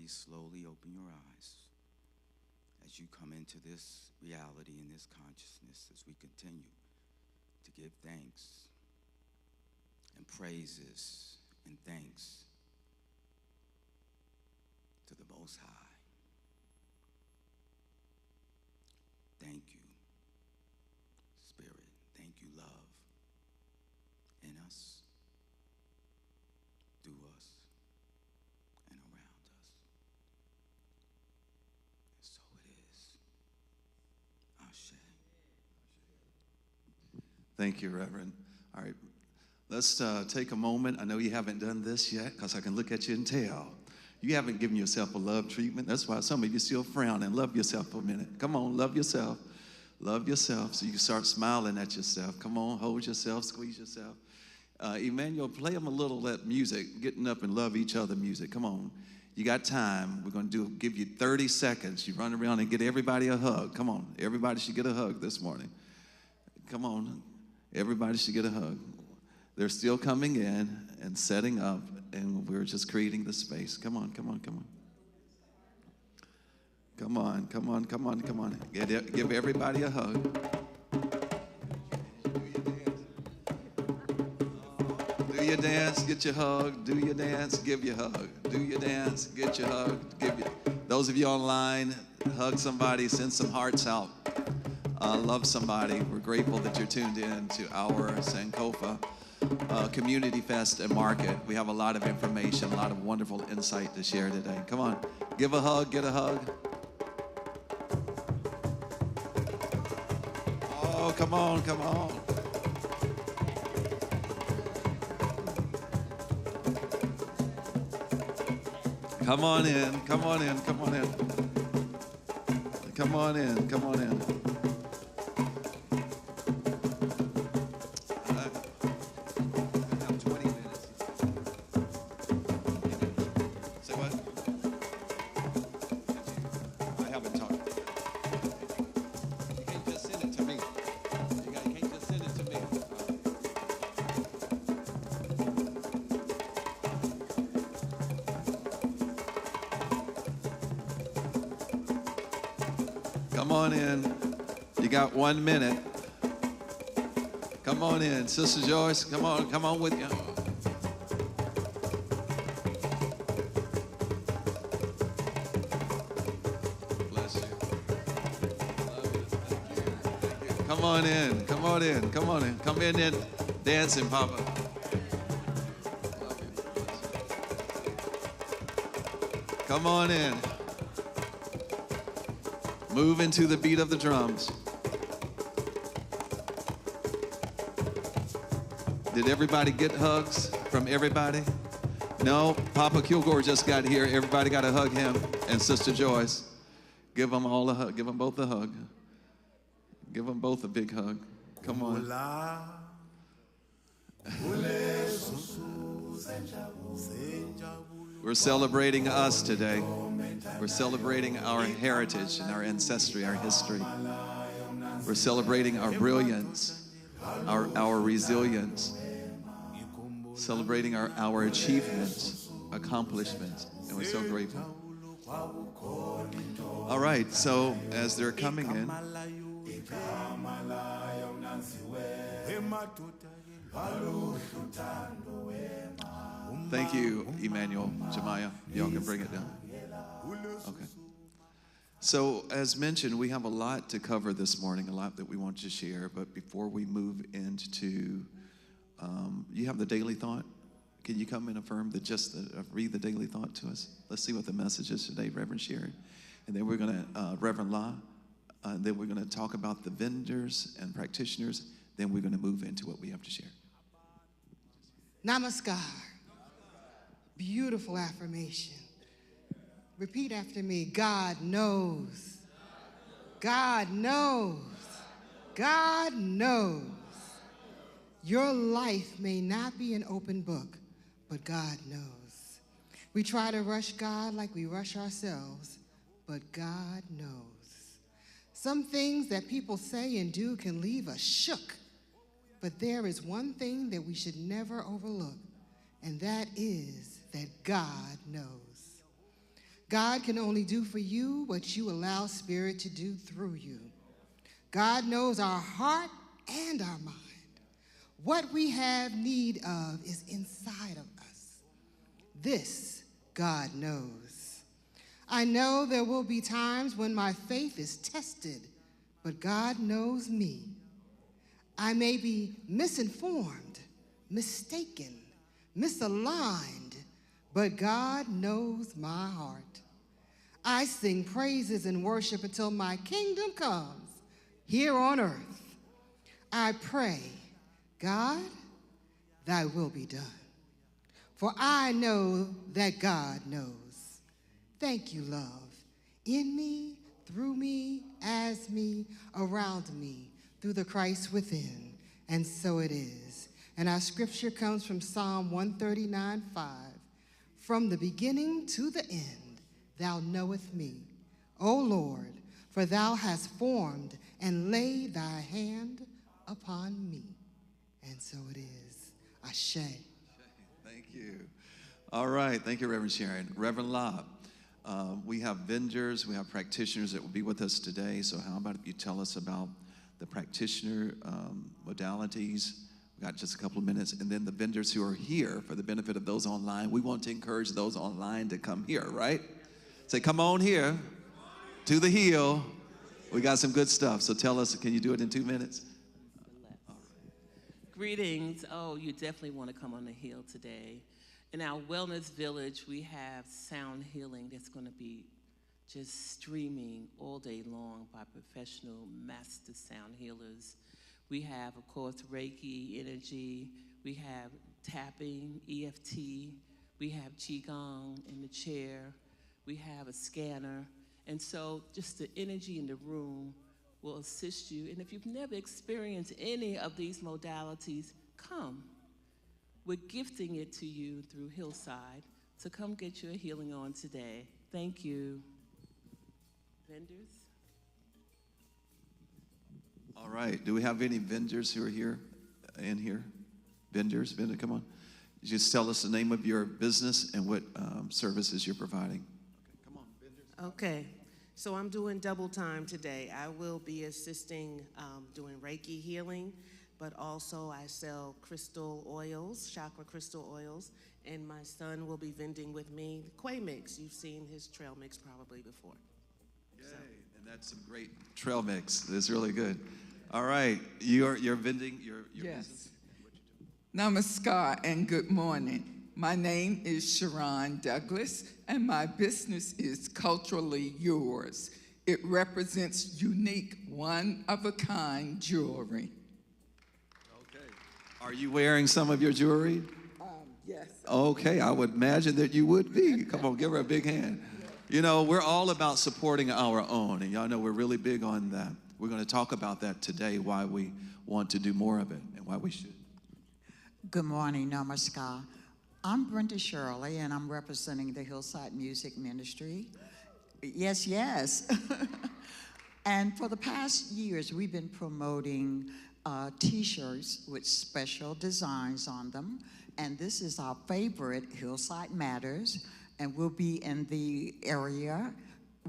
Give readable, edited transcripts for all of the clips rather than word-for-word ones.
everybody slowly open your eyes as you come into this reality and this consciousness as we continue to give thanks and praises and thanks to the Most High. Thank you, Spirit. Thank you, love, in us, through us, and around us. And so it is. Ashe. Thank you, Reverend. All right, let's take a moment. I know you haven't done this yet because I can look at you and tell. You haven't given yourself a love treatment. That's why some of you still frown and love yourself for a minute. Come on, love yourself. Love yourself so you can start smiling at yourself. Come on, hold yourself, squeeze yourself. Emmanuel, play them a little that music, getting up and love each other music. Come on. You got time. We're going to give you 30 seconds. You run around and get everybody a hug. Come on. Everybody should get a hug this morning. Come on. Everybody should get a hug. They're still coming in and setting up, and we're just creating the space. Come on, come on, come on. Come on, come on, come on, come on. Give everybody a hug. Do your dance, get your hug. Do your dance, give your hug. Do your dance, get your hug. Those of you online, hug somebody, send some hearts out. Love somebody. We're grateful that you're tuned in to our Sankofa Community Fest and Market. We have a lot of information, a lot of wonderful insight to share today. Come on, give a hug, get a hug. Oh, come on, come on. Come on in, come on in, come on in. Come on in, come on in. Come on in. You got 1 minute. Come on in. Sister Joyce, come on with you. Bless you. Love you. Thank you. Thank you. Come on in. Come on in. Come on in. Come in and dancing, Papa. Love you. Come on in. Move into the beat of the drums. Did everybody get hugs from everybody? No, Papa Kilgore just got here. Everybody got to hug him and Sister Joyce. Give them all a hug. Give them both a hug. Give them both a big hug. Come on. We're celebrating us today. We're celebrating our heritage and our ancestry, our history. We're celebrating our brilliance, our resilience, celebrating our achievements, accomplishments, and we're so grateful. All right, so as they're coming in, thank you, Emmanuel, Jemiah. Y'all can bring it down. Okay. So as mentioned, we have a lot to cover this morning, a lot that we want to share. But before we move into, you have the daily thought. Can you come and affirm read the daily thought to us? Let's see what the message is today, Reverend Sherry. And then we're going to, Reverend La, and then we're going to talk about the vendors and practitioners. Then we're going to move into what we have to share. Namaskar. Beautiful affirmation. Repeat after me. God knows. God knows. God knows. Your life may not be an open book, but God knows. We try to rush God like we rush ourselves, but God knows. Some things that people say and do can leave us shook, but there is one thing that we should never overlook, and that is that God knows. God can only do for you what you allow Spirit to do through you. God knows our heart and our mind. What we have need of is inside of us. This God knows. I know there will be times when my faith is tested, but God knows me. I may be misinformed, mistaken, misaligned, but God knows my heart. I sing praises and worship until my kingdom comes here on earth. I pray, God, thy will be done. For I know that God knows. Thank you, love. In me, through me, as me, around me, through the Christ within. And so it is. And our scripture comes from Psalm 139:5. From the beginning to the end, thou knowest me, O Lord, for thou hast formed and laid thy hand upon me. And so it is. Ashe. Thank you. All right. Thank you, Reverend Sharon. Reverend Lobb, we have vendors, we have practitioners that will be with us today. So how about if you tell us about the practitioner modalities? We've got just a couple of minutes. And then the vendors who are here, for the benefit of those online, we want to encourage those online to come here, right? Say, come on here to the hill. We got some good stuff. So tell us, can you do it in 2 minutes? Greetings. Oh, you definitely want to come on the hill today. In our wellness village, we have sound healing that's going to be just streaming all day long by professional master sound healers. We have, of course, Reiki, energy. We have tapping, EFT. We have Qigong in the chair. We have a scanner. And so just the energy in the room will assist you. And if you've never experienced any of these modalities, come. We're gifting it to you through Hillside. So come get your healing on today. Thank you. Vendors? All right. Do we have any vendors who are here? In here? Vendor, come on. Just tell us the name of your business and what services you're providing. Okay, come on, vendors. Okay, so I'm doing double time today. I will be assisting doing Reiki healing, but also I sell crystal oils, chakra crystal oils, and my son will be vending with me Quay Mix. You've seen his trail mix probably before. Yay, and that's some great trail mix. That's really good. All right, you're vending your Yes. business? Namaskar and good morning. My name is Sharon Douglas, and my business is Culturally Yours. It represents unique, one-of-a-kind jewelry. Okay. Are you wearing some of your jewelry? Yes. Okay, I would imagine that you would be. Come on, give her a big hand. You know, we're all about supporting our own, and y'all know we're really big on that. We're going to talk about that today, why we want to do more of it and why we should. Good morning, namaskar. I'm Brenda Shirley, and I'm representing the Hillside Music Ministry. Yes, yes. And for the past years, we've been promoting T-shirts with special designs on them. And this is our favorite, Hillside Matters, and we'll be in the area.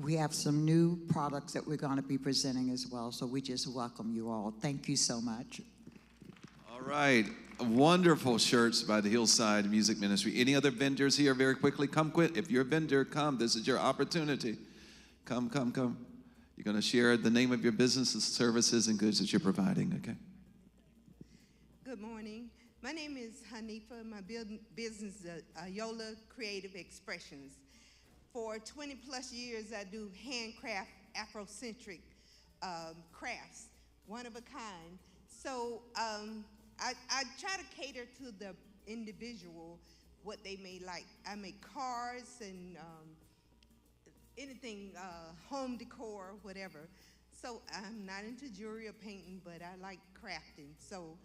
We have some new products that we're going to be presenting as well, so we just welcome you all. Thank you so much. All right. Wonderful shirts by the Hillside Music Ministry. Any other vendors here very quickly? Come quick. If you're a vendor, come. This is your opportunity. Come. You're going to share the name of your businesses, services, and goods that you're providing, okay? Good morning. My name is Hanifa. My business is Ayola Creative Expressions. For 20 plus years, I do handcraft Afrocentric crafts, one of a kind. So I try to cater to the individual, what they may like. I make cards and anything, home decor, whatever. So I'm not into jewelry or painting, but I like crafting. So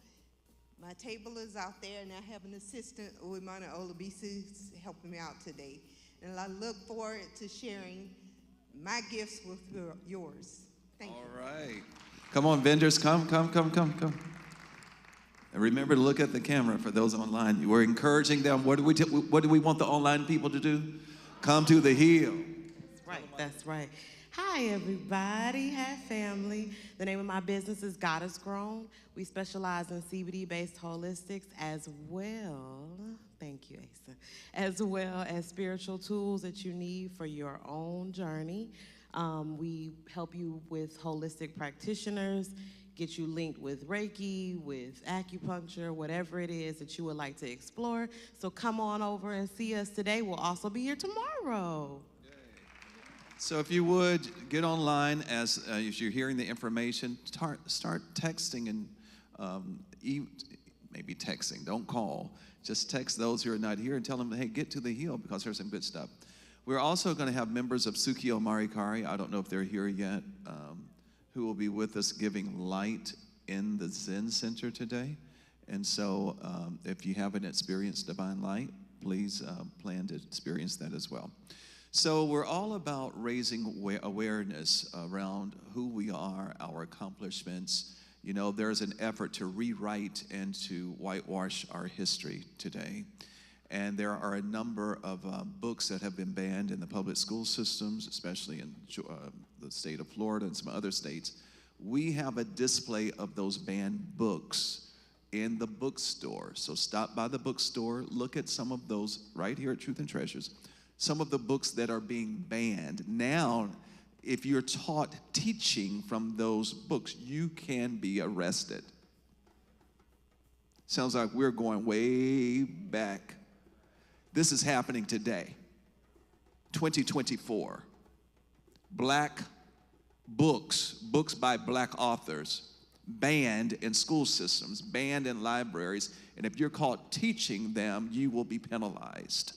my table is out there, and I have an assistant, Uwimana Olabisi, helping me out today. And I look forward to sharing my gifts with yours. Thank you. All right. Come on, vendors, come. And remember to look at the camera for those online. We're encouraging them. What do we want the online people to do? Come to the hill. Right, that's right. Hi, everybody. Hi, family. The name of my business is Goddess Grown. We specialize in CBD-based holistics as well. Thank you, Asa. As well as spiritual tools that you need for your own journey. We help you with holistic practitioners, get you linked with Reiki, with acupuncture, whatever it is that you would like to explore. So come on over and see us today. We'll also be here tomorrow. So if you would, get online as you're hearing the information, start texting and maybe texting, don't call. Just text those who are not here and tell them, hey, get to the Hill because there's some good stuff. We're also going to have members of Tsukio Marikari, I don't know if they're here yet, who will be with us giving light in the Zen Center today. And so if you haven't experienced divine light, please plan to experience that as well. So we're all about raising awareness around who we are, our accomplishments. You know, there's an effort to rewrite and to whitewash our history today. And there are a number of books that have been banned in the public school systems, especially in the state of Florida and some other states. We have a display of those banned books in the bookstore. So stop by the bookstore, look at some of those right here at Truth and Treasures. Some of the books that are being banned. Now, if you're taught teaching from those books, you can be arrested. Sounds like we're going way back. This is happening today, 2024. Black books by black authors, banned in school systems, banned in libraries, and if you're caught teaching them, you will be penalized.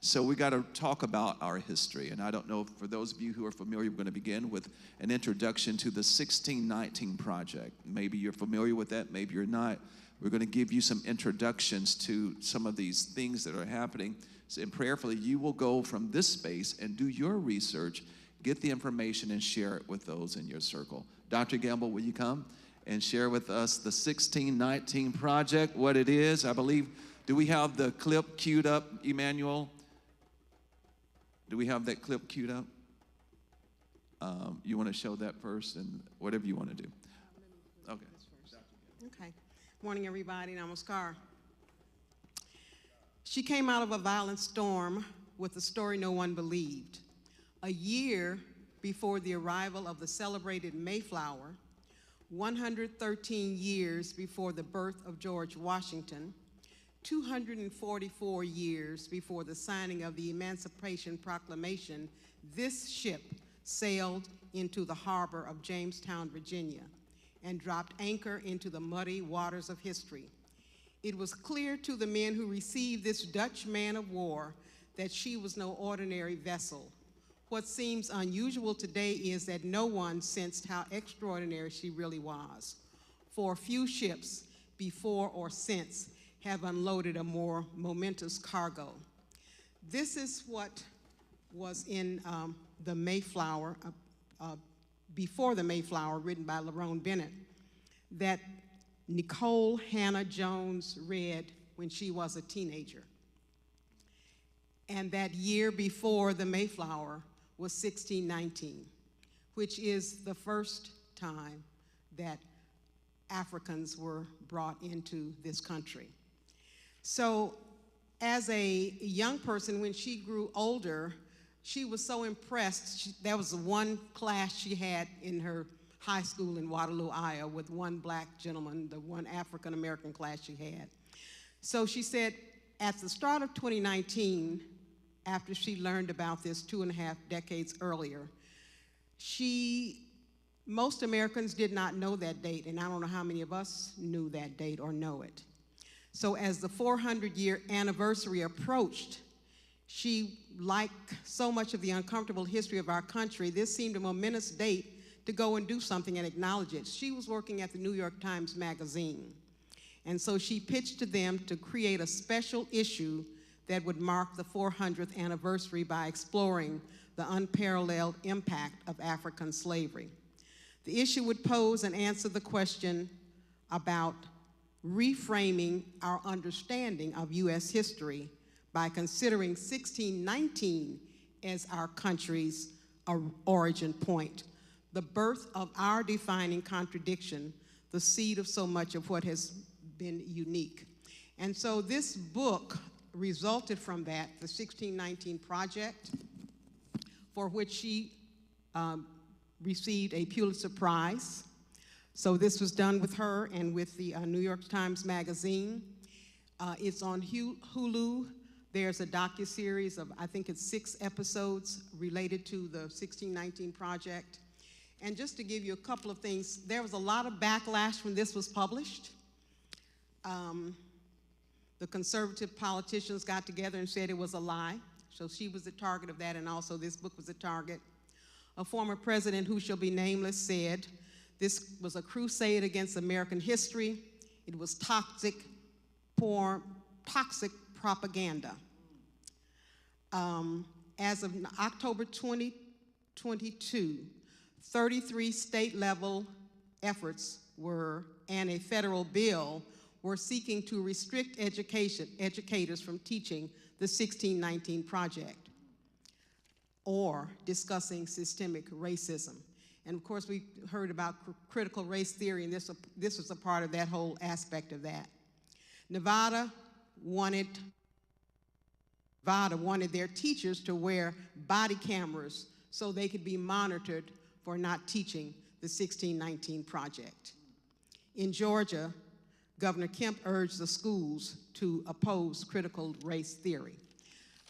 So we got to talk about our history. And I don't know, for those of you who are familiar, we're going to begin with an introduction to the 1619 Project. Maybe you're familiar with that, maybe you're not. We're going to give you some introductions to some of these things that are happening. So, and prayerfully, you will go from this space and do your research, get the information, and share it with those in your circle. Dr. Gamble, will you come and share with us the 1619 Project, what it is? I believe, do we have the clip queued up, Emmanuel? Do we have that clip queued up? You want to show that first, and whatever you want to do. Okay. Okay. Morning, everybody. Namaskar. She came out of a violent storm with a story no one believed. A year before the arrival of the celebrated Mayflower, 113 years before the birth of George Washington, 244 years before the signing of the Emancipation Proclamation, this ship sailed into the harbor of Jamestown, Virginia, and dropped anchor into the muddy waters of history. It was clear to the men who received this Dutch man of war that she was no ordinary vessel. What seems unusual today is that no one sensed how extraordinary she really was. For few ships before or since have unloaded a more momentous cargo. This is what was in the Mayflower, before the Mayflower, written by Lerone Bennett, that Nicole Hannah Jones read when she was a teenager. And that year before the Mayflower was 1619, which is the first time that Africans were brought into this country. So as a young person, when she grew older, she was so impressed. That was the one class she had in her high school in Waterloo, Iowa, with one black gentleman, the one African-American class she had. So she said, at the start of 2019, after she learned about this 2.5 decades earlier, most Americans did not know that date, and I don't know how many of us knew that date or know it. So as the 400-year anniversary approached, she, like so much of the uncomfortable history of our country, this seemed a momentous date to go and do something and acknowledge it. She was working at the New York Times Magazine, and so she pitched to them to create a special issue that would mark the 400th anniversary by exploring the unparalleled impact of African slavery. The issue would pose and answer the question about reframing our understanding of U.S. history by considering 1619 as our country's origin point, the birth of our defining contradiction, the seed of so much of what has been unique. And so this book resulted from that, the 1619 Project, for which she received a Pulitzer Prize. So this was done with her and with the New York Times Magazine. It's on Hulu. There's a docuseries of, I think it's 6 episodes related to the 1619 Project. And just to give you a couple of things, there was a lot of backlash when this was published. The conservative politicians got together and said it was a lie. So she was the target of that, and also this book was a target. A former president who shall be nameless said, this was a crusade against American history. It was toxic propaganda. As of October 2022, 33 state-level efforts were, and a federal bill, were seeking to restrict educators from teaching the 1619 Project or discussing systemic racism. And of course, we heard about critical race theory, and this was a part of that whole aspect of that. Nevada wanted their teachers to wear body cameras so they could be monitored for not teaching the 1619 Project. In Georgia, Governor Kemp urged the schools to oppose critical race theory.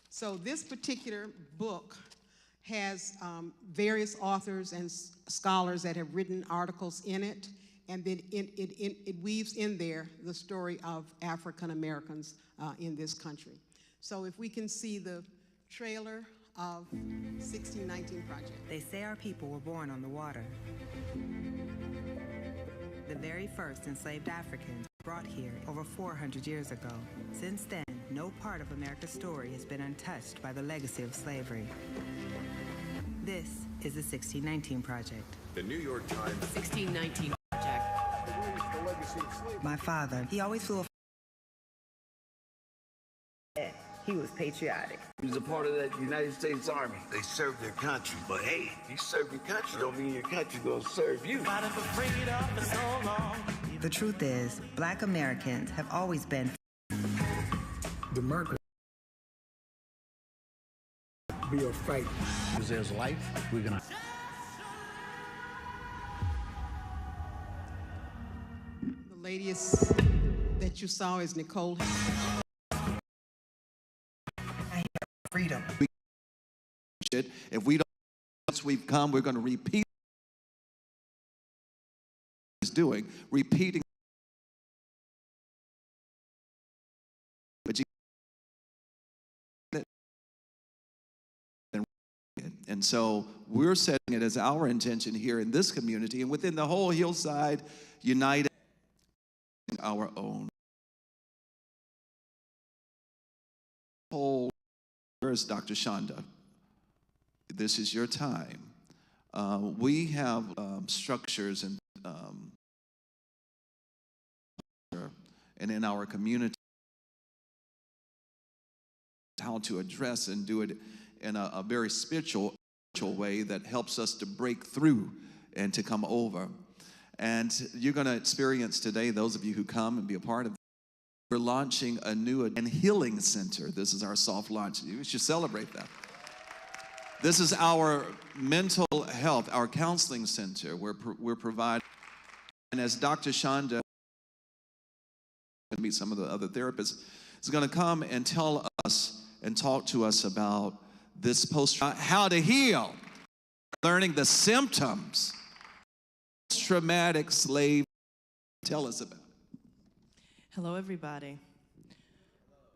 So this particular book has various authors and scholars that have written articles in it, and then it weaves in there the story of African Americans in this country. So if we can see the trailer of 1619 Project. They say our people were born on the water. The very first enslaved Africans were brought here over 400 years ago. Since then, no part of America's story has been untouched by the legacy of slavery. This is the 1619 Project. The New York Times 1619 Project. My father, he always flew a he was patriotic. He was a part of that United States Army. They served their country. But hey, you serve your country, don't mean your country gonna serve you. Fighting for freedom for so long. The truth is, Black Americans have always been Democracy be a fight. Because there's life, we're gonna. The lady that you saw is Nicole. Freedom. If we don't, once we've come, we're going to repeat what he's doing, repeating. But you and so we're setting it as our intention here in this community and within the whole Hillside United, our own whole. Where's Dr. Shonda? This is your time. We have structures and in our community how to address and do it in a very spiritual way that helps us to break through and to come over. And you're going to experience today, those of you who come and be a part of. We're launching a new and healing center. This is our soft launch. You should celebrate that. This is our mental health, our counseling center. We're providing, and as Dr. Shonda, and meet some of the other therapists, is going to come and tell us and talk to us about this how to heal, learning the symptoms, post-traumatic slave. Tell us about it. Hello, everybody.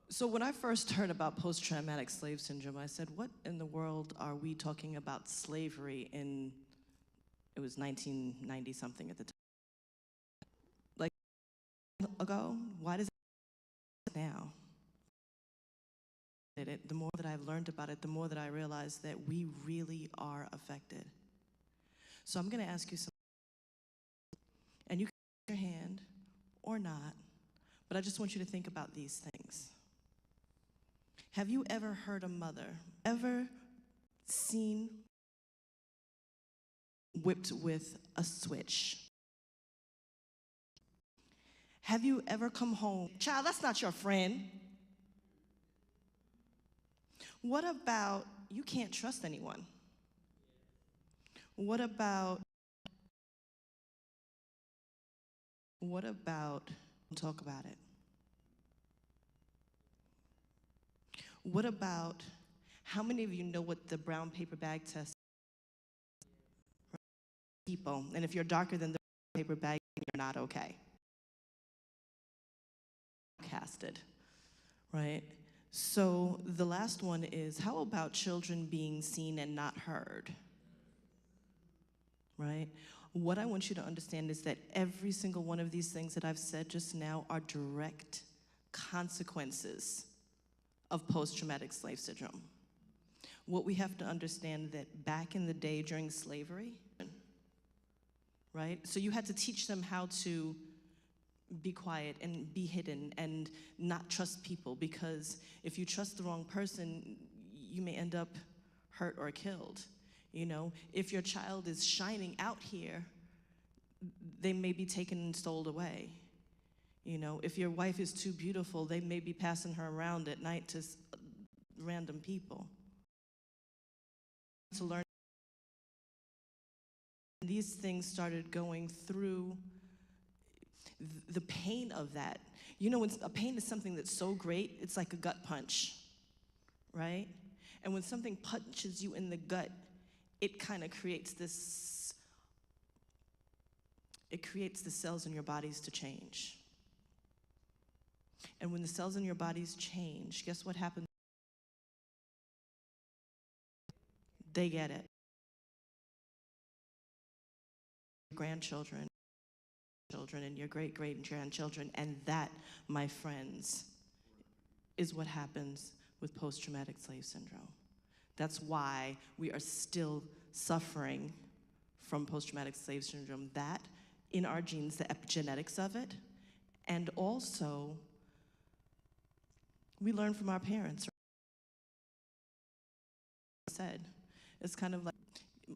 So when I first heard about post-traumatic slave syndrome, I said, what in the world are we talking about slavery in, it was 1990-something at the time. Like, ago, why does it now? The more that I've learned about it, the more that I realize that we really are affected. So I'm gonna ask you something, and you can raise your hand or not, but I just want you to think about these things. Have you ever heard a mother ever seen whipped with a switch. Have you ever come home? Child, that's not your friend. What about you can't trust anyone? What about talk about it? What about how many of you know what the brown paper bag test is? People, and if you're darker than the paper bag, you're not okay. Casted, right? So the last one is, how about children being seen and not heard? Right? What I want you to understand is that every single one of these things that I've said just now are direct consequences of post-traumatic slave syndrome. What we have to understand that back in the day during slavery, right? So you had to teach them how to be quiet and be hidden and not trust people, because if you trust the wrong person, you may end up hurt or killed. You know, if your child is shining out here, they may be taken and stole away. You know, if your wife is too beautiful, they may be passing her around at night to random people. To learn these things started going through the pain of that. You know, when a pain is something that's so great, it's like a gut punch, right? And when something punches you in the gut, it kind of creates this, it creates the cells in your bodies to change. And when the cells in your bodies change, guess what happens? They get it. Grandchildren, children, and your great-great-grandchildren, and that, my friends, is what happens with post-traumatic slave syndrome. That's why we are still suffering from post-traumatic slave syndrome. That, in our genes, the epigenetics of it, and also, we learn from our parents. Said, it's kind of like,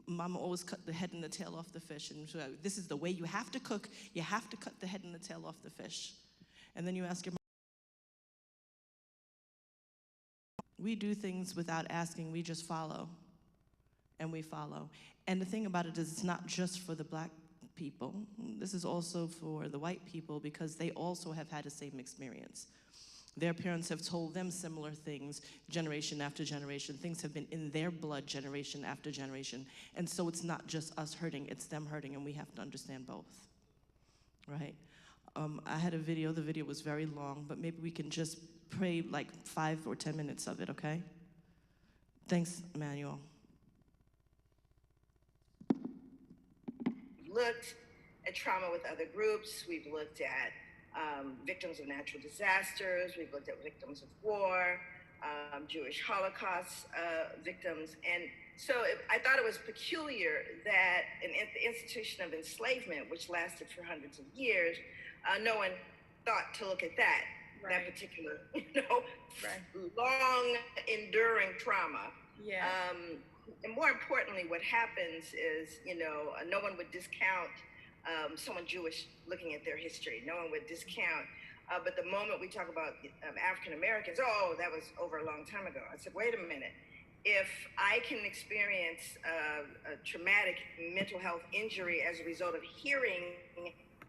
Mama always cut the head and the tail off the fish, and so this is the way you have to cook. You have to cut the head and the tail off the fish. And then you ask your mom. We do things without asking, we just follow. And we follow. And the thing about it is, it's not just for the black people. This is also for the white people, because they also have had the same experience. Their parents have told them similar things generation after generation. Things have been in their blood generation after generation. And so it's not just us hurting, it's them hurting, and we have to understand both, right? I had a video, the video was very long, but maybe we can just pray like 5 or 10 minutes of it, okay? Thanks, Emmanuel. We've looked at trauma with other groups. We've looked at victims of natural disasters. We've looked at victims of war, Jewish Holocaust victims. And so I thought it was peculiar that the institution of enslavement, which lasted for hundreds of years, no one thought to look at that, that particular, long enduring trauma. Yeah. And more importantly, what happens is, no one would discount someone Jewish looking at their history. No one would discount. But the moment we talk about African Americans, oh, that was over a long time ago. I said, wait a minute. If I can experience a traumatic mental health injury as a result of hearing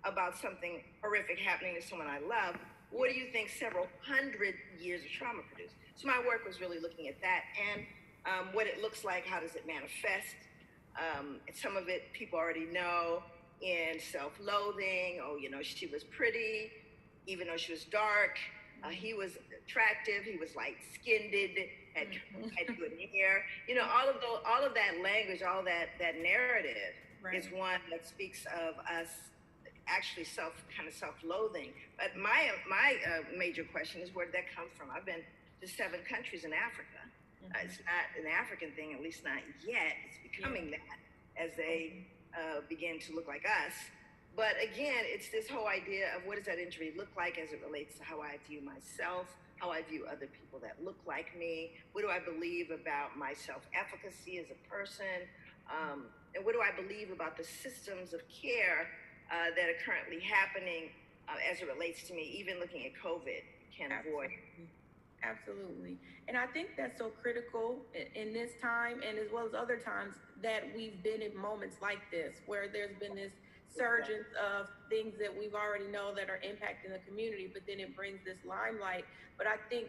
about something horrific happening to someone I love, what do you think several hundred years of trauma produced? So my work was really looking at that and what it looks like, how does it manifest? Some of it people already know in self-loathing. Oh, she was pretty, even though she was dark. He was attractive. He was light-skinned, had good hair. All of that language, all that narrative is one that speaks of us actually self-loathing. But my major question is, where did that come from? I've been to 7 countries in Africa. It's not an African thing, at least not yet. It's becoming that as they begin to look like us. But again, it's this whole idea of what does that injury look like as it relates to how I view myself, how I view other people that look like me, what do I believe about my self-efficacy as a person, and what do I believe about the systems of care that are currently happening as it relates to me, even looking at COVID, can't avoid. Absolutely. And I think that's so critical in this time, and as well as other times that we've been in moments like this, where there's been this surgence of things that we've already know that are impacting the community, but then it brings this limelight. But I think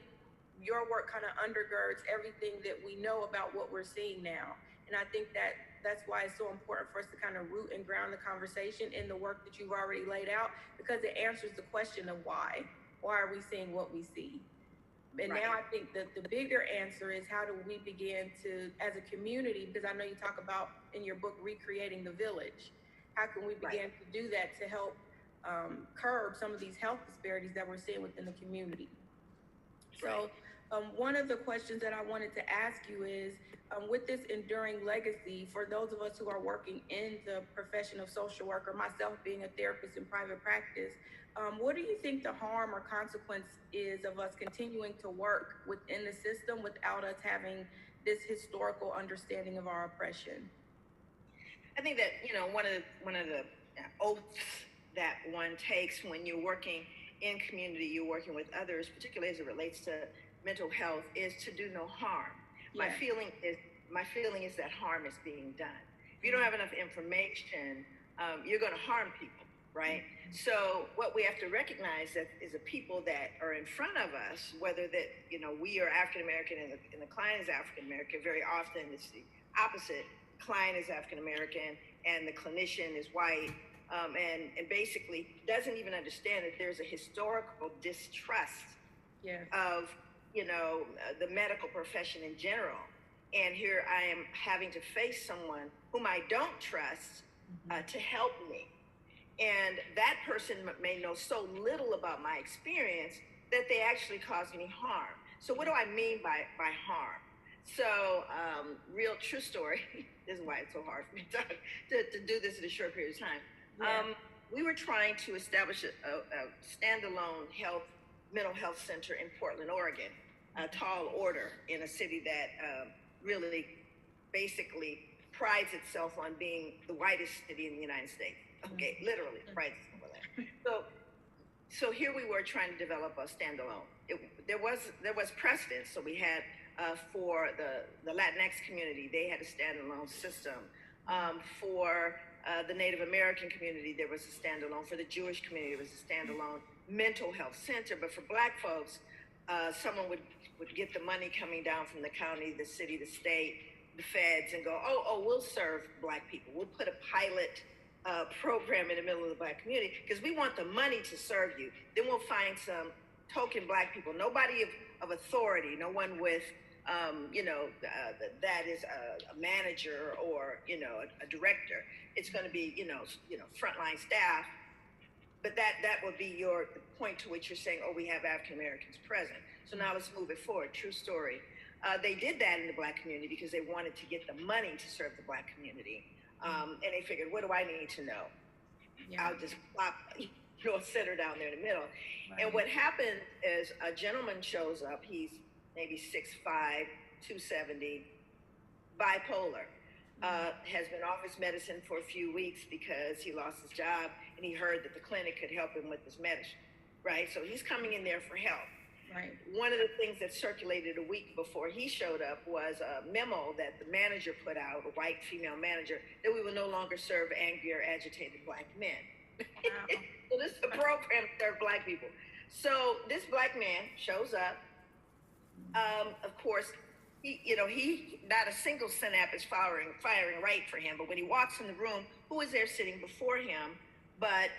your work kind of undergirds everything that we know about what we're seeing now. And I think that that's why it's so important for us to kind of root and ground the conversation in the work that you've already laid out, because it answers the question of why. Why are we seeing what we see? And now I think that the bigger answer is, how do we begin to, as a community, because I know you talk about in your book, recreating the village. How can we begin to do that to help curb some of these health disparities that we're seeing within the community? So one of the questions that I wanted to ask you is, with this enduring legacy, for those of us who are working in the profession of social worker, myself being a therapist in private practice, what do you think the harm or consequence is of us continuing to work within the system without us having this historical understanding of our oppression? I think that, you know, one of the oaths that one takes when you're working in community, you're working with others, particularly as it relates to mental health, is to do no harm. Yeah. My feeling is that harm is being done. If you don't have enough information, you're going to harm people, right? So what we have to recognize that is the people that are in front of us, whether that, you know, we are African American and the client is African American. Very often it's the opposite. The client is African American and the clinician is white, and basically doesn't even understand that there's a historical distrust of, you know, the medical profession in general. And here I am having to face someone whom I don't trust to help me. And that person may know so little about my experience that they actually cause me harm. So what do I mean by harm? So real true story, this is why it's so hard for me to do this in a short period of time. We were trying to establish a standalone mental health center in Portland, Oregon, a tall order in a city that really basically prides itself on being the whitest city in the United States. Okay, literally prides itself on that. So here we were trying to develop a standalone. There was precedent. So we had for the Latinx community, they had a standalone system. For the Native American community, there was a standalone. For the Jewish community, there was a standalone mental health center. But for Black folks, someone would get the money coming down from the county, the city, the state, the feds, and go, oh, we'll serve Black people. We'll put a pilot program in the middle of the Black community because we want the money to serve you. Then we'll find some token Black people, nobody of authority, no one with, that is a manager or, a director. It's going to be, frontline staff. But that would be the point to which you're saying, we have African Americans present. So now let's move it forward. True story. They did that in the Black community because they wanted to get the money to serve the Black community. And they figured, what do I need to know? I'll just plop, a center down there in the middle. Right. And what happened is a gentleman shows up. He's maybe 6'5", 270, bipolar. Has been off his medicine for a few weeks because he lost his job and he heard that the clinic could help him with his medicine, right? So he's coming in there for help. Right. One of the things that circulated a week before he showed up was a memo that the manager put out, a white female manager, that we will no longer serve angry or agitated Black men. Wow. So this is a program to serve Black people. So this Black man shows up. Of course, he not a single synapse is firing right for him. But when he walks in the room, who is there sitting before him but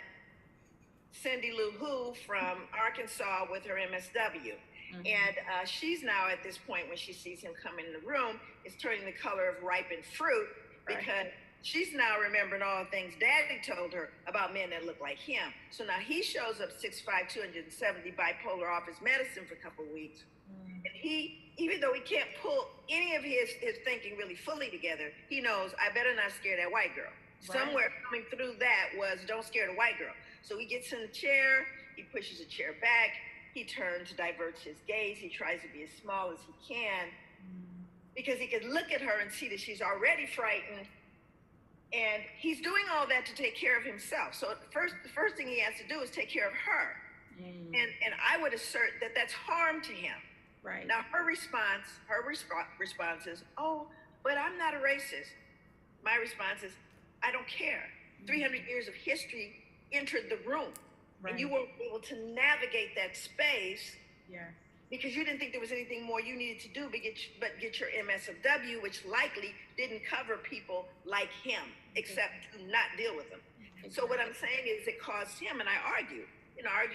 Cindy Lou Who from Arkansas with her MSW. Mm-hmm. And she's now at this point when she sees him come in the room, is turning the color of ripened fruit because she's now remembering all the things Daddy told her about men that look like him. So now he shows up 6'5", 270, bipolar, off his medicine for a couple of weeks. Mm. And he, even though he can't pull any of his thinking really fully together, he knows I better not scare that white girl. Right. Somewhere coming through that was don't scare the white girl. So he gets in the chair, he pushes the chair back, he turns, diverts his gaze. He tries to be as small as he can because he can look at her and see that she's already frightened. And he's doing all that to take care of himself. So the first thing he has to do is take care of her. And I would assert that that's harm to him. Right. Now her response is, oh, but I'm not a racist. My response is, I don't care. 300 years of history entered the room. Right. And you weren't able to navigate that space because you didn't think there was anything more you needed to do but get your MSW, which likely didn't cover people like him, except to not deal with them. So what I'm saying is it caused him, and I argued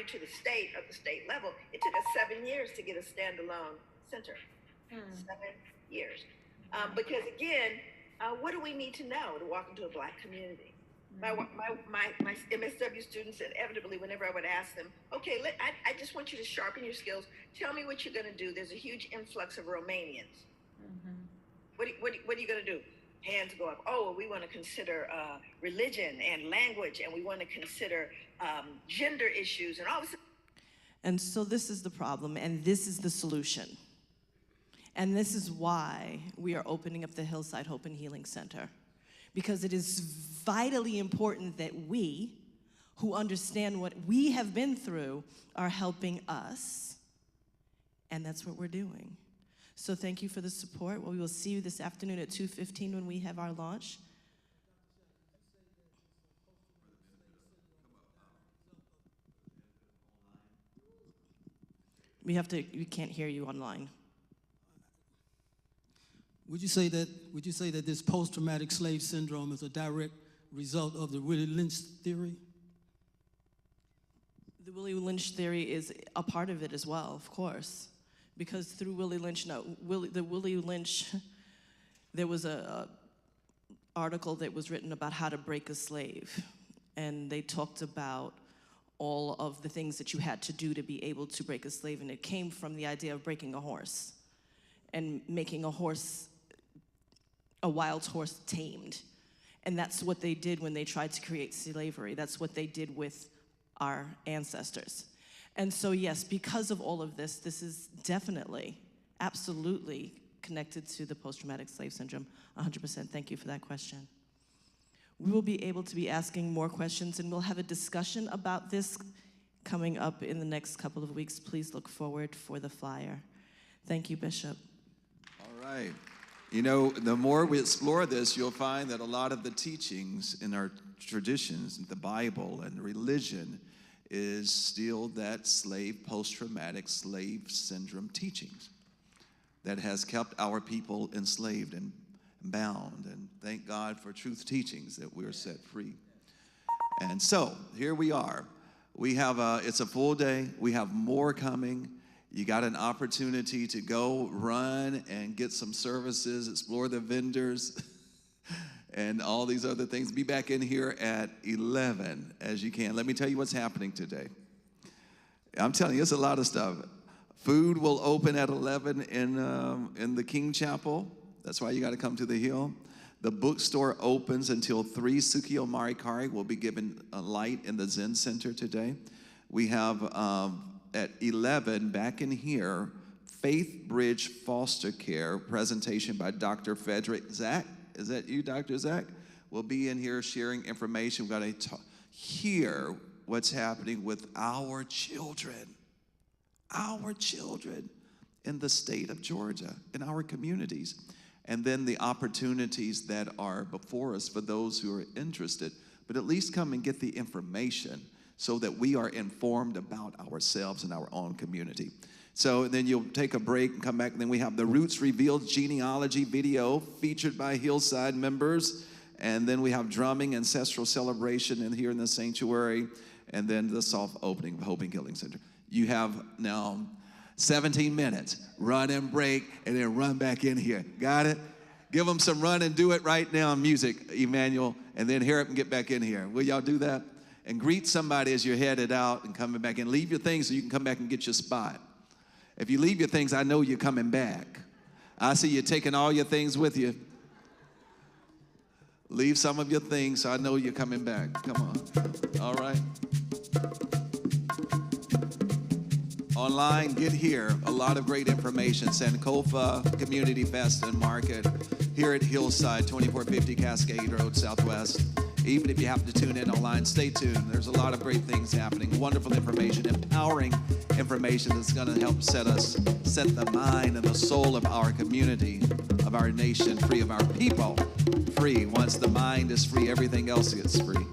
to the state, at the state level, it took us 7 years to get a standalone center. 7 years. Because again, what do we need to know to walk into a Black community? My MSW students inevitably, whenever I would ask them, okay, I just want you to sharpen your skills. Tell me what you're going to do. There's a huge influx of Romanians. What are you going to do? Hands go up. Oh, we want to consider religion and language, and we want to consider gender issues and all this. And so this is the problem, and this is the solution. And this is why we are opening up the Hillside Hope and Healing Center. Because it is vitally important that we, who understand what we have been through, are helping us. And that's what we're doing. So thank you for the support. Well, we will see you this afternoon at 2:15 when we have our launch. We can't hear you online. Would you say that this post-traumatic slave syndrome is a direct result of the Willie Lynch theory? The Willie Lynch theory is a part of it as well, of course. Because through Willie Lynch, there was a article that was written about how to break a slave. And they talked about all of the things that you had to do to be able to break a slave. And it came from the idea of breaking a horse and making a wild horse tamed. And that's what they did when they tried to create slavery. That's what they did with our ancestors. And so yes, because of all of this, this is definitely, absolutely connected to the post-traumatic slave syndrome. 100%, thank you for that question. We will be able to be asking more questions, and we'll have a discussion about this coming up in the next couple of weeks. Please look forward for the flyer. Thank you, Bishop. All right. You know, the more we explore this, you'll find that a lot of the teachings in our traditions, the Bible and religion, is still that post-traumatic slave syndrome teachings that has kept our people enslaved and bound. And thank God for truth teachings that we're set free. And so here we are. We have it's a full day. We have more coming. You got an opportunity to go run and get some services, explore the vendors, and all these other things. Be back in here at 11 as you can. Let me tell you what's happening today. I'm telling you, it's a lot of stuff. Food will open at 11 in the King Chapel. That's why you got to come to the Hill. The bookstore opens until 3. Sukio Marikari will be given a light in the Zen Center today. We have at 11 back in here, Faith Bridge Foster Care presentation by Dr. Frederick Zach. Is that you, Dr. Zach? We'll be in here sharing information. We've got to hear what's happening with our children in the state of Georgia, in our communities, and then the opportunities that are before us for those who are interested. But at least come and get the information so that we are informed about ourselves and our own community. So then you'll take a break and come back, and then we have the Roots Revealed genealogy video featured by Hillside members, and then we have drumming, ancestral celebration in here in the sanctuary, and then the soft opening of Hope and Healing Center. You have now 17 minutes. Run and break, and then run back in here. Got it? Give them some run and do it right now, music, Emmanuel, and then hurry up and get back in here. Will y'all do that? And greet somebody as you're headed out and coming back in. Leave your things so you can come back and get your spot. If you leave your things, I know you're coming back. I see you taking all your things with you. Leave some of your things so I know you're coming back. Come on. All right. online, get here. A lot of great information. Sankofa Community Fest and Market here at Hillside, 2450 Cascade Road, Southwest. Even if you happen to tune in online, stay tuned. There's a lot of great things happening, wonderful information, empowering information that's going to help set the mind and the soul of our community, of our nation free, of our people free. Once the mind is free, everything else gets free.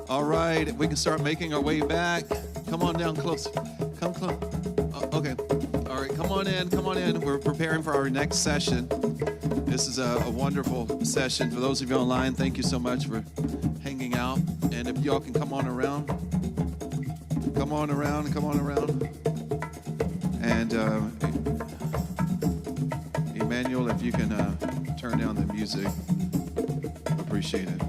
All right, we can start making our way back. Come on down close. Come close. Okay. All right, come on in, come on in. We're preparing for our next session. This is a wonderful session. For those of you online, thank you so much for hanging out. And if y'all can come on around. Come on around, come on around. And Emmanuel, if you can turn down the music, appreciate it.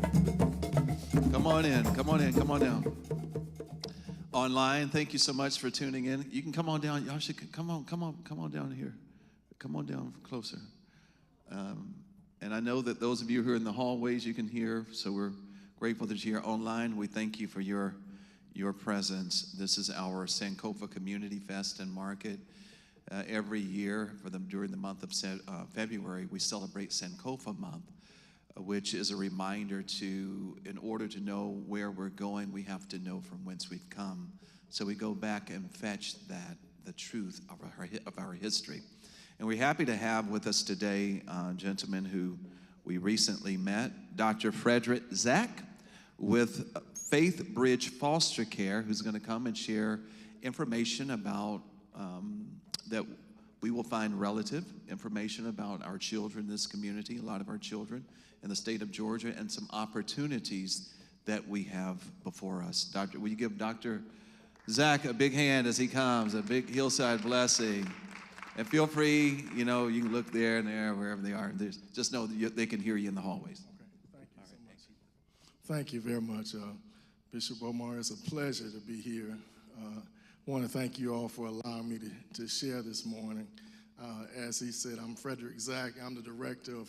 Come on in, come on in, come on down. Online, thank you so much for tuning in. You can come on down. Y'all should come on down here. Come on down closer. And I know that those of you who are in the hallways, you can hear. So we're grateful that you're here online. We thank you for your presence. This is our Sankofa Community Fest and Market. Every year during the month of February, we celebrate Sankofa Month, which is a reminder in order to know where we're going, we have to know from whence we've come. So we go back and fetch the truth of our history. And we're happy to have with us today a gentleman who we recently met, Dr. Frederick Zach, with Faith Bridge Foster Care, who's going to come and share information about that we will find relative information about our children in this community, a lot of our children in the state of Georgia, and some opportunities that we have before us. Doctor, will you give Dr. Zach a big hand as he comes, a big hillside blessing? And feel free, you can look there and there, wherever they are. Just know that they can hear you in the hallways. Okay, thank you so much. Thank you very much, Bishop Omar. It's a pleasure to be here. I want to thank you all for allowing me to share this morning. As he said, I'm Frederick Zach. I'm the Director of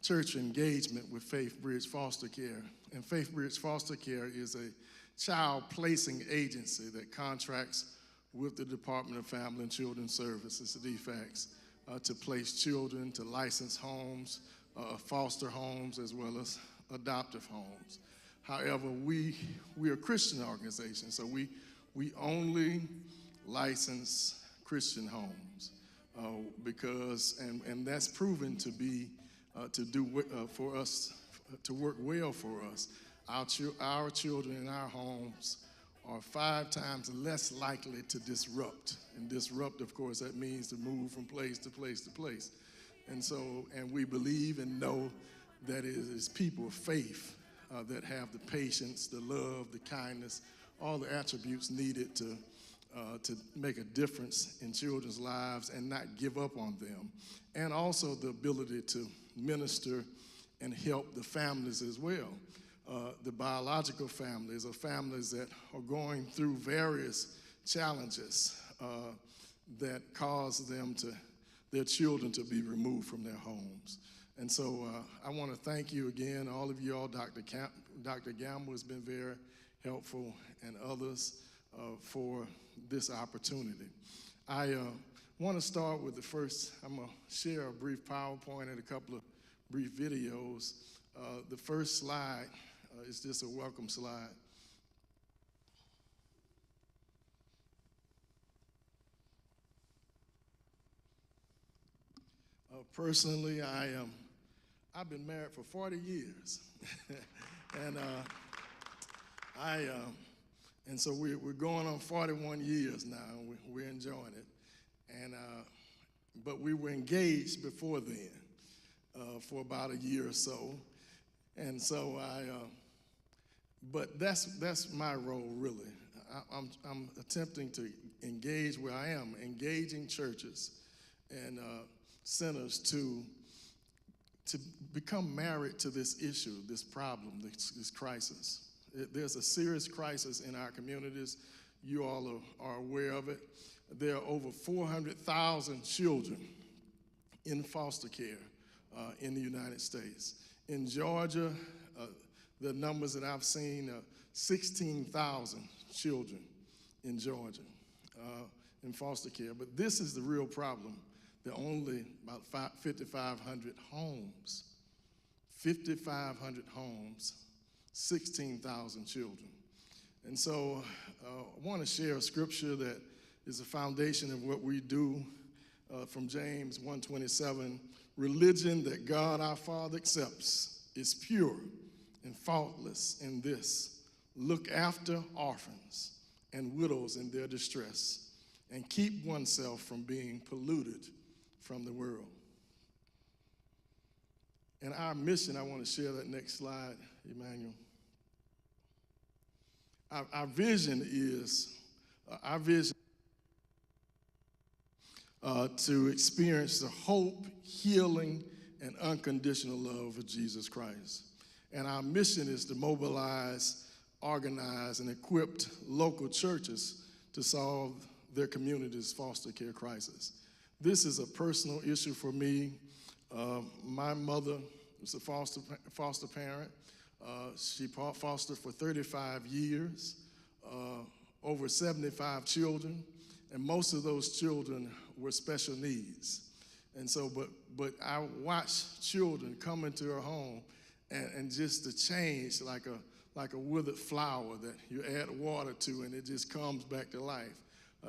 Church Engagement with Faith Bridge Foster Care. And Faith Bridge Foster Care is a child placing agency that contracts with the Department of Family and Children's Services, the DFACS, to place children to licensed homes, foster homes, as well as adoptive homes. However, we are a Christian organization, so we only license Christian homes because, and that's proven to be, for us, to work well for us. Our children in our homes are 5 times less likely to disrupt. And disrupt, of course, that means to move from place to place to place. And we believe and know that it is people of faith that have the patience, the love, the kindness, all the attributes needed to make a difference in children's lives and not give up on them. And also the ability to minister and help the families as well. The biological families or families that are going through various challenges that cause their children to be removed from their homes. And so I want to thank you again, all of you all. Dr. Gamble has been very helpful, and others for this opportunity. I want to start with I'm going to share a brief PowerPoint and a couple of brief videos. The first slide is just a welcome slide. Personally, I've been married for 40 years, and so we're going on 41 years now. And we're enjoying it, but we were engaged before then for about a year or so, and so but that's my role really. I'm attempting to engage where I am, engaging churches and centers to become married to this issue, this problem, this crisis. There's a serious crisis in our communities. You all are aware of it. There are over 400,000 children in foster care in the United States. In Georgia, the numbers that I've seen are 16,000 children in Georgia in foster care. But this is the real problem. There are only about 5,500 homes, 5,500 homes, 16,000 children. And so I want to share a scripture that is the foundation of what we do from James 1:27. Religion that God our Father accepts is pure and faultless in this: look after orphans and widows in their distress, and keep oneself from being polluted from the world. And our mission, I want to share that next slide, Emmanuel. Our vision is, to experience the hope, healing, and unconditional love of Jesus Christ. And our mission is to mobilize, organize, and equip local churches to solve their community's foster care crisis. This is a personal issue for me. My mother was a foster parent. She fostered for 35 years, over 75 children, and most of those children were special needs. And so, but I watched children come into her home and just to change like a withered flower that you add water to and it just comes back to life.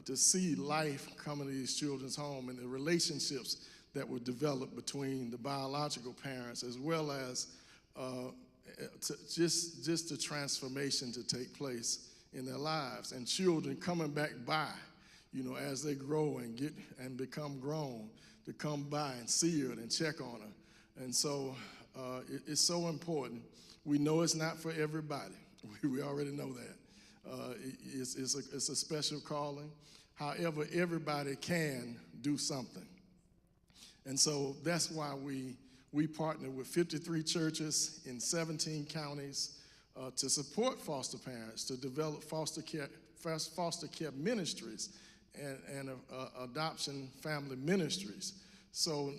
To see life come into these children's home and the relationships that were developed between the biological parents as well as just the transformation to take place in their lives, and children coming back by, as they grow and become grown, to come by and see her and check on her. And so it's so important. We know it's not for everybody. We already know that. It's a special calling. However, everybody can do something. And so that's why we partner with 53 churches in 17 counties to support foster parents, to develop foster care ministries and adoption family ministries. So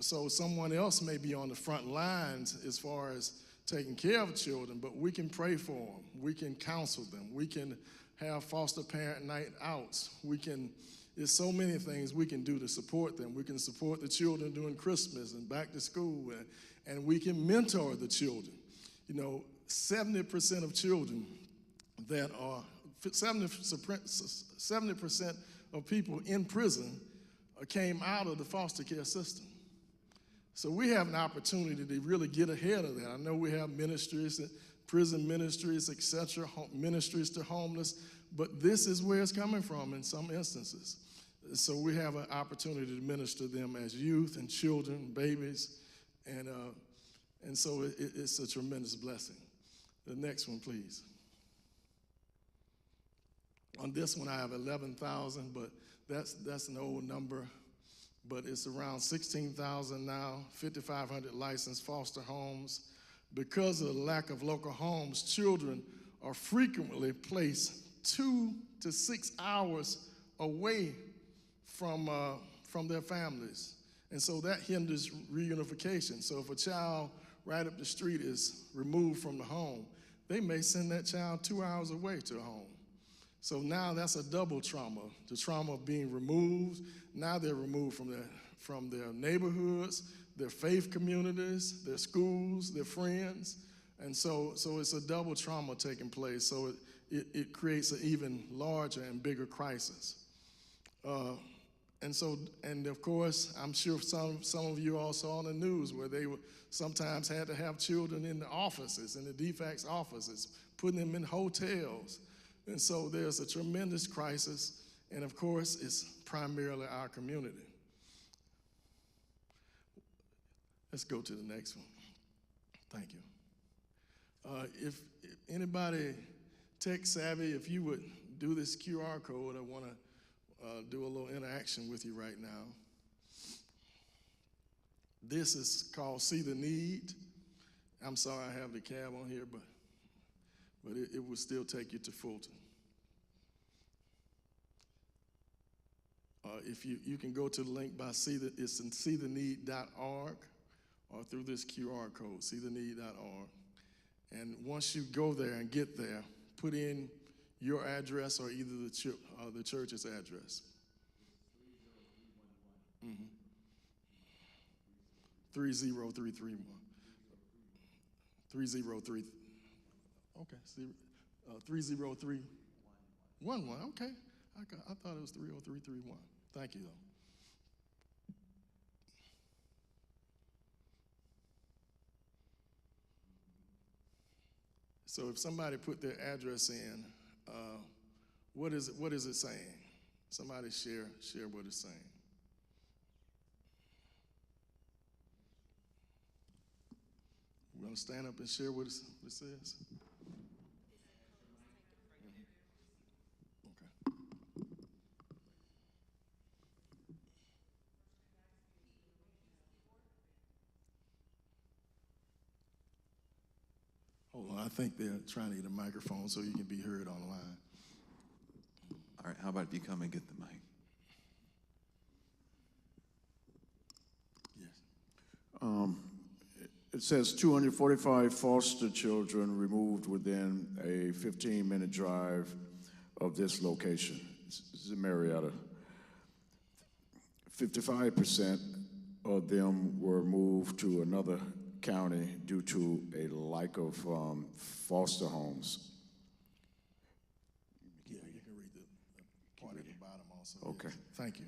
someone else may be on the front lines as far as taking care of children, but we can pray for them. We can counsel them. We can have foster parent night outs. There's so many things we can do to support them. We can support the children during Christmas and back to school, and we can mentor the children. 70% of children that are 70% of people in prison came out of the foster care system. So we have an opportunity to really get ahead of that. I know we have ministries, prison ministries, etc., ministries to homeless, but this is where it's coming from in some instances. So we have an opportunity to minister them as youth and children, babies, and so it's a tremendous blessing. The next one, please. On this one, I have 11,000, but that's an old number. But it's around 16,000 now, 5,500 licensed foster homes. Because of the lack of local homes, children are frequently placed 2 to 6 hours away from their families. And so that hinders reunification. So if a child right up the street is removed from the home, they may send that child 2 hours away to a home. So now that's a double trauma, the trauma of being removed. Now they're removed from their neighborhoods, their faith communities, their schools, their friends. And so it's a double trauma taking place. So it creates an even larger and bigger crisis. And of course, I'm sure some of you all saw on the news where they sometimes had to have children in the offices, in the DFACS offices, putting them in hotels. And so there's a tremendous crisis, and of course, it's primarily our community. Let's go to the next one. Thank you. If anybody tech savvy, if you would do this QR code, I want to do a little interaction with you right now. This is called See the Need. I'm sorry I have the cab on here, but it will still take you to Fulton. If you can go to the link by it's in seetheneed.org or through this QR code, seetheneed.org. And once you go there and get there, put in your address or either the church's address. 30331. 303. Okay. 30311. Okay. I thought it was 30331. Thank you, though. So if somebody put their address in, what is it saying? Somebody share what it's saying. We're going to stand up and share what it says. Hold on, I think they're trying to get a microphone so you can be heard online. All right, how about if you come and get the mic? Yes. It says 245 foster children removed within a 15-minute drive of this location. It's in Marietta. 55% of them were moved to another county due to a lack of foster homes. Yeah, you can read the part at the bottom also. Okay. Yes. Thank you.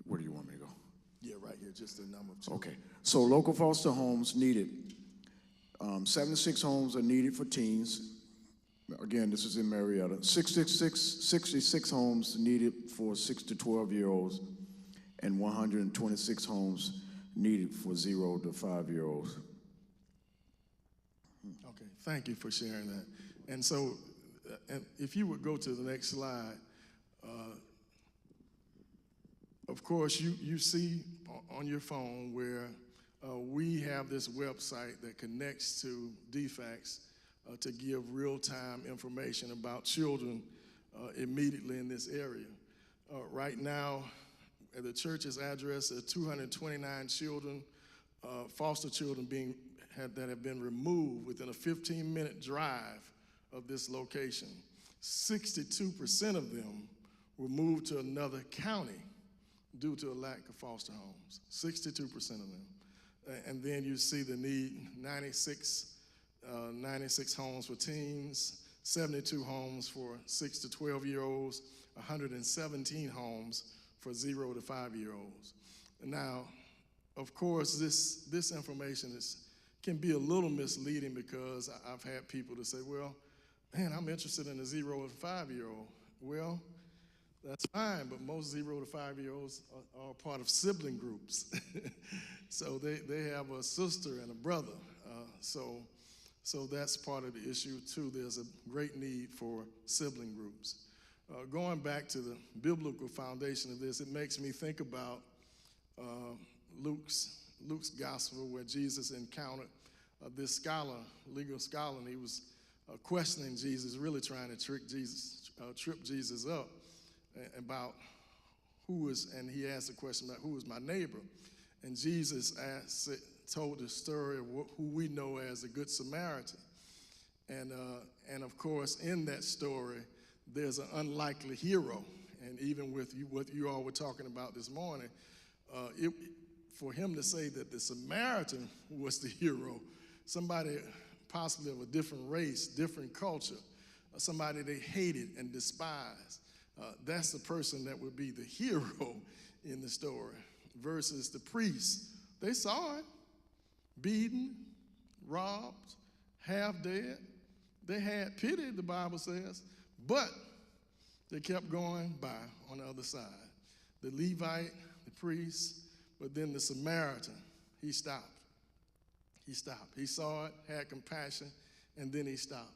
Where do you want me to go? Yeah, right here, just the number of children. Okay, so local foster homes needed 76 homes are needed for teens. Again, this is in Marietta. 66 homes needed for 6 to 12-year-olds, and 126 homes needed for 0 to 5-year-olds. Okay, thank you for sharing that. And so, and if you would go to the next slide, of course, you see on your phone where we have this website that connects to DFACS to give real-time information about children immediately in this area. Right now, at the church's address, there are 229 children, foster children that have been removed within a 15-minute drive of this location. 62% of them were moved to another county due to a lack of foster homes, 62% of them. And then you see the need, 96 homes for teens, 72 homes for 6 to 12-year-olds, 117 homes for 0 to 5-year-olds. Now, of course, this information can be a little misleading because I've had people to say, well, man, I'm interested in a 0 to 5-year-old. Well, that's fine, but most 0 to 5-year-olds are part of sibling groups. So they have a sister and a brother. So that's part of the issue too. There's a great need for sibling groups. Going back to the biblical foundation of this, it makes me think about Luke's gospel where Jesus encountered this scholar, legal scholar, and he was questioning Jesus, really trying to trip Jesus up about and he asked a question about who is my neighbor. And Jesus told the story of who we know as the Good Samaritan. And of course, in that story, there's an unlikely hero. And even with what you all were talking about this morning, for him to say that the Samaritan was the hero, somebody possibly of a different race, different culture, somebody they hated and despised, that's the person that would be the hero in the story versus the priests. They saw it, beaten, robbed, half dead. They had pity, the Bible says, but they kept going by on the other side. The Levite, the priest, but then the Samaritan, he stopped. He stopped. He saw it, had compassion, and then he stopped.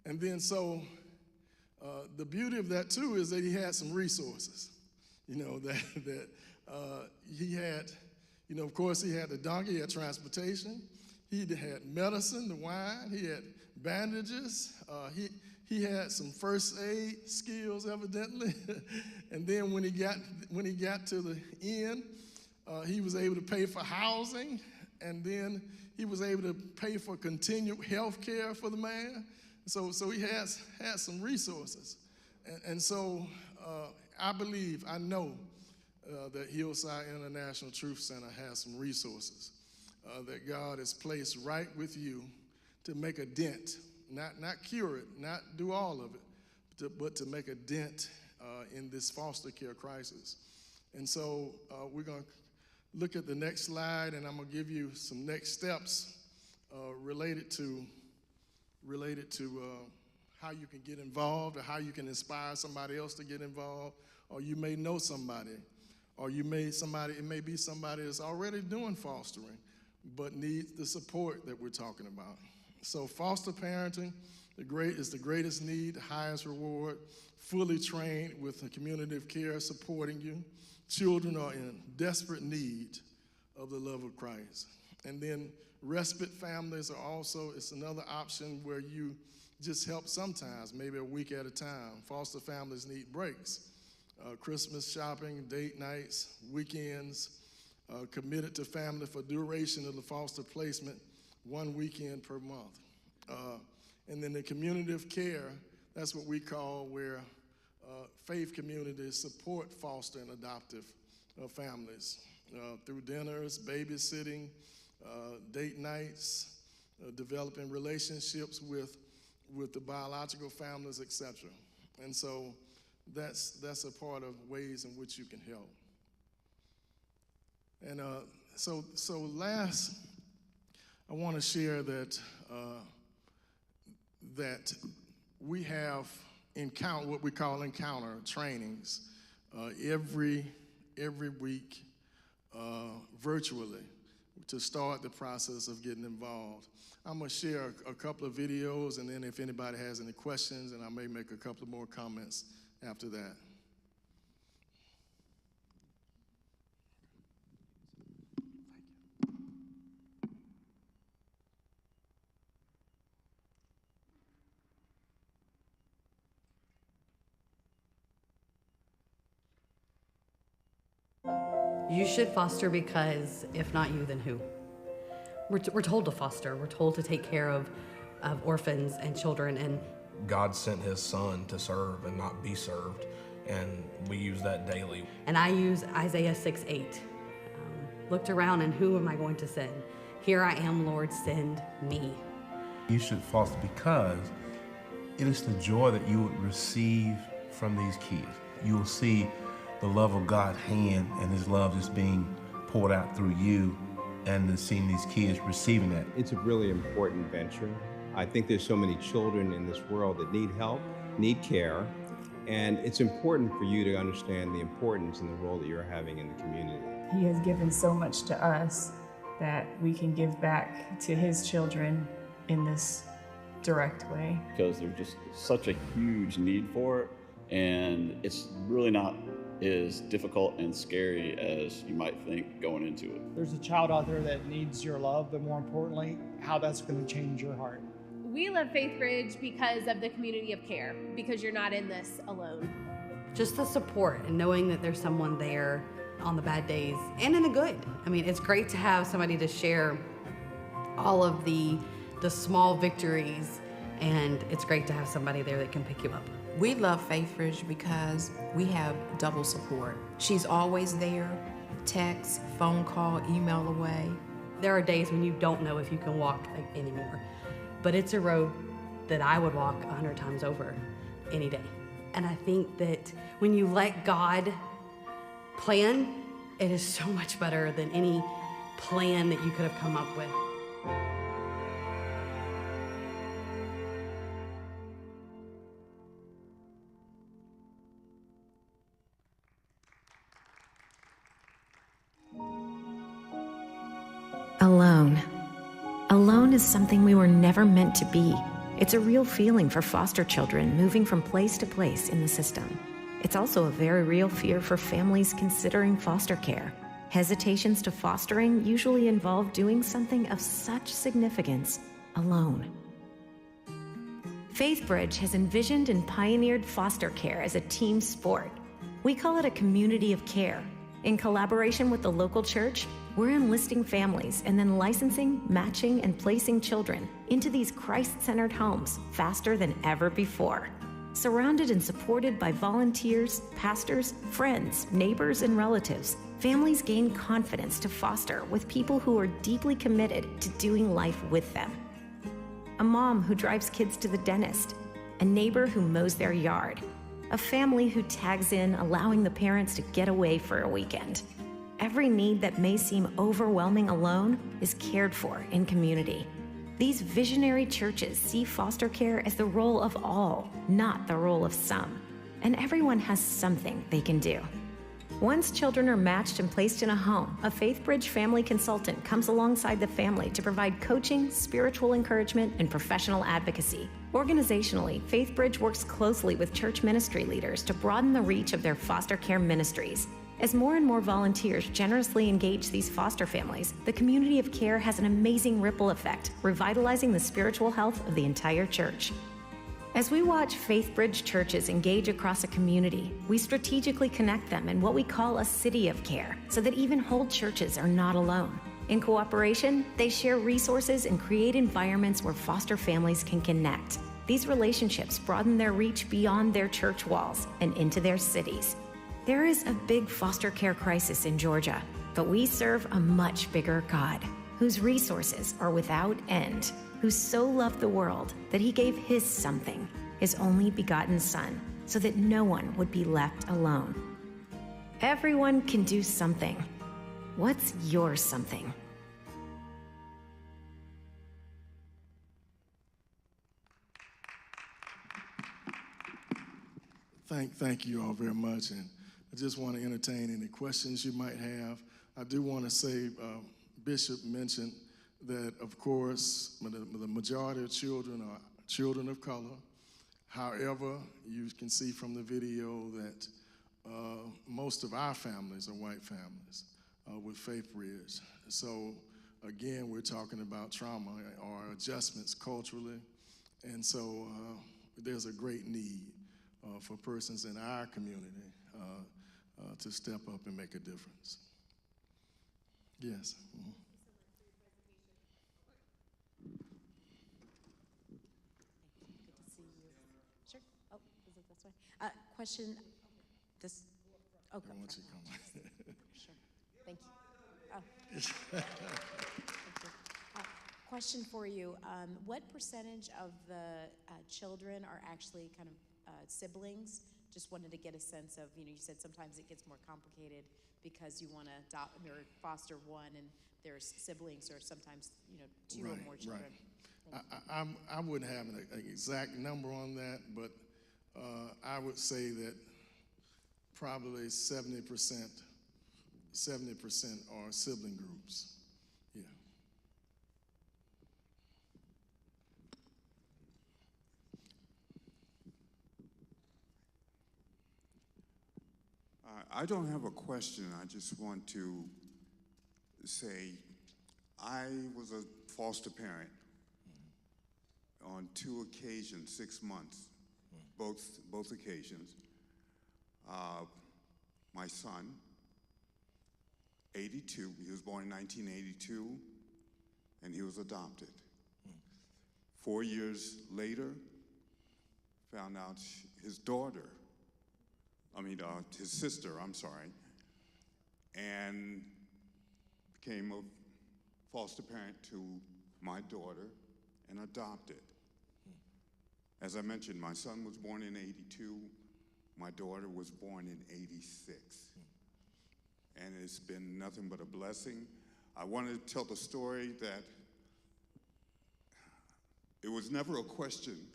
And then so the beauty of that too is that he had some resources. You know, that he had, you know, of course he had the donkey, he had transportation, he had medicine, the wine, he had bandages, he had some first aid skills evidently. And then when he got to the end, he was able to pay for housing, and then he was able to pay for continued health care for the man. So he had some resources. And so I know that Hillside International Truth Center has some resources that God has placed right with you to make a dent, not cure it, not do all of it, but to make a dent in this foster care crisis. And so we're going to look at the next slide, and I'm going to give you some next steps related to how you can get involved or how you can inspire somebody else to get involved, or you may know somebody, or it may be somebody that's already doing fostering but needs the support that we're talking about. So foster parenting is the greatest need, the highest reward, fully trained with a community of care supporting you. Children are in desperate need of the love of Christ. And then respite families are also, it's another option where you just help sometimes, maybe a week at a time. Foster families need breaks. Christmas shopping, date nights, weekends, committed to family for duration of the foster placement, 1 weekend per month. And then the community of care, that's what we call where faith communities support foster and adoptive families through dinners, babysitting, date nights, developing relationships with the biological families, etc. And so that's a part of ways in which you can help. And so last, I want to share that that we have what we call encounter trainings every week virtually to start the process of getting involved. I'm going to share a couple of videos, and then if anybody has any questions, and I may make a couple of more comments after that. You should foster because if not you, then who? We're told to foster. We're told to take care of orphans and children. And God sent his son to serve and not be served, and we use that daily. And I use Isaiah 6:8. Looked around and who am I going to send? Here I am, Lord, send me. You should foster because it is the joy that you would receive from these kids. You will see the love of God's hand and his love just being poured out through you, and then seeing these kids receiving that. It's a really important venture. I think there's so many children in this world that need help, need care, and it's important for you to understand the importance and the role that you're having in the community. He has given so much to us that we can give back to his children in this direct way. Because there's just such a huge need for it, and it's really not as difficult and scary as you might think going into it. There's a child out there that needs your love, but more importantly, how that's going to change your heart. We love Faithbridge because of the community of care, because you're not in this alone. Just the support and knowing that there's someone there on the bad days and in the good. I mean, it's great to have somebody to share all of the small victories, and it's great to have somebody there that can pick you up. We love Faithbridge because we have double support. She's always there, text, phone call, email away. There are days when you don't know if you can walk anymore, but it's a road that I would walk 100 times over any day. And I think that when you let God plan, it is so much better than any plan that you could have come up with. Alone. Alone is something we were never meant to be. It's a real feeling for foster children moving from place to place in the system. It's also a very real fear for families considering foster care. Hesitations to fostering usually involve doing something of such significance alone. Faithbridge has envisioned and pioneered foster care as a team sport. We call it a community of care. In collaboration with the local church, we're enlisting families and then licensing, matching, and placing children into these Christ-centered homes faster than ever before. Surrounded and supported by volunteers, pastors, friends, neighbors, and relatives, families gain confidence to foster with people who are deeply committed to doing life with them. A mom who drives kids to the dentist, a neighbor who mows their yard, a family who tags in, allowing the parents to get away for a weekend. Every need that may seem overwhelming alone is cared for in community. These visionary churches see foster care as the role of all, not the role of some. And everyone has something they can do. Once children are matched and placed in a home, a Faithbridge family consultant comes alongside the family to provide coaching, spiritual encouragement, and professional advocacy. Organizationally, Faithbridge works closely with church ministry leaders to broaden the reach of their foster care ministries. As more and more volunteers generously engage these foster families, the community of care has an amazing ripple effect, revitalizing the spiritual health of the entire church. As we watch Faithbridge churches engage across a community, we strategically connect them in what we call a city of care, so that even whole churches are not alone. In cooperation, they share resources and create environments where foster families can connect. These relationships broaden their reach beyond their church walls and into their cities. There is a big foster care crisis in Georgia, but we serve a much bigger God, whose resources are without end, who so loved the world that he gave his something, his only begotten Son, so that no one would be left alone. Everyone can do something. What's your something? Thank you all very much, and I just want to entertain any questions you might have. I do want to say, Bishop mentioned that, of course, the majority of children are children of color. However, you can see from the video that most of our families are white families with Faith Bridge. So again, we're talking about trauma or adjustments culturally, and so there's a great need for persons in our community to step up and make a difference. Yes. Mm-hmm. Sure. Oh, is it this way? Question. This. Oh, go. Once you come. Sure. Thank you. Oh. Thank you. Question for you. What percentage of the children are actually kind of siblings? Just wanted to get a sense of, you said sometimes it gets more complicated because you want to adopt or foster one and there's siblings or sometimes, two or more children. Right. I wouldn't have an exact number on that, but I would say that probably 70% are sibling groups. Yeah. I don't have a question. I just want to say I was a foster parent on 2 occasions, 6 months, both occasions. My son, 82, he was born in 1982, and he was adopted. 4 years later, found out his sister, and became a foster parent to my daughter and adopted. As I mentioned, my son was born in 82, my daughter was born in 86. And it's been nothing but a blessing. I wanted to tell the story that it was never a question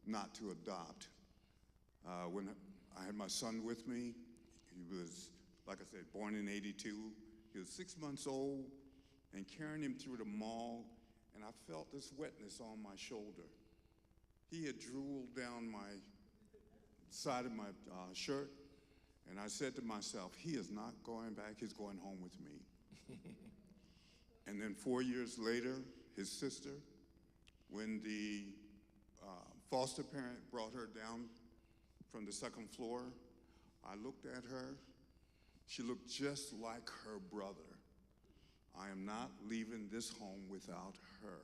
not to adopt. When I had my son with me, he was, like I said, born in 82. He was 6 months old, and carrying him through the mall, and I felt this wetness on my shoulder. He had drooled down my side of my shirt, and I said to myself, he is not going back, he's going home with me. And then 4 years later, his sister, when the foster parent brought her down from the second floor, I looked at her. She looked just like her brother. I am not leaving this home without her.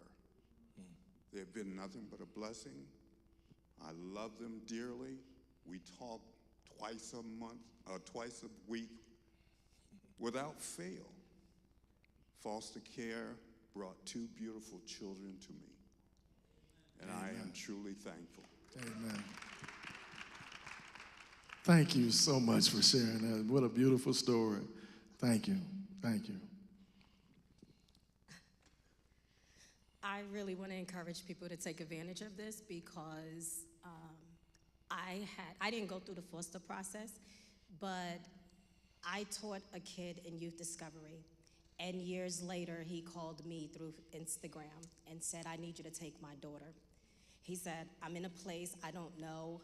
They've been nothing but a blessing. I love them dearly. We talk twice a week without fail. Foster care brought 2 beautiful children to me, and Amen. I am truly thankful. Amen. Thank you so much for sharing that. What a beautiful story. Thank you. Thank you. I really want to encourage people to take advantage of this because I didn't go through the foster process, but I taught a kid in youth discovery, and years later he called me through Instagram and said, I need you to take my daughter. He said, I'm in a place I don't know,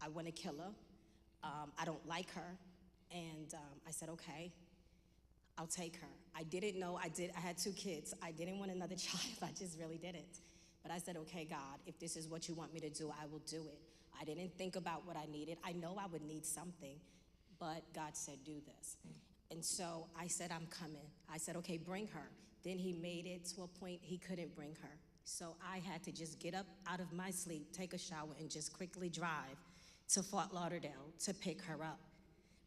I want to kill her, I don't like her, and I said, okay, I'll take her. I didn't know, I had 2 kids. I didn't want another child, I just really didn't. But I said, okay, God, if this is what you want me to do, I will do it. I didn't think about what I needed. I know I would need something, but God said, do this. And so I said, I'm coming. I said, okay, bring her. Then he made it to a point he couldn't bring her. So I had to just get up out of my sleep, take a shower, and just quickly drive to Fort Lauderdale to pick her up.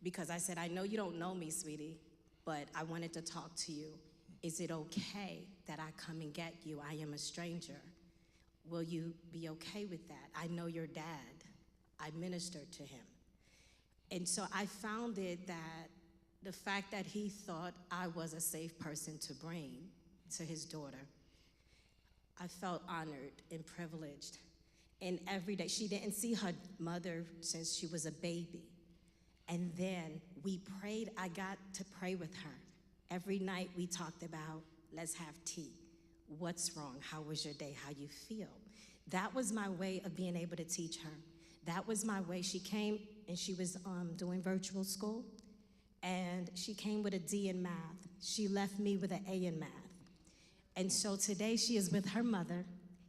Because I said, I know you don't know me, sweetie, but I wanted to talk to you. Is it okay that I come and get you? I am a stranger. Will you be okay with that? I know your dad. I ministered to him. And so I found it that the fact that he thought I was a safe person to bring to his daughter, I felt honored and privileged. And every day, she didn't see her mother since she was a baby. And then we prayed. I got to pray with her. Every night we talked about, let's have tea. What's wrong? How was your day? How you feel? That was my way of being able to teach her. That was my way. She came and she was doing virtual school, and she came with a D in math. She left me with an A in math. And so today she is with her mother,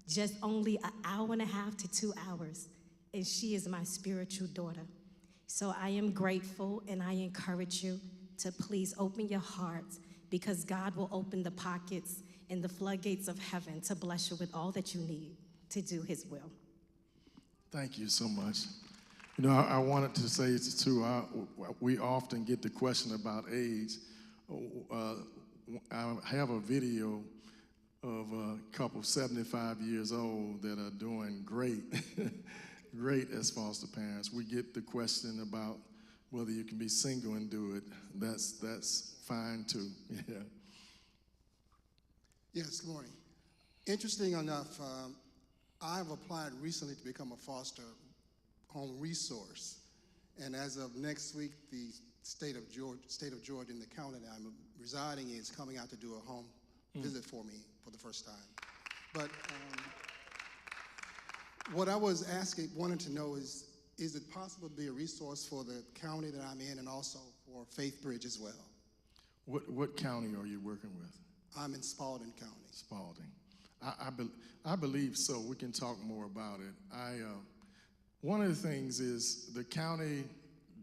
just only an hour and a half to 2 hours, and she is my spiritual daughter. So I am grateful, and I encourage you to please open your hearts, because God will open the pockets and the floodgates of heaven to bless you with all that you need to do his will. Thank you so much. You know, I wanted to say too, we often get the question about age. I have a video of a couple 75 years old that are doing great, great as foster parents. We get the question about whether you can be single and do it. That's fine too, yeah. Yes, good morning. Interesting enough, I've applied recently to become a foster home resource. And as of next week, the state of Georgia and the county that I'm residing in is coming out to do a home visit for me for the first time. But what I was wanting to know is it possible to be a resource for the county that I'm in and also for Faith Bridge as well? What county are you working with? I'm in Spalding County. Spalding. I believe so. We can talk more about it. One of the things is the county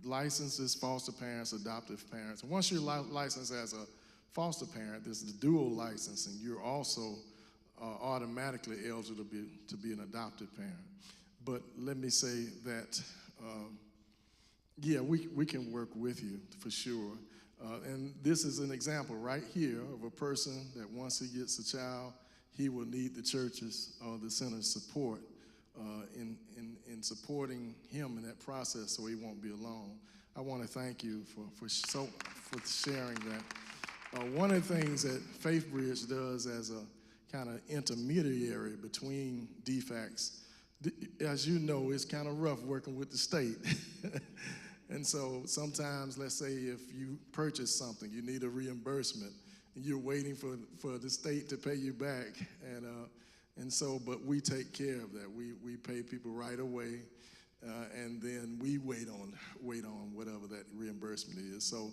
licenses foster parents, adoptive parents. And once you're licensed as a foster parent, there's the dual licensing. You're also automatically eligible to be an adoptive parent. But let me say that, yeah, we can work with you for sure. And this is an example right here of a person that once he gets a child, he will need the church's or the center's support in supporting him in that process so he won't be alone. I want to thank you for sharing that. One of the things that Faith Bridge does as a kind of intermediary between DFACs, as you know, it's kind of rough working with the state. And so sometimes, let's say if you purchase something, you need a reimbursement, and you're waiting for the state to pay you back. And so, but we take care of that. We pay people right away, and then we wait on whatever that reimbursement is. So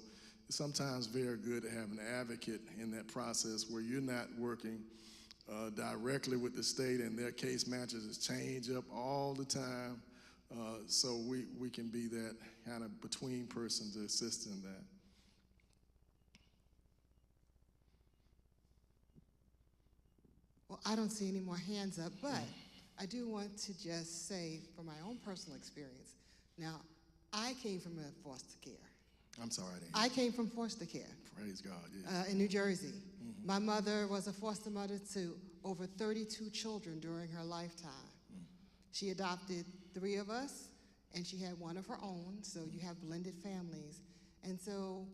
it's sometimes very good to have an advocate in that process where you're not working directly with the state, and their case managers change up all the time. So we can be that kind of between person to assist in that. Well, I don't see any more hands up, but I do want to just say from my own personal experience. Now, I came from a foster care. I'm sorry. I came from foster care. Praise God, yeah. In New Jersey. Mm-hmm. My mother was a foster mother to over 32 children during her lifetime. She adopted 3 of us, and she had 1 of her own, so you have blended families. And so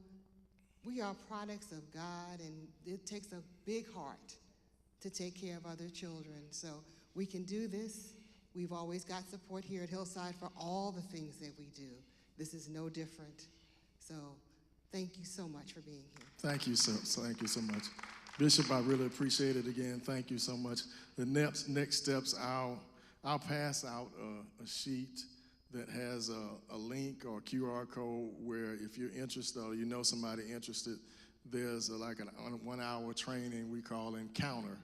we are products of God, and it takes a big heart to take care of other children. So we can do this. We've always got support here at Hillside for all the things that we do. This is no different. So thank you so much for being here. Thank you thank you so much. Bishop, I really appreciate it again. Thank you so much. The next steps, I'll pass out a sheet that has a link or a QR code where if you're interested or you know somebody interested, there's like a 1-hour training we call Encounter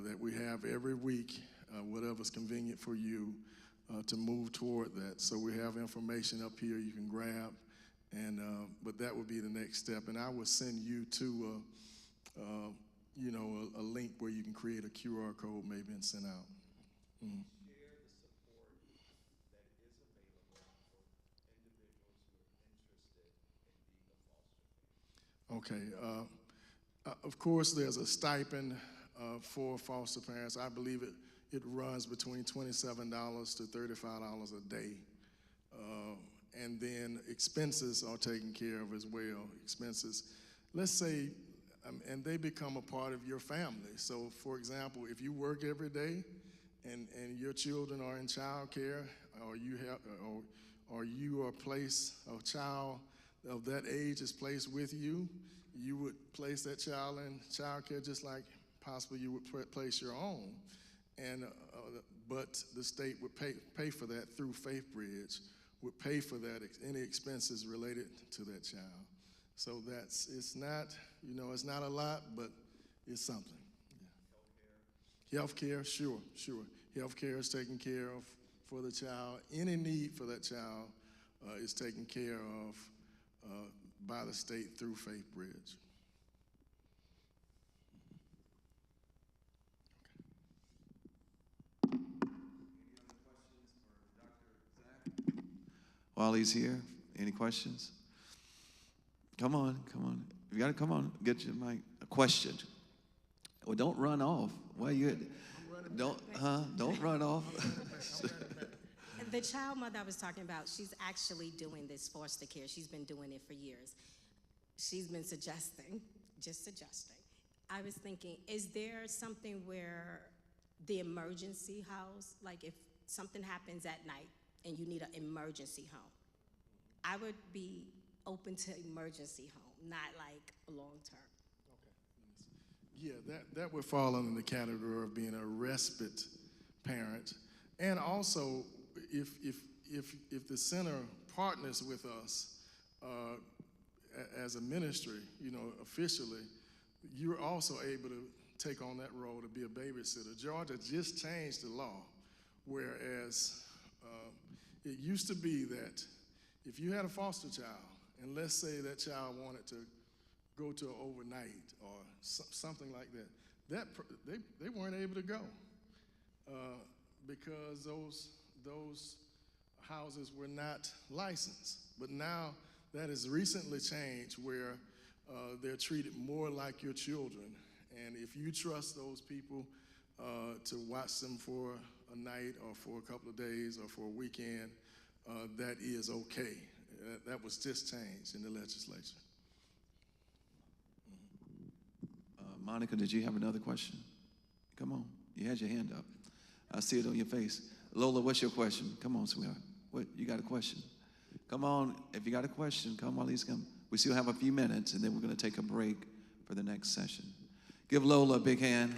that we have every week, whatever's convenient for you to move toward that. So we have information up here you can grab, and but that would be the next step. And I will send you to a link where you can create a QR code maybe and send out. Mm. Okay. Of course, there's a stipend for foster parents. I believe it runs between $27 to $35 a day. And then expenses are taken care of as well. Expenses, let's say, and they become a part of your family. So, for example, if you work every day and your children are in child care, or or you are placed, a child of that age is placed with you, you would place that child in child care just like possibly you would place your own. And but the state would pay for that through Faith Bridge, would pay for that, any expenses related to that child. So it's not, it's not a lot, but it's something. Yeah. Health care, sure. Health care is taken care of for the child. Any need for that child is taken care of by the state through Faith Bridge. While he's here, any questions? Come on. You gotta come on, get your mic. A question. Well, don't run off. Why you? Don't run off. The child mother I was talking about, she's actually doing this foster care. She's been doing it for years. She's been suggesting. I was thinking, is there something where the emergency house, like if something happens at night and you need an emergency home, I would be open to emergency home, not like long-term. Yeah, that would fall under the category of being a respite parent. And also, if the center partners with us as a ministry, officially, you're also able to take on that role to be a babysitter. Georgia just changed the law, whereas it used to be that if you had a foster child, and let's say that child wanted to go to an overnight or something like that, they weren't able to go because those houses were not licensed. But now that has recently changed where they're treated more like your children. And if you trust those people to watch them for a night or for a couple of days or for a weekend, that is okay. That was just changed in the legislature. Monica, did you have another question? Come on, you had your hand up. I see it on your face. Lola, what's your question? Come on, sweetheart. What, you got a question? Come on, if you got a question, come while he's coming. We still have a few minutes, and then we're going to take a break for the next session. Give Lola a big hand.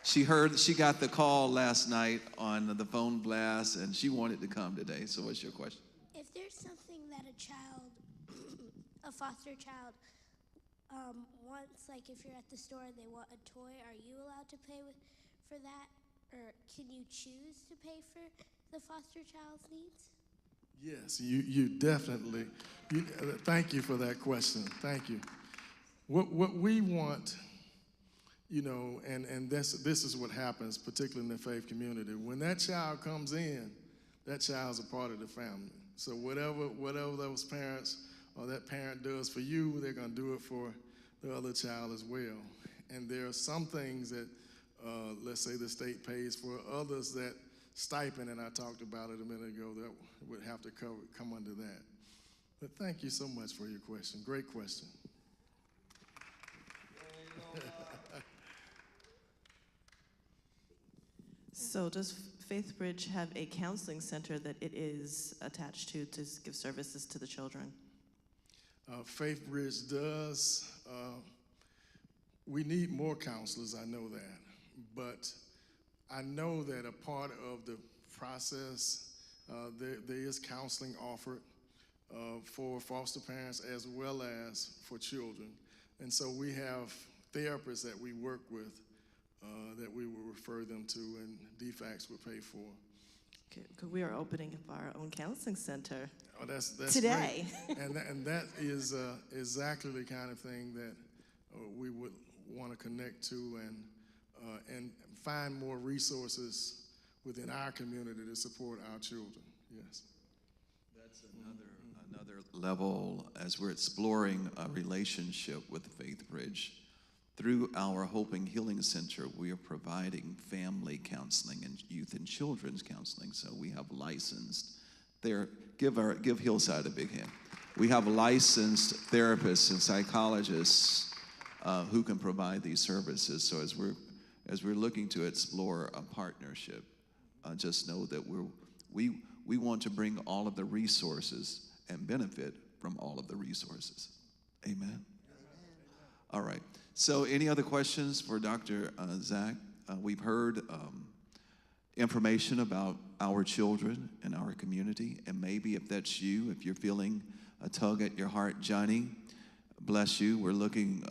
She got the call last night on the phone blast, and she wanted to come today. So what's your question? If there's something that a child, a foster child, wants, like if you're at the store and they want a toy, are you allowed to pay for that? Or can you choose to pay for the foster child's needs? Yes, you definitely. Thank you for that question. Thank you. What we want, and this is what happens, particularly in the faith community. When that child comes in, that child's a part of the family. So whatever those parents or that parent does for you, they're going to do it for the other child as well. And there are some things that, let's say the state pays for, others that stipend, and I talked about it a minute ago, that would have to come under that. But thank you so much for your question. Great question. So does Faith Bridge have a counseling center that it is attached to give services to the children? Faith Bridge does. We need more counselors, I know that. But I know that a part of the process, there is counseling offered for foster parents as well as for children. And so we have therapists that we work with that we will refer them to, and DFACS will pay for. Okay, we are opening up our own counseling center that's today. Great. and that is exactly the kind of thing that we would want to connect to and find more resources within our community to support our children. Yes. That's another level as we're exploring a relationship with Faith Bridge. Through our Hope and Healing Center, we are providing family counseling and youth and children's counseling. So we have licensed there. Give Hillside a big hand. We have licensed therapists and psychologists who can provide these services. So as we're looking to explore a partnership, just know that we want to bring all of the resources and benefit from all of the resources. Amen? All right. So any other questions for Dr. Zach? We've heard information about our children and our community, and maybe if that's you, if you're feeling a tug at your heart, Johnny, bless you. We're looking,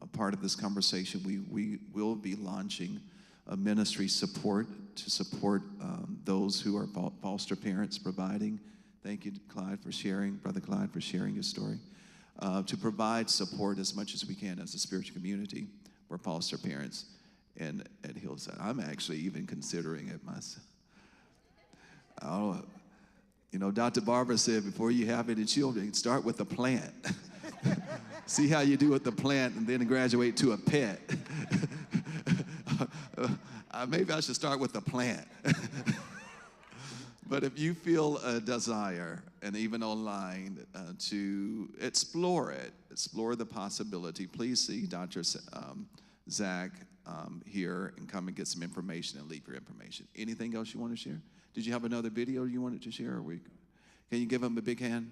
a part of this conversation, we will be launching a ministry support to support those who are foster parents, providing, thank you, Clyde, for sharing, Brother Clyde, for sharing your story, to provide support as much as we can as a spiritual community for foster parents and at Hillside. I'm actually even considering it myself. You know, Dr. Barbara said, before you have any children, start with a plant. See how you do with the plant and then graduate to a pet. Maybe I should start with the plant. But if you feel a desire, and even online, to explore it, explore the possibility, please see Dr. Zach here and come and get some information and leave your information. Anything else you want to share? Did you have another video you wanted to share? Can you give him a big hand?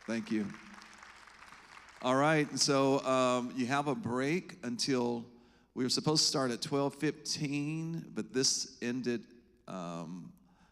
Thank you. All right, so you have a break until, we were supposed to start at 12:15, but this ended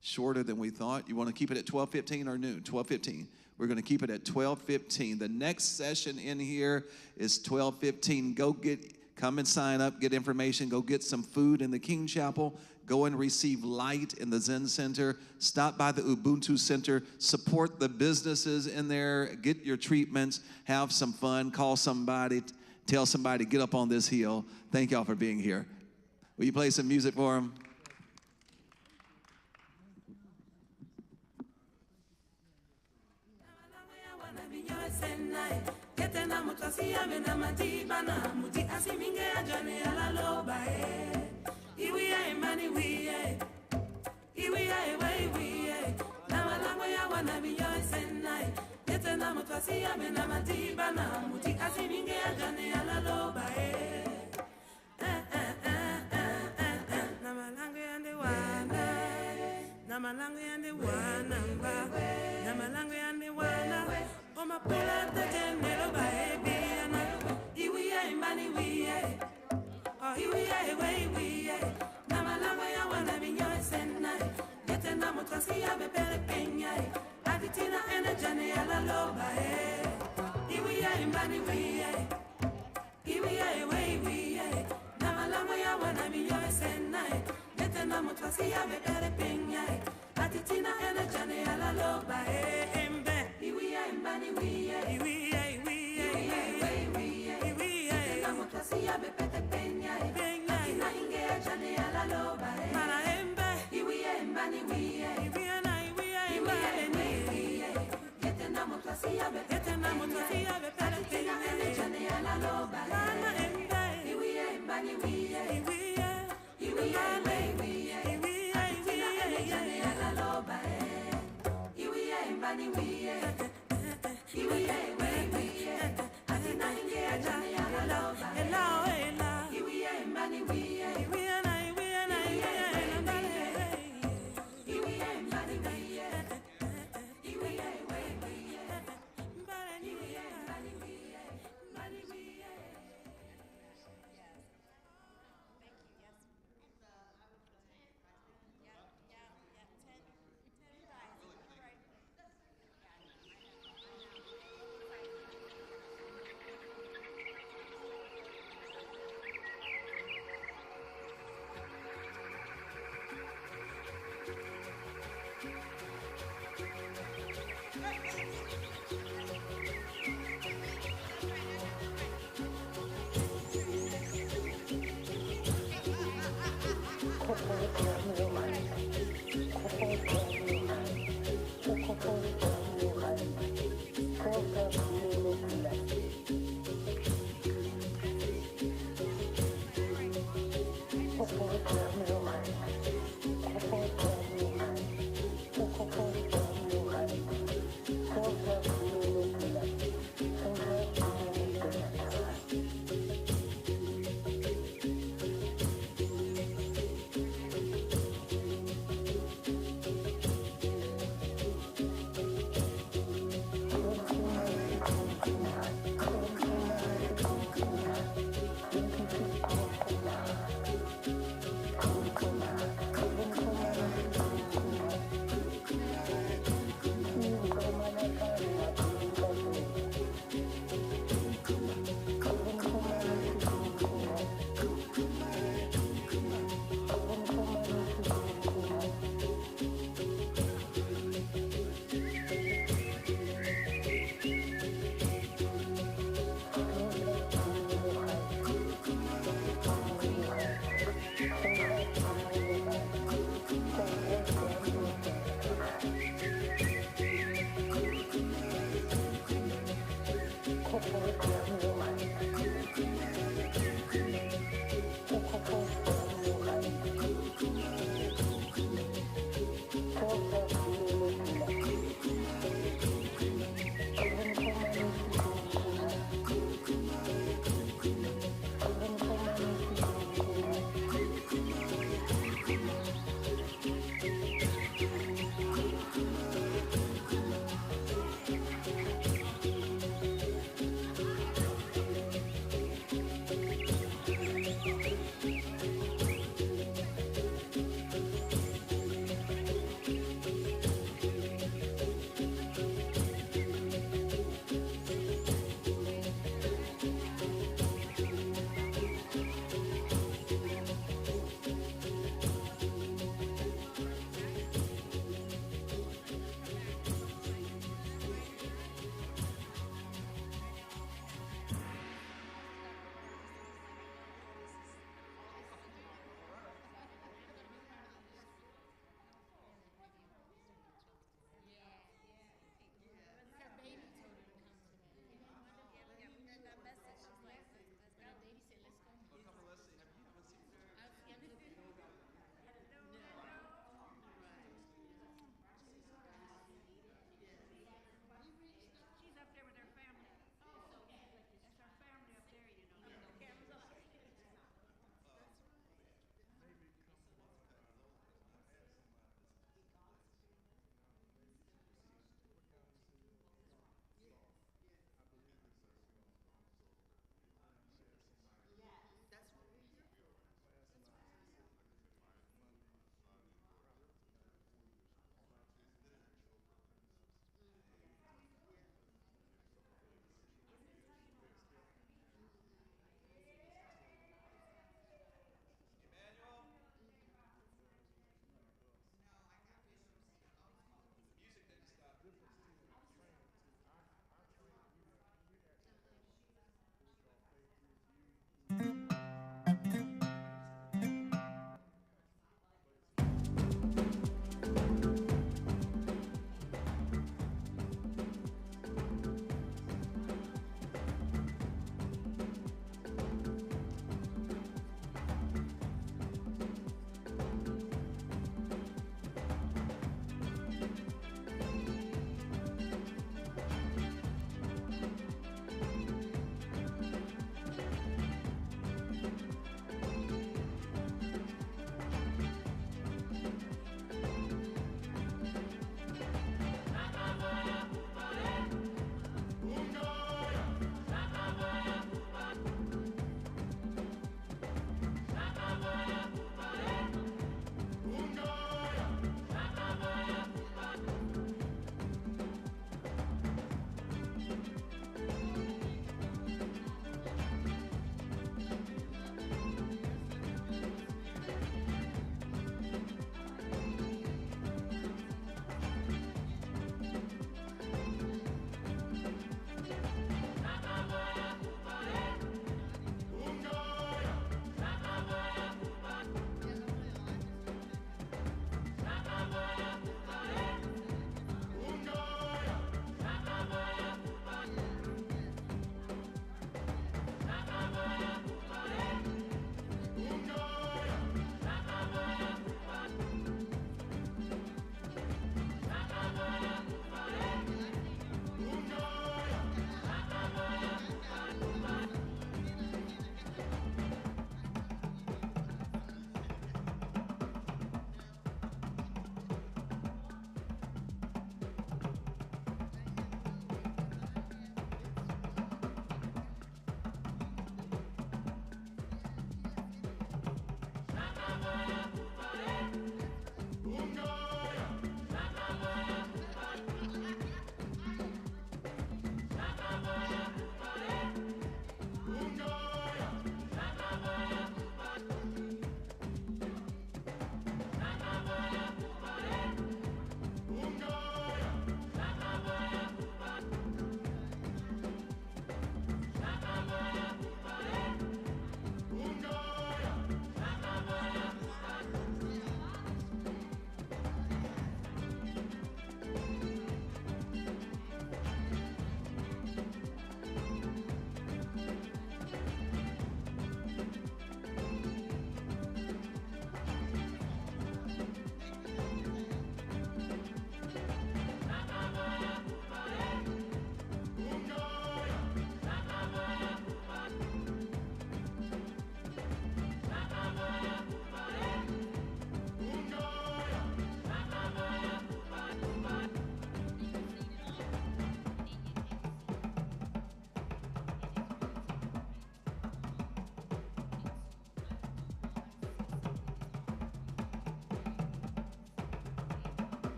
shorter than we thought. You want to keep it at 12:15 or noon? 12:15. We're going to keep it at 12:15. The next session in here is 12:15. Come and sign up, get information, go get some food in the King Chapel, go and receive light in the Zen Center, stop by the Ubuntu Center, support the businesses in there, get your treatments, have some fun, call somebody, tell somebody, get up on this hill. Thank y'all for being here. Will you play some music for them?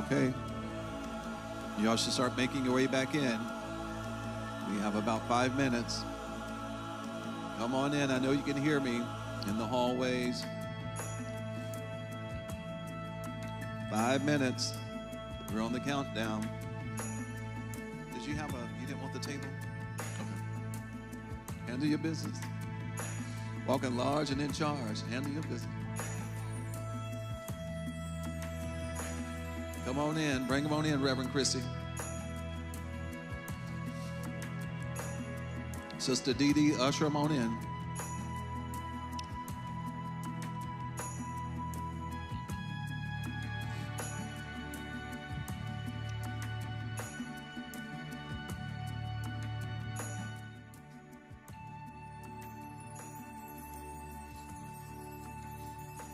Okay. Y'all should start making your way back in. We have about 5 minutes. Come on in. I know you can hear me in the hallways. 5 minutes. We're on the countdown. Did you didn't want the table? Okay. Handle your business. Walking large and in charge. Handle your business. Come on in. Bring them on in, Reverend Chrissy. Sister Dee Dee, usher them on in.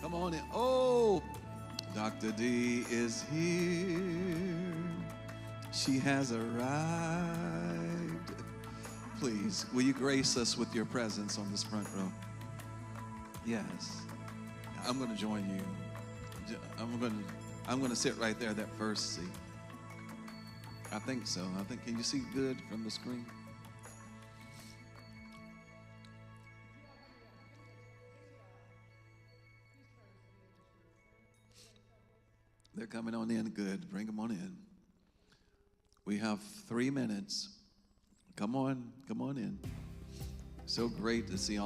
Come on in. Oh, Dr. D is here. She has arrived. Please, will you grace us with your presence on this front row? Yes. I'm going to join you. I'm going to sit right there, that first seat. I think so. Can you see good from the screen? They're coming on in. Good. Bring them on in. We have 3 minutes. Come on in. So great to see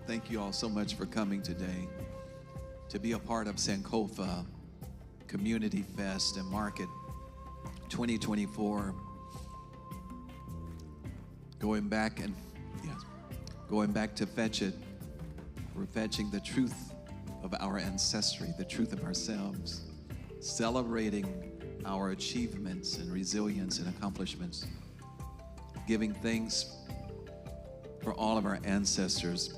thank you all so much for coming today to be a part of Sankofa Community Fest and Market 2024. Going back to fetch it. We're fetching the truth of our ancestry, the truth of ourselves, celebrating our achievements and resilience and accomplishments, giving thanks for all of our ancestors,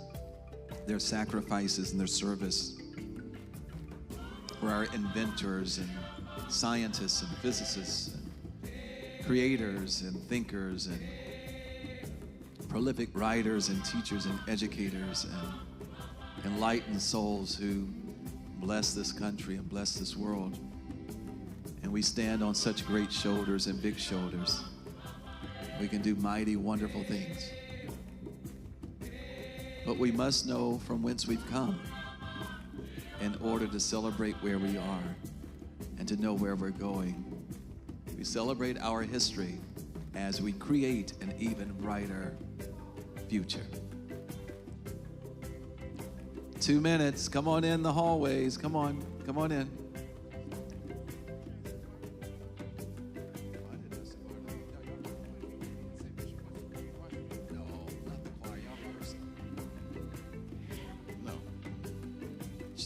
their sacrifices and their service, for our inventors and scientists and physicists and creators and thinkers and prolific writers and teachers and educators and enlightened souls who bless this country and bless this world. And we stand on such great shoulders and big shoulders. We can do mighty, wonderful things. But we must know from whence we've come in order to celebrate where we are and to know where we're going. We celebrate our history as we create an even brighter future. 2 minutes. Come on in the hallways. Come on in.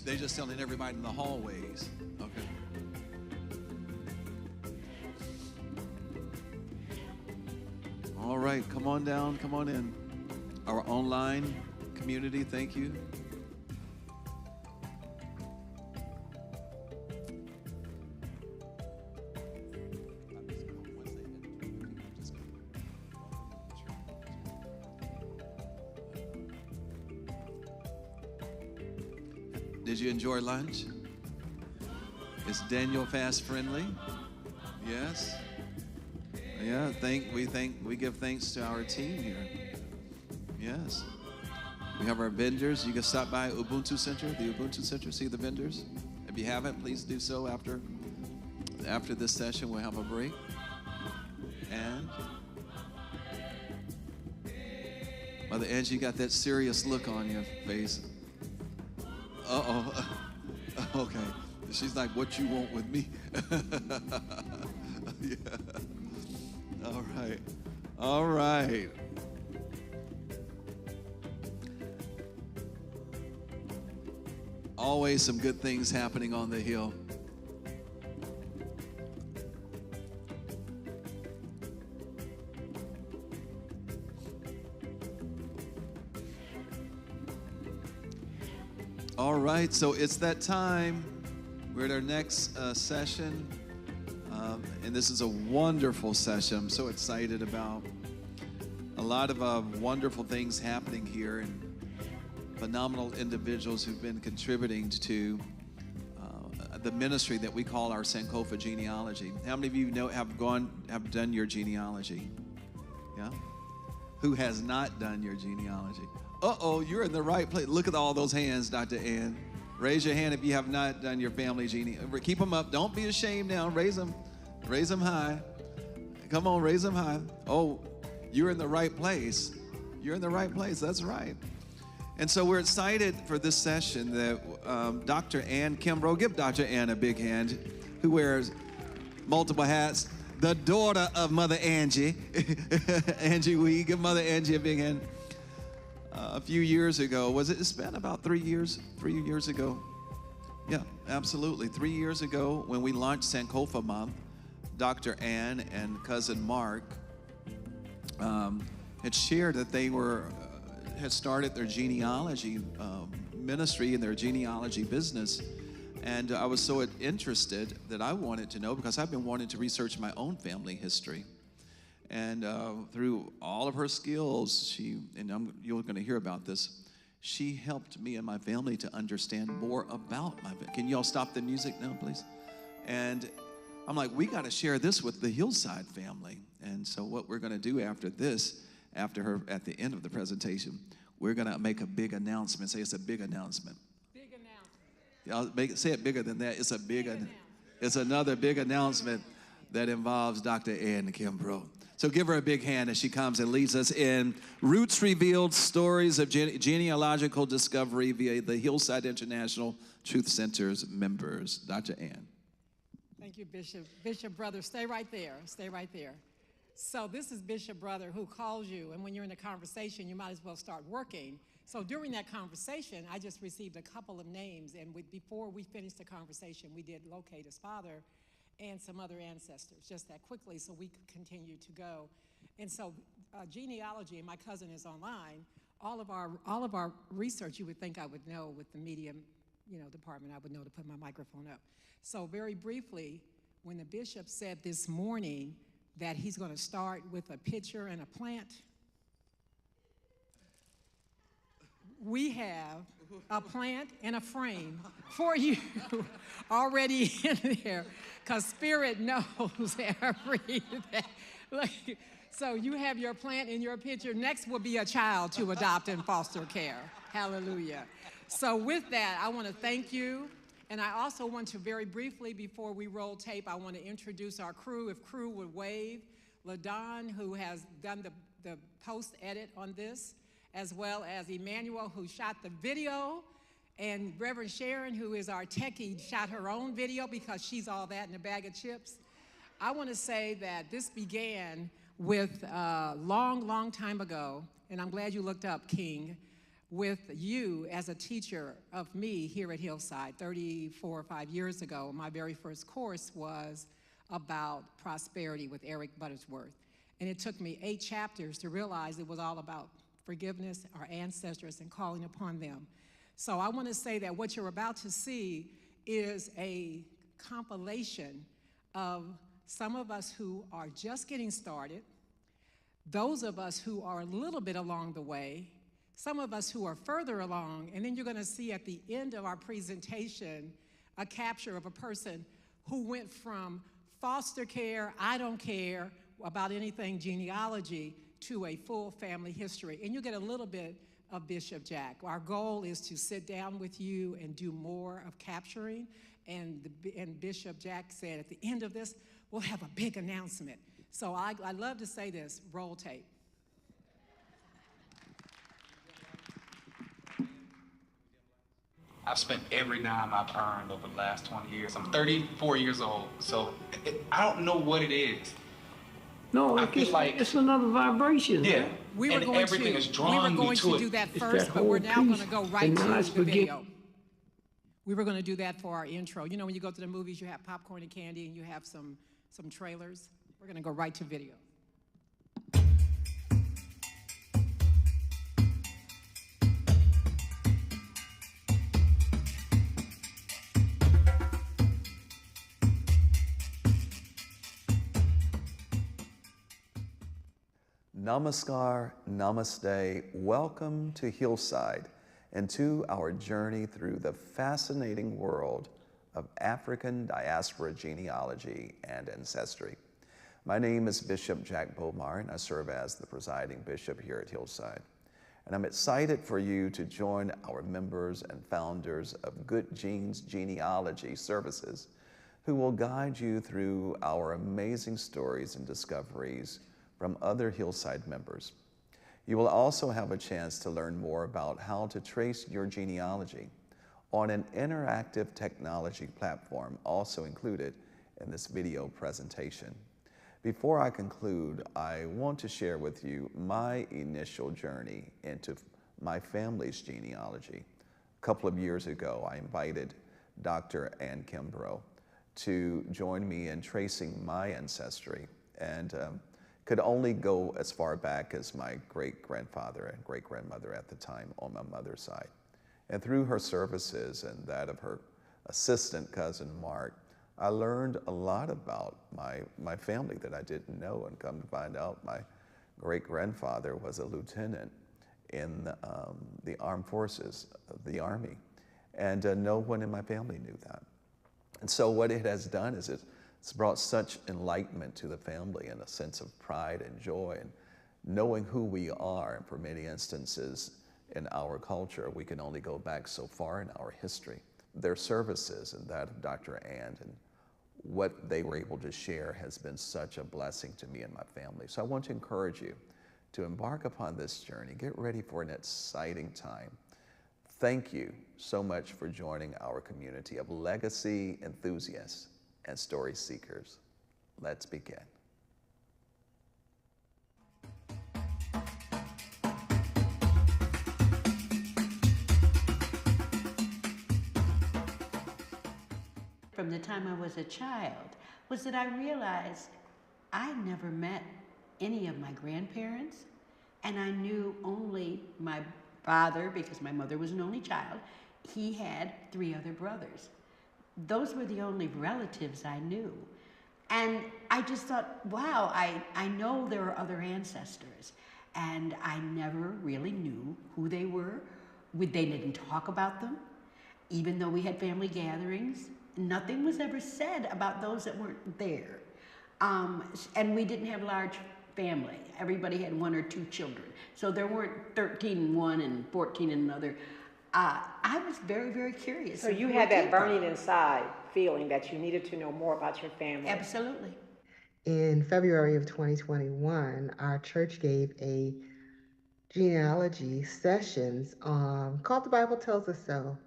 They're just telling everybody in the hallways. Okay. All right, come on down, come on in. Our online community, thank you. Did you enjoy lunch? Is Daniel fast friendly? Yes. Yeah, we give thanks to our team here. Yes. We have our vendors. You can stop by the Ubuntu Center, see the vendors. If you haven't, please do so after this session. We'll have a break. And Mother Angie, you got that serious look on your face. Uh-oh. Okay. She's like, what you want with me? Yeah. All right. Always some good things happening on the hill. All right, so it's that time. We're at our next session, and this is a wonderful session. I'm so excited about a lot of wonderful things happening here and phenomenal individuals who've been contributing to the ministry that we call our Sankofa genealogy. How many of you have done your genealogy? Yeah? Who has not done your genealogy? Uh-oh, you're in the right place. Look at all those hands, Dr. Ann. Raise your hand if you have not done your family genealogy. Keep them up. Don't be ashamed now. Raise them high. Come on, raise them high. Oh, you're in the right place. You're in the right place. That's right. And so we're excited for this session that Dr. Ann Kimbrough, give Dr. Ann a big hand, who wears multiple hats, the daughter of Mother Angie, Angie Wee. Give Mother Angie a big hand. A few years ago, it's been about 3 years ago? Yeah, absolutely. 3 years ago when we launched Sankofa Month, Dr. Ann and cousin Mark had shared that they had started their genealogy ministry and their genealogy business. And I was so interested that I wanted to know, because I've been wanting to research my own family history. And through all of her skills, you're going to hear about this, she helped me and my family to understand more about my family. Can y'all stop the music now, please? And I'm like, we got to share this with the Hillside family. And so what we're going to do after this, at the end of the presentation, we're going to make a big announcement. Say it's a big announcement. Big announcement. Say it bigger than that. It's a it's another big announcement that involves Dr. Ann Kimbrough. So give her a big hand as she comes and leads us in Roots Revealed, Stories of Genealogical Discovery via the Hillside International Truth Center's members. Dr. Ann. Thank you, Bishop. Bishop Brother, stay right there. Stay right there. So this is Bishop Brother who calls you, and when you're in a conversation, you might as well start working. So during that conversation, I just received a couple of names, and before we finished the conversation, we did locate his father and some other ancestors, just that quickly, so we could continue to go. And so genealogy, and my cousin is online, all of our research, you would think I would know with the media department, I would know to put my microphone up. So very briefly, when the bishop said this morning that he's going to start with a picture and a plant, we have a plant and a frame for you already in there, because Spirit knows everything. Look, so you have your plant and your picture. Next will be a child to adopt in foster care. Hallelujah. So with that, I want to thank you. And I also want to very briefly, before we roll tape, I want to introduce our crew. If crew would wave, LaDon, who has done the post-edit on this, as well as Emmanuel, who shot the video, and Reverend Sharon, who is our techie, shot her own video because she's all that in a bag of chips. I want to say that this began with a long time ago, and I'm glad you looked up, King, with you as a teacher of me here at Hillside 34 or 5 years ago. My very first course was about prosperity with Eric Buttersworth. And it took me 8 chapters to realize it was all about forgiveness, our ancestors, and calling upon them. So I want to say that what you're about to see is a compilation of some of us who are just getting started, those of us who are a little bit along the way, some of us who are further along, and then you're going to see at the end of our presentation a capture of a person who went from foster care, I don't care about anything genealogy, to a full family history. And you get a little bit of Bishop Jack. Our goal is to sit down with you and do more of capturing. And Bishop Jack said at the end of this, we'll have a big announcement. So I love to say this, roll tape. I've spent every dime I've earned over the last 20 years. I'm 34 years old, so I don't know what it is. No, it's another vibration. Yeah, we were going everything is drawn to to do it. that first, but we're now going to go right to the video. We were going to do that for our intro. You know, when you go to the movies, you have popcorn and candy, and you have some trailers. We're going to go right to video. Namaskar, namaste, welcome to Hillside and to our journey through the fascinating world of African Diaspora Genealogy and Ancestry. My name is Bishop Jack Bomar, and I serve as the presiding bishop here at Hillside. And I'm excited for you to join our members and founders of Good Genes Genealogy Services, who will guide you through our amazing stories and discoveries from other Hillside members. You will also have a chance to learn more about how to trace your genealogy on an interactive technology platform also included in this video presentation. Before I conclude, I want to share with you my initial journey into my family's genealogy. A couple of years ago, I invited Dr. Ann Kimbrough to join me in tracing my ancestry, and could only go as far back as my great-grandfather and great-grandmother at the time on my mother's side. And through her services and that of her assistant cousin, Mark, I learned a lot about my family that I didn't know, and come to find out my great-grandfather was a lieutenant in the armed forces of the Army, and no one in my family knew that. And so what it has done is it's brought such enlightenment to the family and a sense of pride and joy, and knowing who we are. And for many instances in our culture, we can only go back so far in our history. Their services and that of Dr. Ann and what they were able to share has been such a blessing to me and my family. So I want to encourage you to embark upon this journey. Get ready for an exciting time. Thank you so much for joining our community of legacy enthusiasts and story seekers. Let's begin. From the time I was a child was that I realized I never met any of my grandparents, and I knew only my father because my mother was an only child. He had 3 other brothers. Those were the only relatives I knew. And I just thought, wow, I know there are other ancestors, and I never really knew who they were. They didn't talk about them, even though we had family gatherings. Nothing was ever said about those that weren't there. And we didn't have large family. Everybody had 1 or 2 children. So there weren't 13 in one and 14 in another. I was very, very curious. So you had that burning inside feeling that you needed to know more about your family. Absolutely. In February of 2021, our church gave a genealogy sessions called The Bible Tells Us So.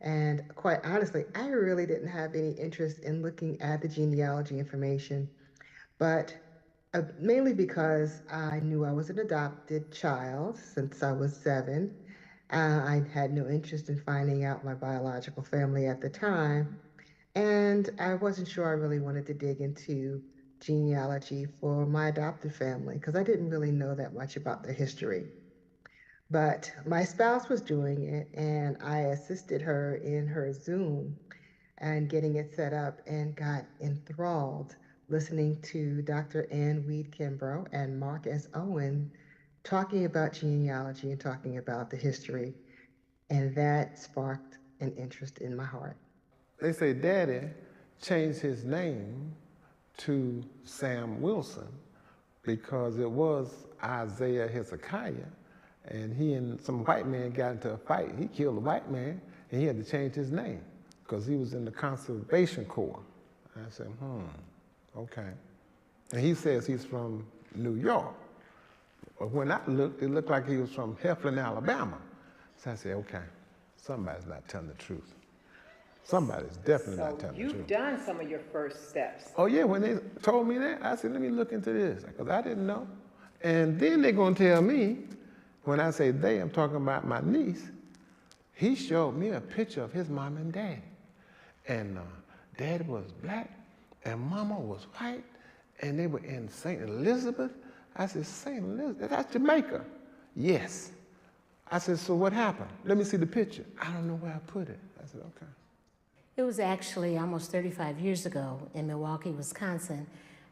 And quite honestly, I really didn't have any interest in looking at the genealogy information, but mainly because I knew I was an adopted child since I was 7. I had no interest in finding out my biological family at the time, and I wasn't sure I really wanted to dig into genealogy for my adopted family because I didn't really know that much about their history. But my spouse was doing it, and I assisted her in her Zoom and getting it set up, and got enthralled listening to Dr. Ann Weed Kimbrough and Mark S. Owen talking about genealogy and talking about the history, and that sparked an interest in my heart. They say Daddy changed his name to Sam Wilson because it was Isaiah Hezekiah, and he and some white man got into a fight. He killed a white man, and he had to change his name because he was in the Conservation Corps. I said, okay. And he says he's from New York. But when I looked, it looked like he was from Heflin, Alabama. So I said, okay, somebody's not telling the truth. Somebody's definitely not telling the truth. You've done some of your first steps. Oh yeah, when they told me that, I said, let me look into this, because I didn't know. And then they're gonna tell me, when I say they, I'm talking about my niece, he showed me a picture of his mom and dad. And dad was black, and mama was white, and they were in St. Elizabeth. I said, St. Elizabeth, that's Jamaica. Yes. I said, so what happened? Let me see the picture. I don't know where I put it. I said, okay. It was actually almost 35 years ago in Milwaukee, Wisconsin.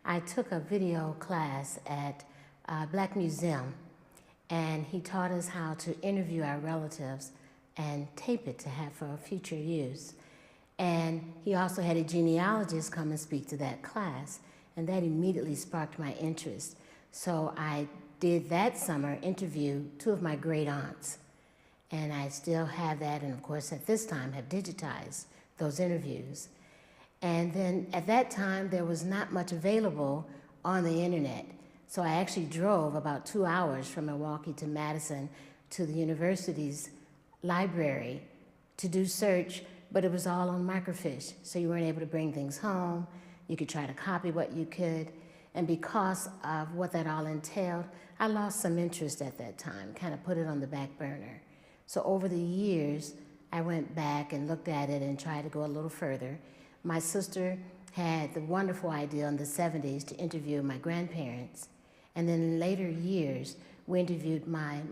I took a video class at Black Museum, and he taught us how to interview our relatives and tape it to have for future use. And he also had a genealogist come and speak to that class, and that immediately sparked my interest. So I did that summer interview 2 of my great aunts, and I still have that, and of course at this time have digitized those interviews. And then at that time there was not much available on the internet, so I actually drove about 2 hours from Milwaukee to Madison to the university's library to do search, but it was all on microfiche, so you weren't able to bring things home. You could try to copy what you could, and because of what that all entailed, I lost some interest at that time, kind of put it on the back burner. So over the years, I went back and looked at it and tried to go a little further. My sister had the wonderful idea in the 70s to interview my grandparents, and then in later years, we interviewed my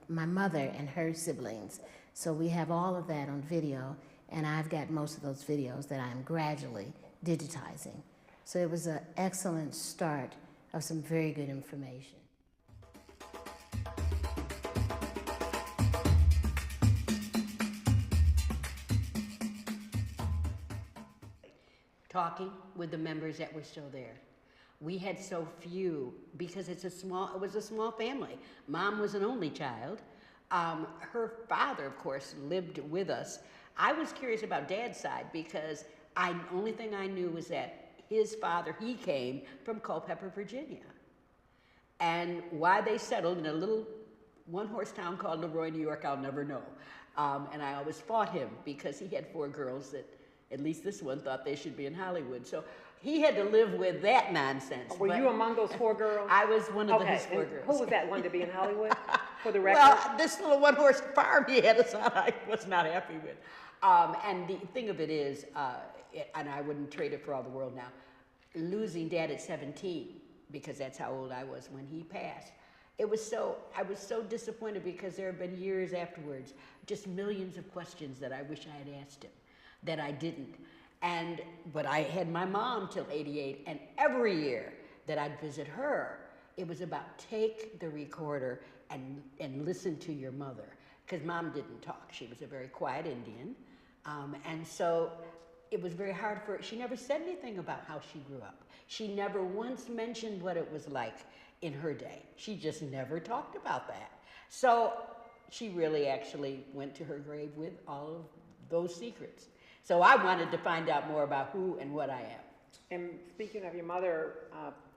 mother and her siblings. So we have all of that on video, and I've got most of those videos that I'm gradually digitizing. So it was an excellent start of some very good information. Talking with the members that were still there. We had so few because it was a small family. Mom was an only child. Her father, of course, lived with us. I was curious about Dad's side because only thing I knew was that his father, he came from Culpeper, Virginia. And why they settled in a little one-horse town called Leroy, New York, I'll never know. And I always fought him because he had 4 girls that, at least this one, thought they should be in Hollywood. So he had to live with that nonsense. Were you among those 4 girls? I was one of his 4 and girls. Who was that one to be in Hollywood, for the record? Well, this little one-horse farm he had us on, I was not happy with. And the thing of it is, and I wouldn't trade it for all the world now, losing Dad at 17, because that's how old I was when he passed. I was so disappointed because there have been years afterwards, just millions of questions that I wish I had asked him, that I didn't. But I had my mom till 88, and every year that I'd visit her, it was about take the recorder and listen to your mother, because Mom didn't talk. She was a very quiet Indian, and so it was very hard for her. She never said anything about how she grew up. She never once mentioned what it was like in her day. She just never talked about that. So she really actually went to her grave with all of those secrets. So I wanted to find out more about who and what I am. And speaking of your mother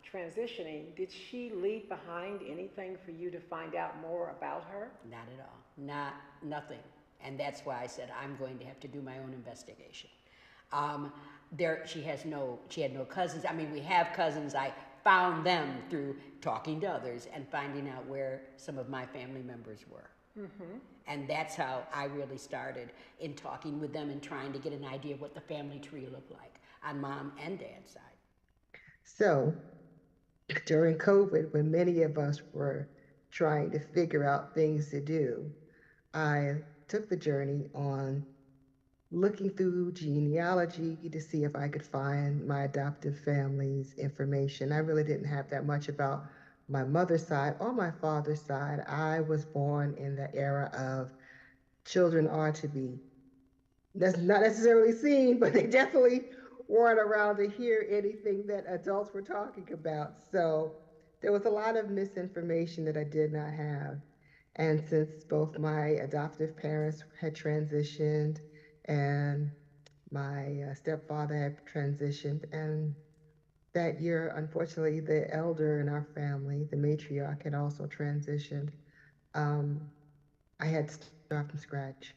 transitioning, did she leave behind anything for you to find out more about her? Not at all. Nothing. And that's why I said I'm going to have to do my own investigation. She had no cousins. I mean, we have cousins. I found them through talking to others and finding out where some of my family members were. Mm-hmm. And that's how I really started in talking with them and trying to get an idea of what the family tree looked like on Mom and Dad's side. So during COVID, when many of us were trying to figure out things to do, I took the journey on looking through genealogy to see if I could find my adoptive family's information. I really didn't have that much about my mother's side or my father's side. I was born in the era of children are to be, that's not necessarily seen, but they definitely weren't around to hear anything that adults were talking about. So there was a lot of misinformation that I did not have. And since both my adoptive parents had transitioned and my stepfather had transitioned, and that year, unfortunately, the elder in our family, the matriarch, had also transitioned. I had to start from scratch.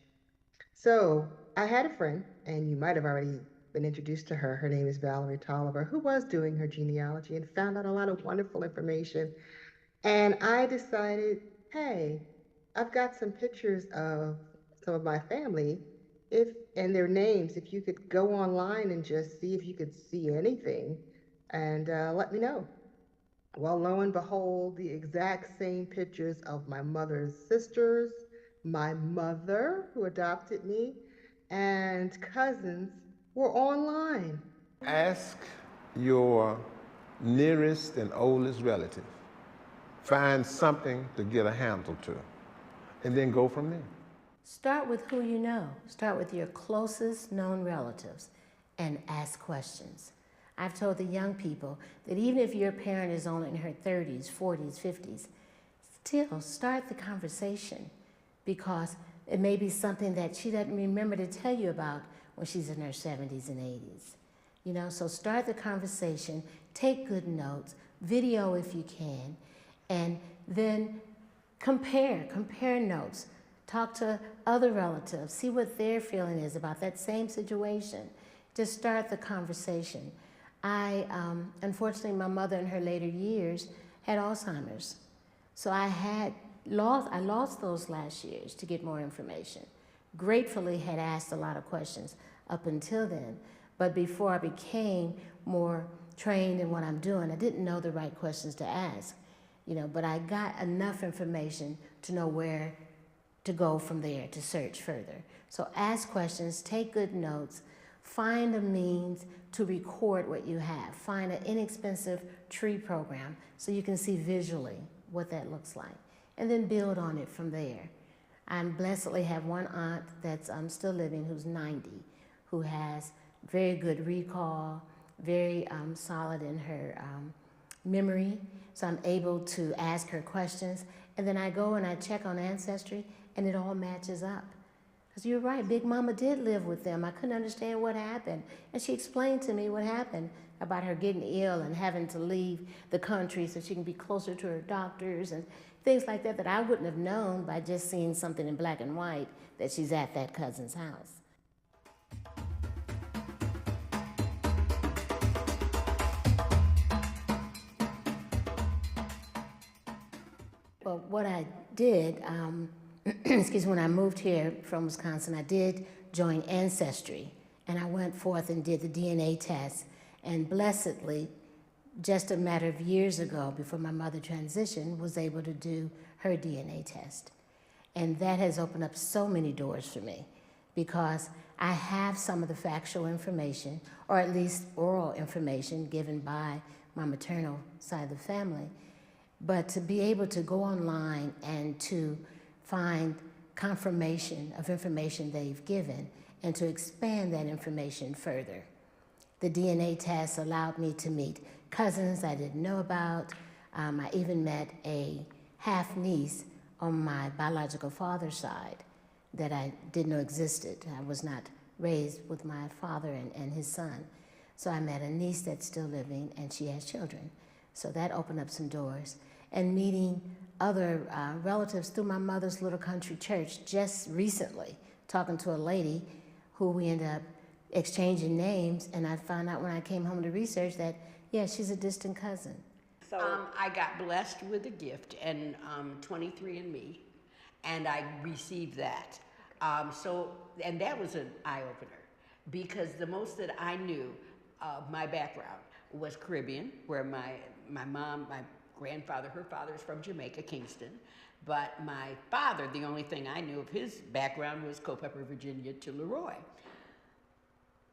So I had a friend, and you might have already been introduced to her. Her name is Valerie Tolliver, who was doing her genealogy and found out a lot of wonderful information. And I decided, hey, I've got some pictures of some of my family, and their names. If you could go online and just see if you could see anything, and let me know. Well, lo and behold, the exact same pictures of my mother's sisters, my mother who adopted me, and cousins were online. Ask your nearest and oldest relative. Find something to get a handle to, and then go from there. Start with who you know. Start with your closest known relatives and ask questions. I've told the young people that even if your parent is only in her 30s, 40s, 50s, still start the conversation, because it may be something that she doesn't remember to tell you about when she's in her 70s and 80s. You know, so start the conversation, take good notes, video if you can, and then compare notes. Talk to other relatives, see what their feeling is about that same situation. Just start the conversation. Unfortunately, my mother in her later years had Alzheimer's. So I lost those last years to get more information. Gratefully had asked a lot of questions up until then, but before I became more trained in what I'm doing, I didn't know the right questions to ask, you know, but I got enough information to know where to go from there to search further. So ask questions, take good notes, find a means to record what you have. Find an inexpensive tree program so you can see visually what that looks like, and then build on it from there. I blessedly have one aunt that's still living who's 90, who has very good recall, very solid in her memory. So I'm able to ask her questions, and then I go and I check on Ancestry, and it all matches up. Because you're right, Big Mama did live with them. I couldn't understand what happened. And she explained to me what happened about her getting ill and having to leave the country so she can be closer to her doctors and things like that I wouldn't have known by just seeing something in black and white that she's at that cousin's house. Well, what I did, excuse me, when I moved here from Wisconsin, I did join Ancestry, and I went forth and did the DNA test. And blessedly, just a matter of years ago, before my mother transitioned, was able to do her DNA test. And that has opened up so many doors for me, because I have some of the factual information, or at least oral information given by my maternal side of the family. But to be able to go online and to find confirmation of information they've given and to expand that information further. The DNA test allowed me to meet cousins I didn't know about. I even met a half-niece on my biological father's side that I didn't know existed. I was not raised with my father and his son. So I met a niece that's still living, and she has children. So that opened up some doors. And meeting other relatives through my mother's little country church just recently, talking to a lady who we ended up exchanging names, and I found out when I came home to research that, yeah, she's a distant cousin. So I got blessed with a gift, and 23andMe, and I received that. And that was an eye-opener, because the most that I knew of my background was Caribbean, where my mom, my grandfather, her father is from Jamaica, Kingston, but my father, the only thing I knew of his background was Culpeper, Virginia to Leroy.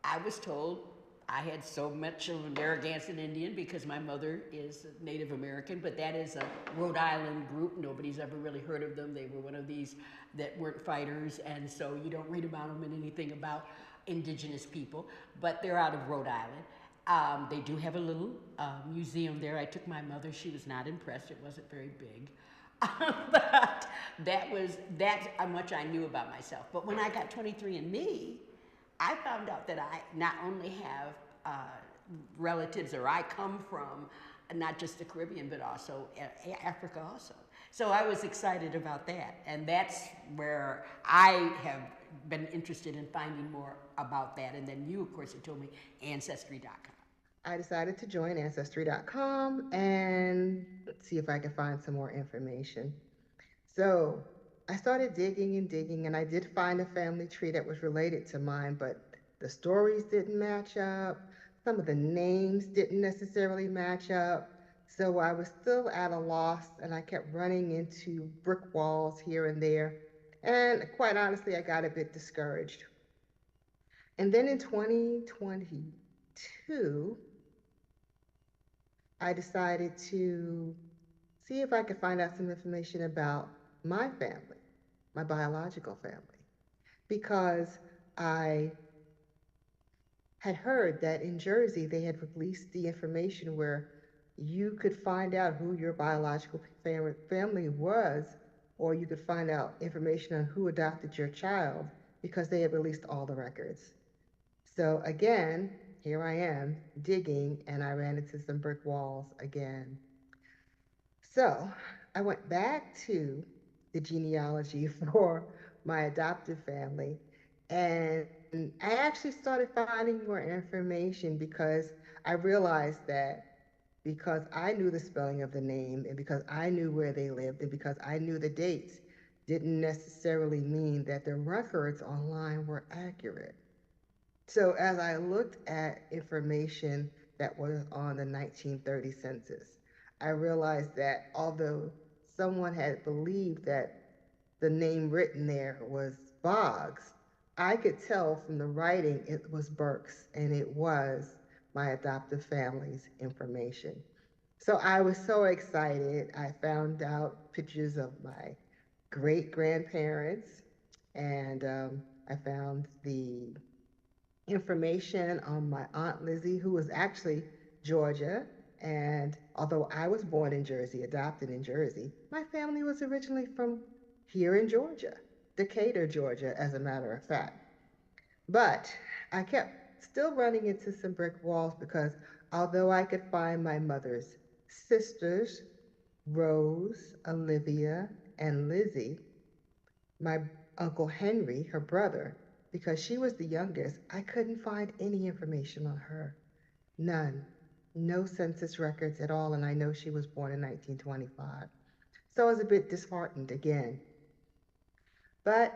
I was told I had so much of Narragansett Indian because my mother is Native American, but that is a Rhode Island group. Nobody's ever really heard of them. They were one of these that weren't fighters, and so you don't read about them in anything about indigenous people, but they're out of Rhode Island. They do have a little museum there. I took my mother. She was not impressed. It wasn't very big. But that's how much I knew about myself. But when I got 23andMe, I found out that I not only have relatives, or I come from not just the Caribbean, but also Africa also. So I was excited about that. And that's where I have been interested in finding more about that. And then you, of course, had told me Ancestry.com. I decided to join Ancestry.com and see if I could find some more information. So I started digging and digging, and I did find a family tree that was related to mine, but the stories didn't match up. Some of the names didn't necessarily match up. So I was still at a loss, and I kept running into brick walls here and there. And quite honestly, I got a bit discouraged. And then in 2022, I decided to see if I could find out some information about my family, my biological family. because I had heard that in Jersey they had released the information where you could find out who your biological family was, or you could find out information on who adopted your child because they had released all the records. So again, here I am digging, and I ran into some brick walls again. So I went back to the genealogy for my adoptive family, and I actually started finding more information because I realized that because I knew the spelling of the name and because I knew where they lived and because I knew the dates didn't necessarily mean that the records online were accurate. So as I looked at information that was on the 1930 census, I realized that although someone had believed that the name written there was Boggs, I could tell from the writing it was Burks, and it was my adoptive family's information. So I was so excited. I found out pictures of my great grandparents, and I found the information on my Aunt Lizzie, who was actually Georgia. And although I was born in Jersey, adopted in Jersey, my family was originally from here in Georgia, Decatur, Georgia, as a matter of fact. But I kept still running into some brick walls because although I could find my mother's sisters, Rose, Olivia, and Lizzie, my Uncle Henry, her brother, because she was the youngest, I couldn't find any information on her. None. No census records at all, and I know she was born in 1925. So I was a bit disheartened again. But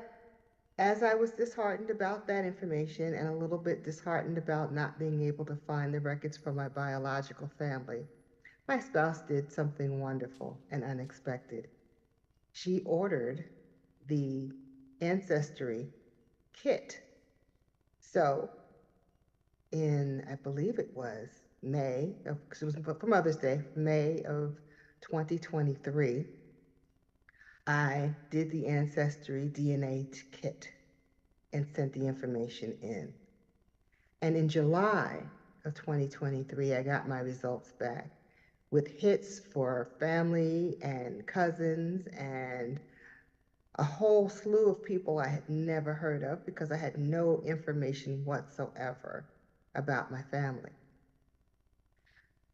as I was disheartened about that information and a little bit disheartened about not being able to find the records for my biological family, my spouse did something wonderful and unexpected. She ordered the Ancestry kit. So in, I believe it was May of, because it was for Mother's Day, May of 2023, I did the Ancestry DNA kit and sent the information in. And in July of 2023, I got my results back with hits for family and cousins and a whole slew of people I had never heard of because I had no information whatsoever about my family.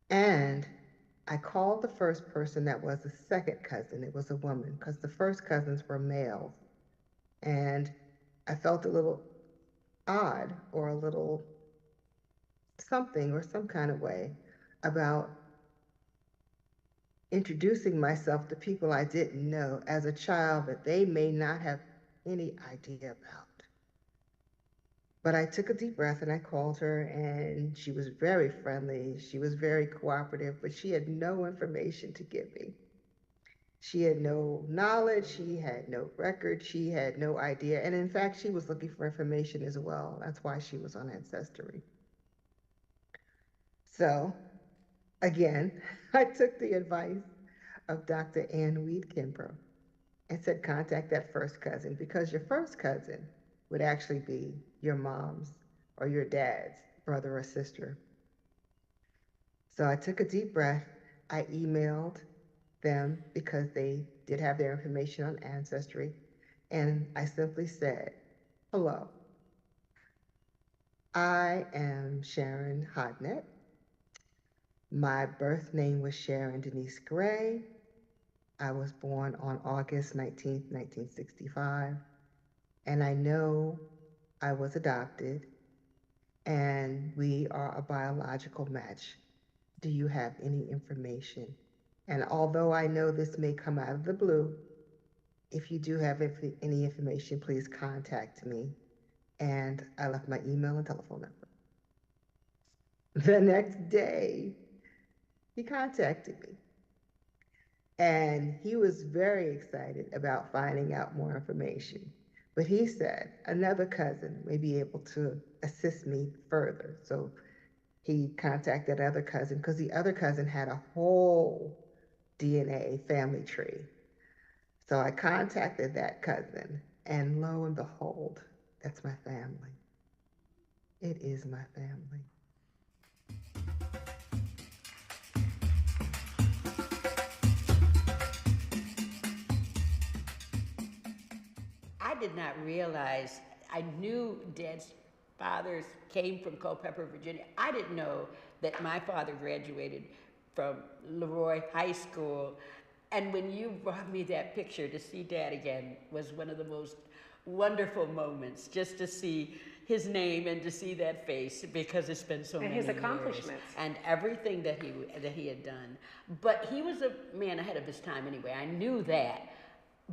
And I called the first person that was the second cousin. It was a woman because the first cousins were males. And I felt a little odd or a little something or some kind of way about introducing myself to people I didn't know as a child that they may not have any idea about. But I took a deep breath and I called her, and she was very friendly. She was very cooperative, but she had no information to give me. She had no knowledge, she had no record, she had no idea. And in fact, she was looking for information as well. That's why she was on Ancestry. So again, I took the advice of Dr. Ann Weed Kimbrough and said, contact that first cousin, because your first cousin would actually be your mom's or your dad's brother or sister. So I took a deep breath. I emailed them because they did have their information on Ancestry. And I simply said, hello, I am Sharon Hodnett. My birth name was Sharon Denise Gray. I was born on August 19th, 1965. And I know I was adopted, and we are a biological match. Do you have any information? And although I know this may come out of the blue, if you do have any information, please contact me. And I left my email and telephone number. The next day, he contacted me. And he was very excited about finding out more information. But he said another cousin may be able to assist me further. So he contacted other cousin because the other cousin had a whole DNA family tree. So I contacted that cousin, and lo and behold, That's my family. It is my family. I did not realize, I knew Dad's fathers came from Culpeper, Virginia. I didn't know that my father graduated from Leroy High School. And when you brought me that picture, to see Dad again was one of the most wonderful moments, just to see his name and to see that face, because it's been so many years. And his accomplishments. And everything that he had done. But he was a man ahead of his time anyway. I knew that.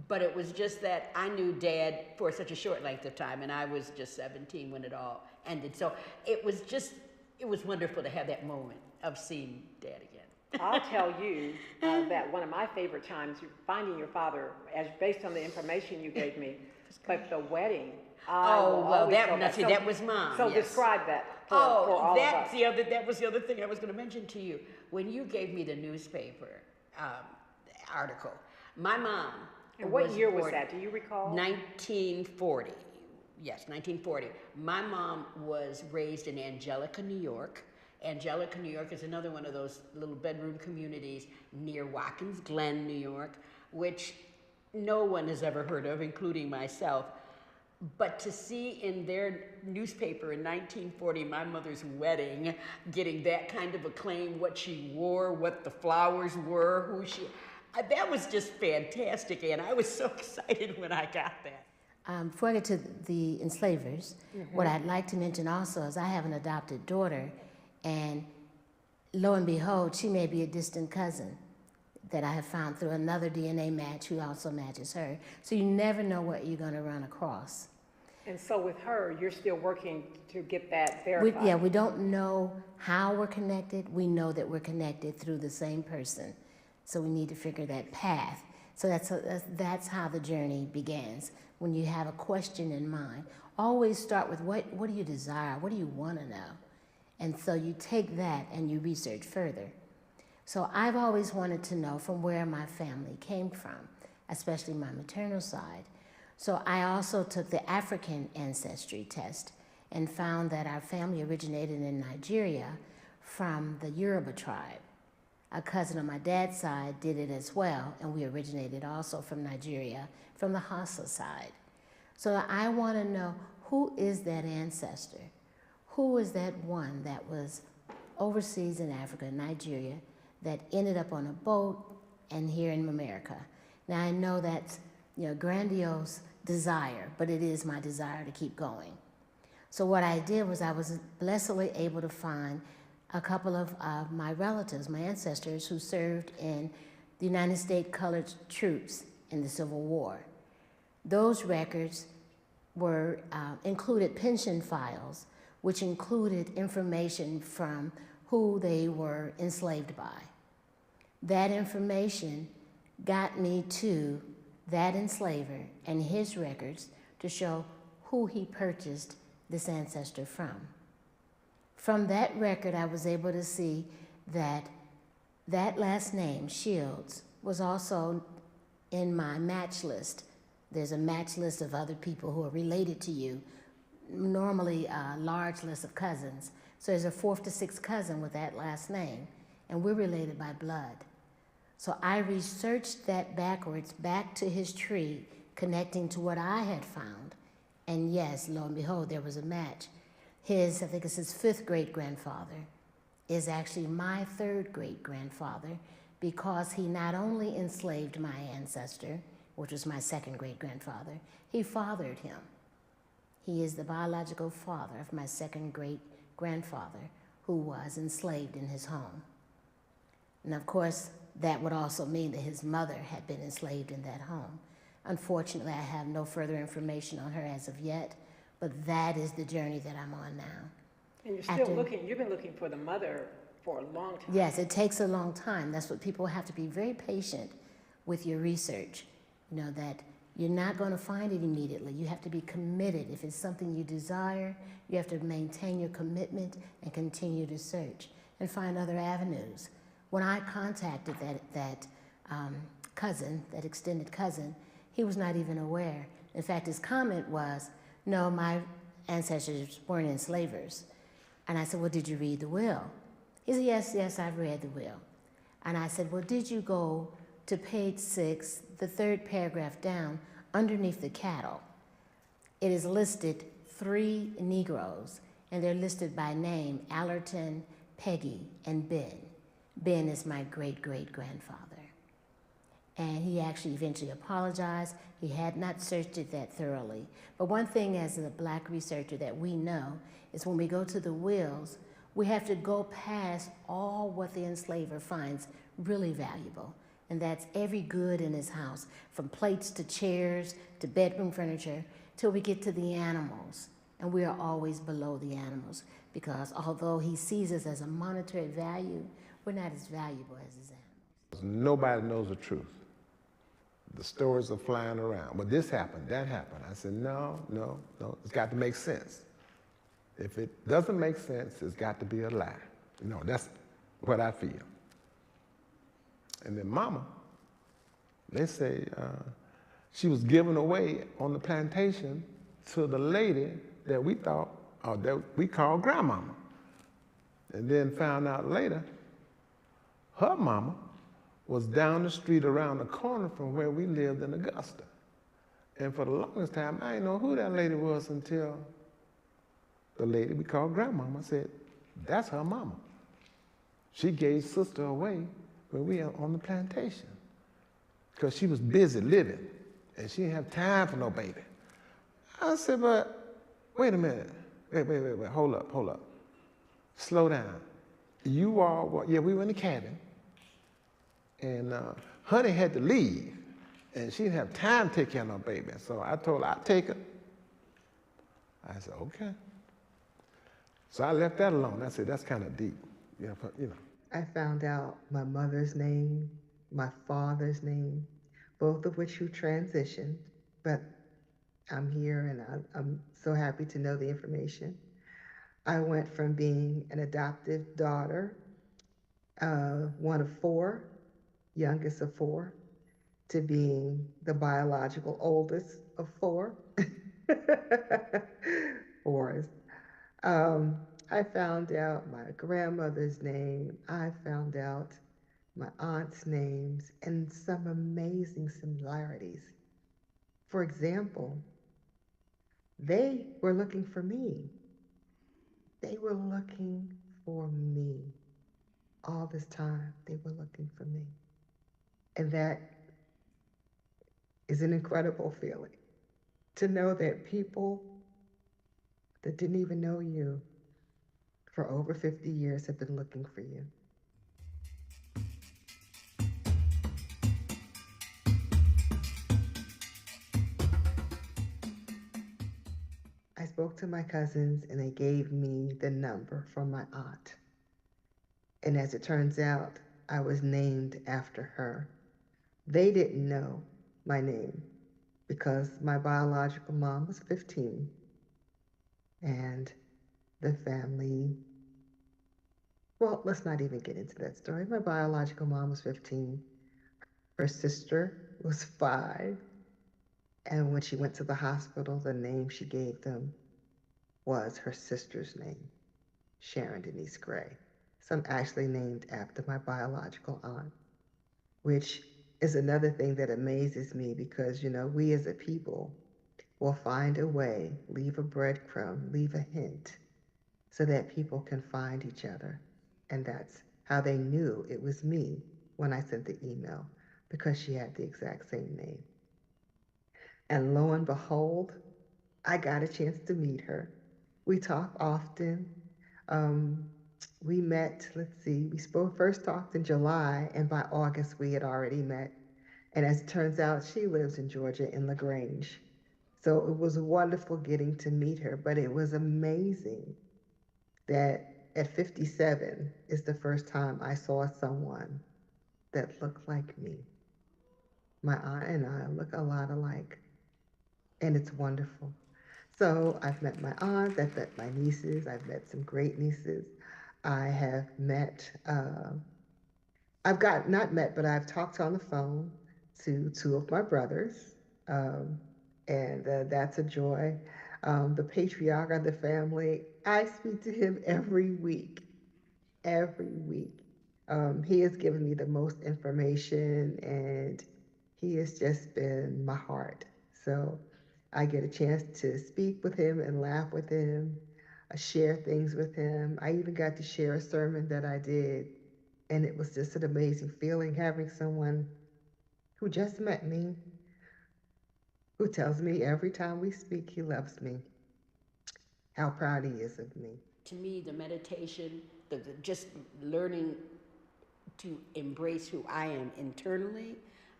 But it was just that I knew Dad for such a short length of time, and I was just 17 when it all ended. So it was wonderful to have that moment of seeing Dad again. I'll tell you that one of my favorite times, finding your father, as based on the information you gave me, but the wedding. That was Mom. So yes. describe that for all of us. That was the other thing I was going to mention to you. When you gave me the newspaper article, my mom. And what year was that? Do you recall? 1940. Yes, 1940. My mom was raised in Angelica, New York. Angelica, New York is another one of those little bedroom communities near Watkins Glen, New York, which no one has ever heard of, including myself. But to see in their newspaper in 1940, my mother's wedding, getting that kind of acclaim, what she wore, what the flowers were, that was just fantastic, and I was so excited when I got that. Before I get to the enslavers, what I'd like to mention also is I have an adopted daughter, and lo and behold, she may be a distant cousin that I have found through another DNA match who also matches her. So you never know what you're going to run across. And so with her, you're still working to get that verified. We don't know how we're connected. We know that we're connected through the same person. So we need to figure that path. So that's how the journey begins. When you have a question in mind, always start with what do you desire? What do you want to know? And so you take that and you research further. So I've always wanted to know from where my family came from, especially my maternal side. So I also took the African ancestry test and found that our family originated in Nigeria from the Yoruba tribe. A cousin on my dad's side did it as well, and we originated also from Nigeria, from the Hausa side. So I want to know, who is that ancestor? Who is that one that was overseas in Africa, Nigeria, that ended up on a boat and here in America? Now I know that's grandiose desire, but it is my desire to keep going. So what I did was I was blessedly able to find a couple of my relatives, my ancestors, who served in the United States Colored Troops in the Civil War. Those records were included pension files, which included information from who they were enslaved by. That information got me to that enslaver and his records to show who he purchased this ancestor from. From that record, I was able to see that that last name, Shields, was also in my match list. There's a match list of other people who are related to you, normally a large list of cousins. So there's a 4th to 6th cousin with that last name, and we're related by blood. So I researched that backwards, back to his tree, connecting to what I had found. And yes, lo and behold, there was a match. I think it's his 5th great-grandfather, is actually my 3rd great-grandfather, because he not only enslaved my ancestor, which was my 2nd great-grandfather, he fathered him. He is the biological father of my 2nd great-grandfather, who was enslaved in his home. And of course, that would also mean that his mother had been enslaved in that home. Unfortunately, I have no further information on her as of yet, but that is the journey that I'm on now. And you're still looking, you've been looking for the mother for a long time. Yes, it takes a long time. That's what people have to be very patient with your research. That you're not going to find it immediately. You have to be committed. If it's something you desire, you have to maintain your commitment and continue to search and find other avenues. When I contacted that cousin, that extended cousin, he was not even aware. In fact, his comment was, No, my ancestors weren't enslavers. And I said, well, did you read the will? He said, yes, I've read the will. And I said, well, did you go to page 6, the third paragraph down, underneath the cattle? It is listed 3 Negroes, and they're listed by name, Allerton, Peggy, and Ben. Ben is my great-great-grandfather. And he actually eventually apologized. He had not searched it that thoroughly. But one thing as a black researcher that we know is when we go to the wills, we have to go past all what the enslaver finds really valuable. And that's every good in his house, from plates to chairs to bedroom furniture, till we get to the animals. And we are always below the animals, because although he sees us as a monetary value, we're not as valuable as his animals. Nobody knows the truth. The stories are flying around. But this happened, that happened. I said, no, it's got to make sense. If it doesn't make sense, it's got to be a lie. That's what I feel. And then Mama, they say she was given away on the plantation to the lady that we thought, or that we called Grandmama. And then found out later, her mama was down the street around the corner from where we lived in Augusta. And for the longest time, I didn't know who that lady was until the lady we called Grandmama said, that's her mama. She gave sister away when we were on the plantation because she was busy living and she didn't have time for no baby. I said, but wait a minute. Wait, hold up. Slow down. You all, yeah, we were in the cabin. And Honey had to leave, and she didn't have time to take care of no baby. So I told her I'd take her. I said, okay. So I left that alone. I said, that's kind of deep. I found out my mother's name, my father's name, both of which who transitioned, but I'm here and I'm so happy to know the information. I went from being an adoptive daughter, one of 4, youngest of 4, to being the biological oldest of 4. 4s. I found out my grandmother's name. I found out my aunt's names and some amazing similarities. For example, they were looking for me. They were looking for me. All this time, they were looking for me. And that is an incredible feeling, to know that people that didn't even know you for over 50 years have been looking for you. I spoke to my cousins and they gave me the number from my aunt. And as it turns out, I was named after her. They didn't know my name because my biological mom was 15 and the family, well, let's not even get into that story. My biological mom was 15. Her sister was 5. And when she went to the hospital, the name she gave them was her sister's name, Sharon Denise Gray. So I'm actually named after my biological aunt, which is another thing that amazes me because, we as a people will find a way, leave a breadcrumb, leave a hint so that people can find each other. And that's how they knew it was me when I sent the email, because she had the exact same name. And lo and behold, I got a chance to meet her. We talk often. We met, we first talked in July, and by August we had already met. And as it turns out, she lives in Georgia in LaGrange. So it was wonderful getting to meet her, but it was amazing that at 57 is the first time I saw someone that looked like me. My aunt and I look a lot alike, and it's wonderful. So I've met my aunts, I've met my nieces, I've met some great nieces. I have met, I've talked on the phone to 2 of my brothers, and that's a joy. the patriarch of the family. I speak to him every week, every week. He has given me the most information, and he has just been my heart. So I get a chance to speak with him and laugh with him, share things with him. I even got to share a sermon that I did, and it was just an amazing feeling having someone who just met me, who tells me every time we speak he loves me, how proud he is of me. To me, the meditation, just learning to embrace who I am internally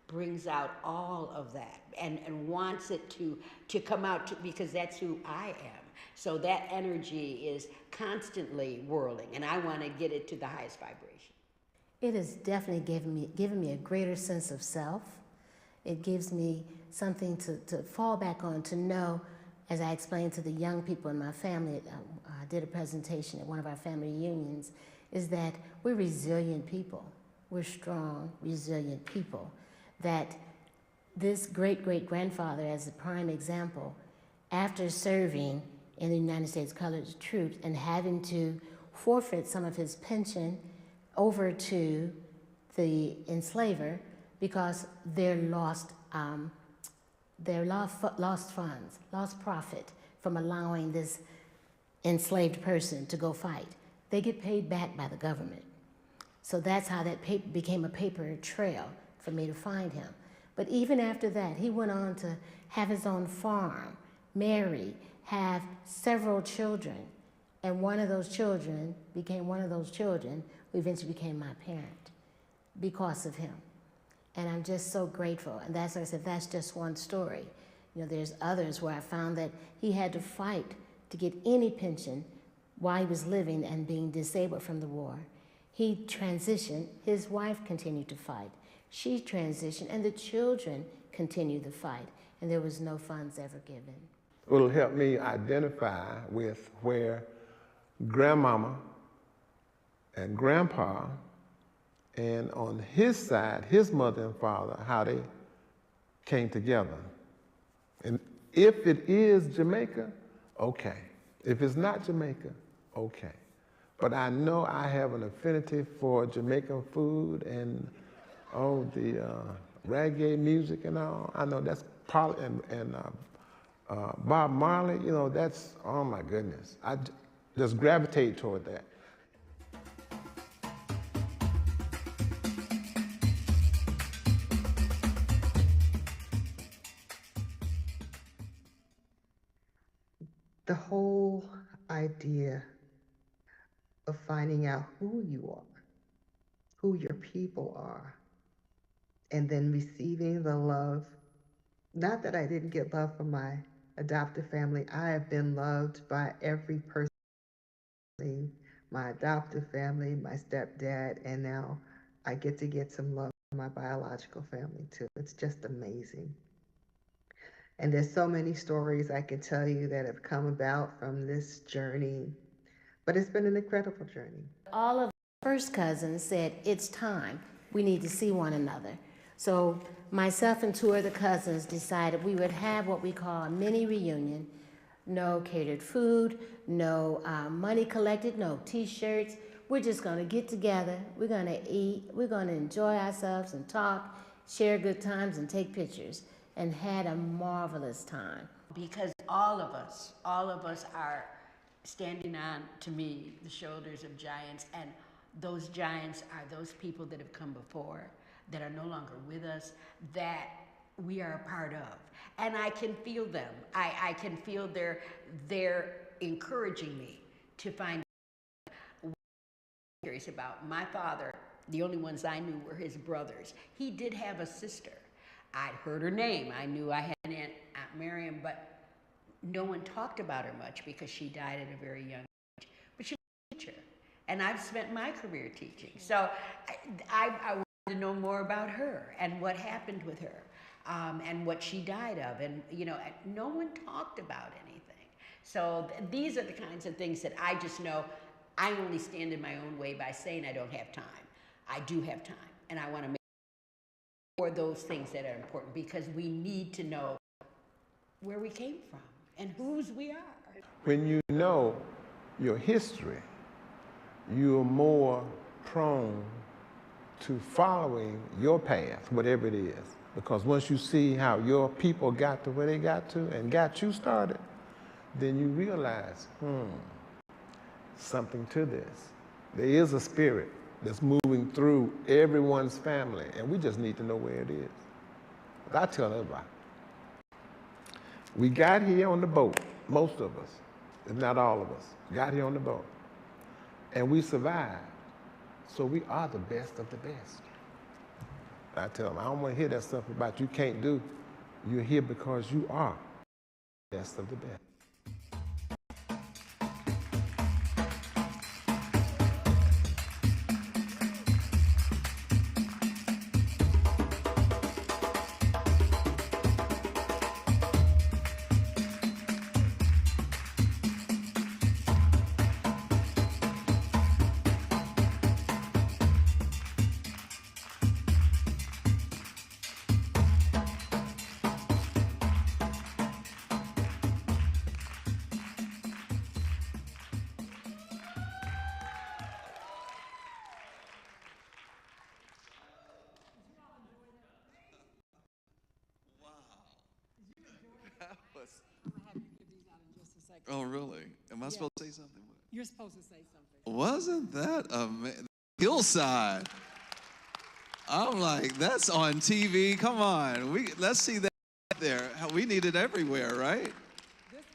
brings out all of that and wants it to come out because that's who I am. So that energy is constantly whirling, and I want to get it to the highest vibration. It has definitely given me a greater sense of self. It gives me something to fall back on, to know, as I explained to the young people in my family, I did a presentation at one of our family reunions, is that we're resilient people. We're strong, resilient people. That this great-great-grandfather, as a prime example, after serving in the United States Colored Troops and having to forfeit some of his pension over to the enslaver because they're lost funds, lost profit from allowing this enslaved person to go fight. They get paid back by the government. So that's how that became a paper trail for me to find him. But even after that, he went on to have his own farm, marry, have several children, and one of those children who eventually became my parent because of him. And I'm just so grateful. And that's, like I said, that's just one story. You know, there's others where I found that he had to fight to get any pension while he was living and being disabled from the war. He transitioned, his wife continued to fight. She transitioned, and the children continued the fight, and there was no funds ever given. It'll help me identify with where grandmama and grandpa, and on his side, his mother and father, how they came together. And if it is Jamaica, okay. If it's not Jamaica, okay. But I know I have an affinity for Jamaican food and the reggae music and all. I know that's probably, and Bob Marley, you know, that's, oh my goodness. I just gravitate toward that. The whole idea of finding out who you are, who your people are, and then receiving the love. Not that I didn't get love from my adoptive family. I have been loved by every person, my adoptive family, my stepdad, and now I get to get some love from my biological family too. It's just amazing. And there's so many stories I could tell you that have come about from this journey, but it's been an incredible journey. All of the first cousins said, it's time, we need to see one another. So myself and two other cousins decided we would have what we call a mini reunion. No catered food, no money collected, no t-shirts. We're just gonna get together, we're gonna eat, we're gonna enjoy ourselves and talk, share good times and take pictures, and had a marvelous time. Because all of us are standing on, to me, the shoulders of giants, and those giants are those people that have come before, that are no longer with us, that we are a part of. And I can feel them. I can feel they're encouraging me to find what I'm curious about. My father, the only ones I knew were his brothers. He did have a sister. I'd heard her name. I knew I had an Aunt Miriam, but no one talked about her much because she died at a very young age. But she was a teacher, and I've spent my career teaching. So I wanted to know more about her and what happened with her, and what she died of. And, you know, no one talked about anything. So these are the kinds of things that I just know I only stand in my own way by saying I don't have time. I do have time, and I want to make for those things that are important, because we need to know where we came from and whose we are. When you know your history, you're more prone to following your path, whatever it is. Because once you see how your people got to where they got to and got you started, then you realize, something to this. There is a spirit that's moving through everyone's family, and we just need to know where it is. But I tell everybody, we got here on the boat, most of us, if not all of us, got here on the boat, and we survived. So we are the best of the best. I tell them, I don't want to hear that stuff about you can't do. You're here because you are the best of the best. Oh, really? Am I supposed to say something? You're supposed to say something. Wasn't that amazing? Hillside. I'm like, that's on TV. Come on, let's see that there. We need it everywhere, right? This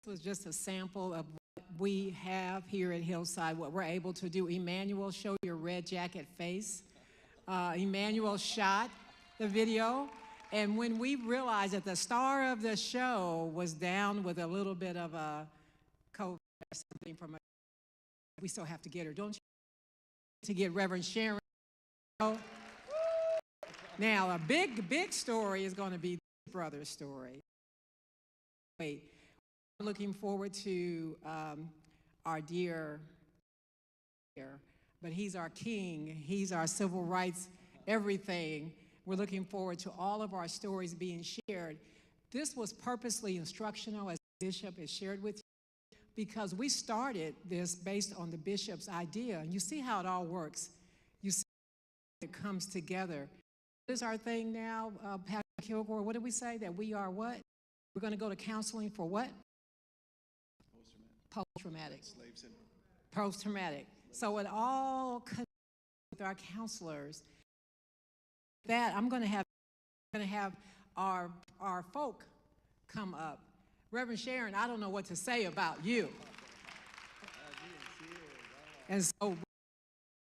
was just a sample of what we have here at Hillside, what we're able to do. Emmanuel, show your red jacket face. Emmanuel shot the video. And when we realized that the star of the show was down with a little bit of a COVID or something from we still have to get her, don't you? To get Reverend Sharon. Now, a big story is going to be the brother's story. We're looking forward to our dear, but he's our king. He's our civil rights, everything. We're looking forward to all of our stories being shared. This was purposely instructional, as the bishop has shared with you, because we started this based on the bishop's idea. And you see how it all works. You see how it comes together. What is our thing now, Pastor Kilgore? What did we say? That we are what? We're going to go to counseling for what? Post-traumatic. Post-traumatic. So it all connects with our counselors. That I'm going to have our folk come up. Reverend Sharon, I don't know what to say about you. And so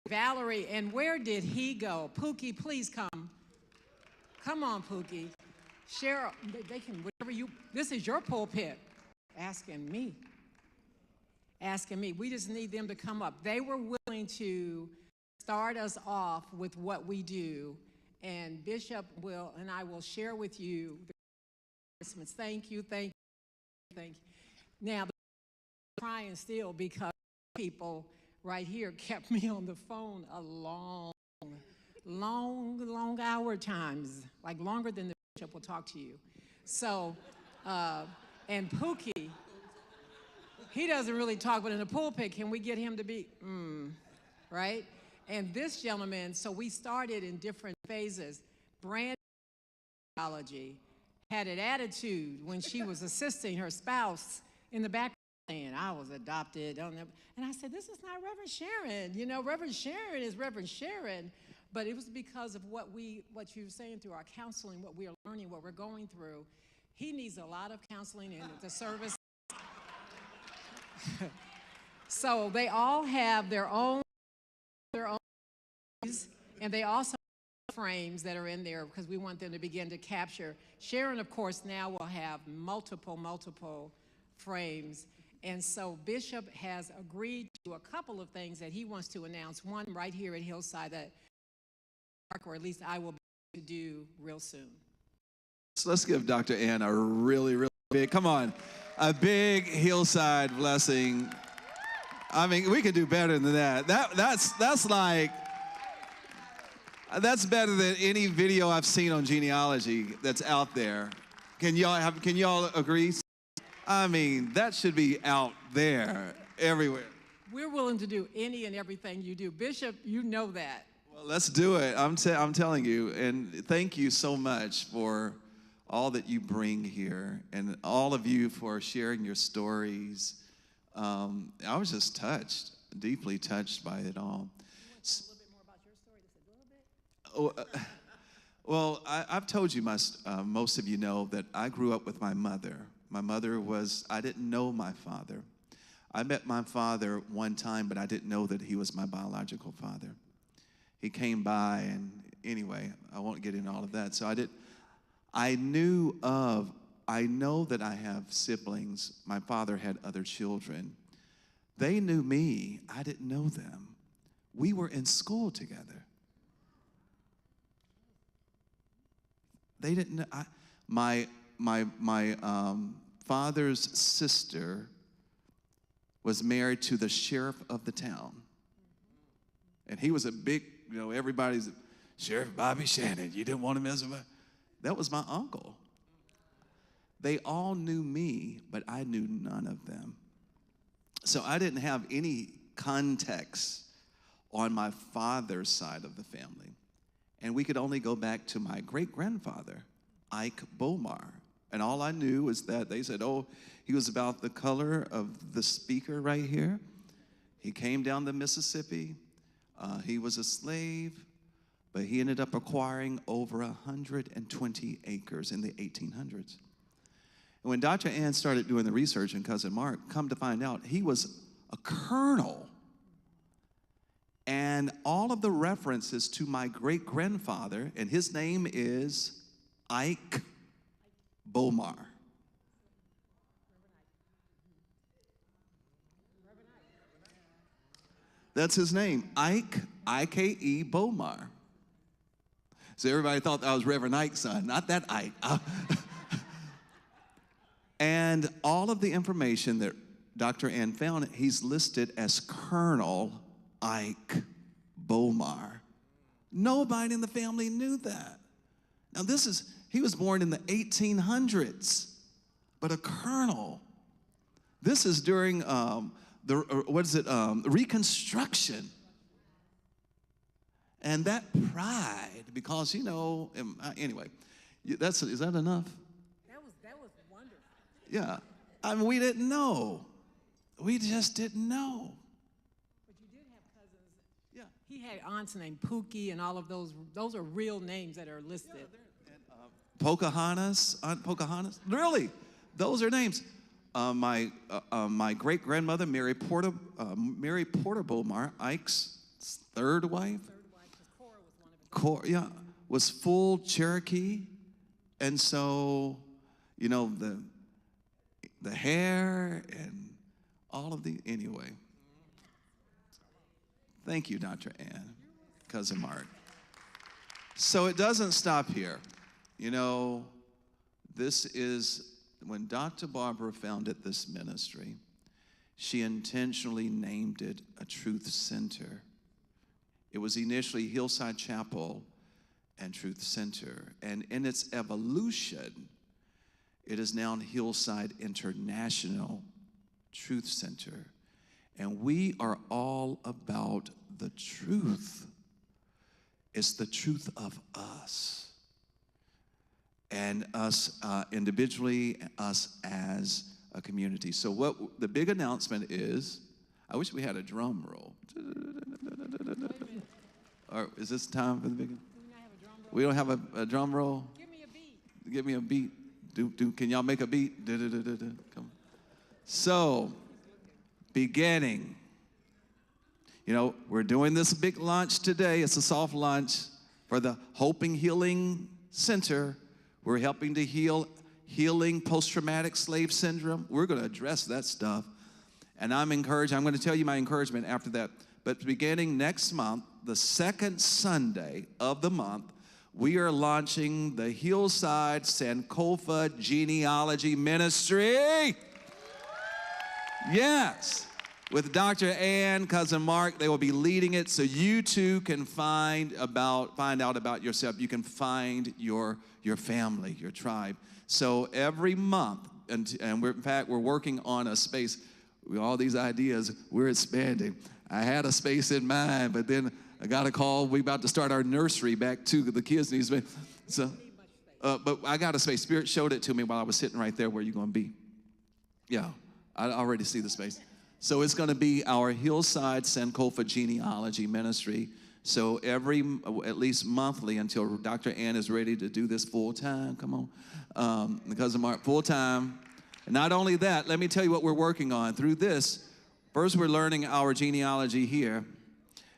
Valerie, and where did he go? Pookie, please come. Come on, Pookie. Cheryl, they can, whatever you, this is your pulpit. Asking me. We just need them to come up. They were willing to start us off with what we do. And Bishop will, and I will share with you the announcements. Thank you. Now, I'm crying still because people right here kept me on the phone a long hour times, like longer than the bishop will talk to you. So, and Pookie, he doesn't really talk, but in the pulpit, can we get him to be, right? And this gentleman, so we started in different phases. Brand theology had an attitude when she was assisting her spouse in the background saying, I was adopted. And I said, this is not Reverend Sharon. You know, Reverend Sharon is Reverend Sharon. But it was because of what you were saying through our counseling, what we are learning, what we're going through. He needs a lot of counseling in the service. So they all have their own, and they also have frames that are in there because we want them to begin to capture. Sharon, of course, now will have multiple frames. And so Bishop has agreed to a couple of things that he wants to announce. One right here at Hillside that, or at least I will be able to do real soon. So let's give Dr. Ann a really big, come on, a big Hillside blessing. I mean, we could do better than that. That's better than any video I've seen on genealogy that's out there. Can y'all agree? I mean, that should be out there everywhere. We're willing to do any and everything you do. Bishop, you know that. Well, let's do it. I'm telling you, and thank you so much for all that you bring here, and all of you for sharing your stories. I was just touched, deeply touched by it all. Well, I've told you, most of you know that I grew up with my mother. My mother I didn't know my father. I met my father one time, but I didn't know that he was my biological father. He came by, and anyway, I won't get into all of that. So I know that I have siblings. My father had other children. They knew me. I didn't know them. We were in school together. They didn't know. My father's sister was married to the sheriff of the town. And he was a big, everybody's, Sheriff Bobby Shannon, you didn't want to mess with him? That was my uncle. They all knew me, but I knew none of them. So I didn't have any context on my father's side of the family. And we could only go back to my great-grandfather, Ike Bomar. And all I knew was that they said, oh, he was about the color of the speaker right here. He came down the Mississippi. He was a slave, but he ended up acquiring over 120 acres in the 1800s. And when Dr. Ann started doing the research and Cousin Mark, come to find out, he was a colonel. And all of the references to my great-grandfather, and his name is Ike Bomar. That's his name, Ike, I-K-E, Bomar. So everybody thought that was Reverend Ike's son, not that Ike. And all of the information that Dr. Ann found, he's listed as Colonel Ike Bomar. Nobody in the family knew that. Now he was born in the 1800s, but a colonel. This is during Reconstruction. And that pride, because, anyway, is that enough? That was wonderful. Yeah. I mean, we didn't know. We just didn't know. But you did have cousins. Yeah. He had aunts named Pookie and all of those. Those are real names that are listed. Yeah, Pocahontas, Aunt Pocahontas. Really, those are names. My great-grandmother, Mary Porter Bomar, Ike's third wife. Cora, yeah, was full Cherokee. And so, the hair and all of the, anyway. Thank you, Dr. Ann, Cousin Mark. So it doesn't stop here. This is, when Dr. Barbara founded this ministry, she intentionally named it a Truth Center. It was initially Hillside Chapel and Truth Center. And in its evolution, it is now Hillside International Truth Center. And we are all about the truth. It's the truth of us. And us individually, us as a community. So what the big announcement is, I wish we had a drum roll. Or is this time for the big? We don't have a drum roll? Give me a beat. Give me a beat. Can y'all make a beat? Come on. So, beginning. We're doing this big launch today. It's a soft launch for the Hoping Healing Center. We're helping to healing post-traumatic slave syndrome. We're going to address that stuff. And I'm encouraged. I'm going to tell you my encouragement after that. But beginning next month, the second Sunday of the month, we are launching the Hillside Sankofa Genealogy Ministry. Yes. with Dr. Ann, Cousin Mark. They will be leading it so you too can find out about yourself. You can find your family, your tribe. So every month, and we're working on a space. With all these ideas, we're expanding. I had a space in mind, but then I got a call. We're about to start our nursery back to the kids' need space. So, but I got a space. Spirit showed it to me while I was sitting right there where you're going to be. Yeah, I already see the space. So it's going to be our Hillside Sankofa Genealogy Ministry. So at least monthly until Dr. Ann is ready to do this full time. Come on, because of Mark, full time. And not only that, let me tell you what we're working on. Through this, first we're learning our genealogy here,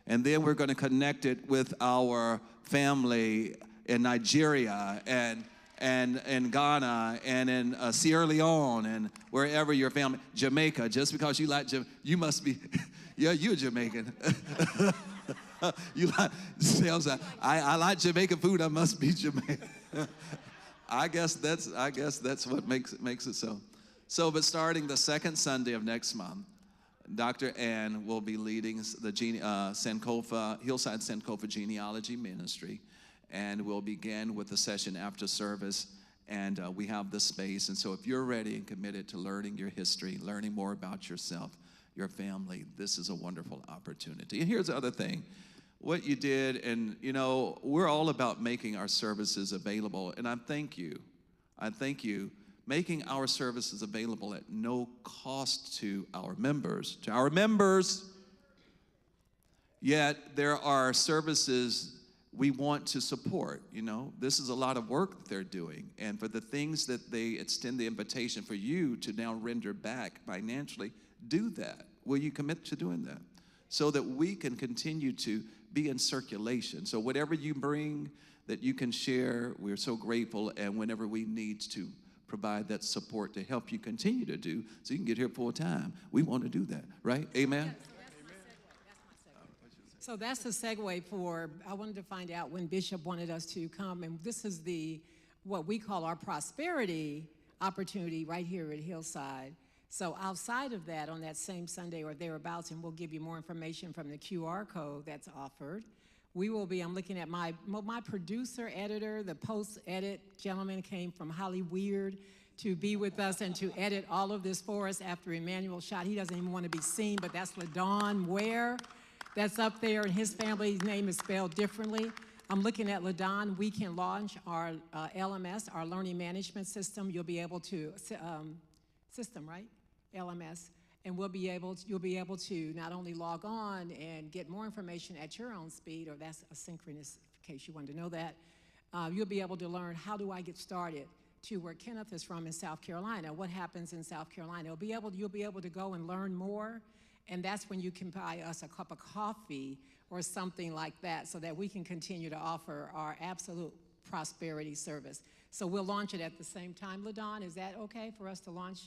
and then we're going to connect it with our family in Nigeria and in Ghana and in Sierra Leone and wherever your family, Jamaica. Just because you like you must be, yeah, you're Jamaican. You like, I like Jamaican food. I must be Jamaican. I guess that's what makes it so. So, but starting the second Sunday of next month, Dr. Ann will be leading the Hillside Sankofa Genealogy Ministry, and we'll begin with the session after service, and we have the space. And so if you're ready and committed to learning your history, learning more about yourself, your family, this is a wonderful opportunity. And here's the other thing. What you did, and we're all about making our services available, and I thank you, making our services available at no cost to our members, yet there are services we want to support. This is a lot of work that they're doing, and for the things that they extend the invitation for you to now render back financially, do that. Will you commit to doing that so that we can continue to be in circulation? So whatever you bring that you can share, we're so grateful, and whenever we need to provide that support to help you continue to do so you can get here full time, we want to do that, right? Amen? So that's the segue for, I wanted to find out when Bishop wanted us to come, and this is what we call our prosperity opportunity right here at Hillside. So outside of that, on that same Sunday or thereabouts, and we'll give you more information from the QR code that's offered, we will be, I'm looking at my producer, editor, the post-edit gentleman came from Hollyweird to be with us and to edit all of this for us after Emmanuel shot. He doesn't even want to be seen, but that's LaDon Ware that's up there, and his family's name is spelled differently. I'm looking at LaDon. We can launch our LMS, our learning management system. You'll be able to, system, right? LMS. And you'll be able to not only log on and get more information at your own speed, or that's asynchronous in case you wanted to know that, you'll be able to learn how do I get started to where Kenneth is from in South Carolina, what happens in South Carolina. You'll be able to go and learn more, and that's when you can buy us a cup of coffee or something like that so that we can continue to offer our absolute prosperity service. So we'll launch it at the same time. LaDon, is that okay for us to launch?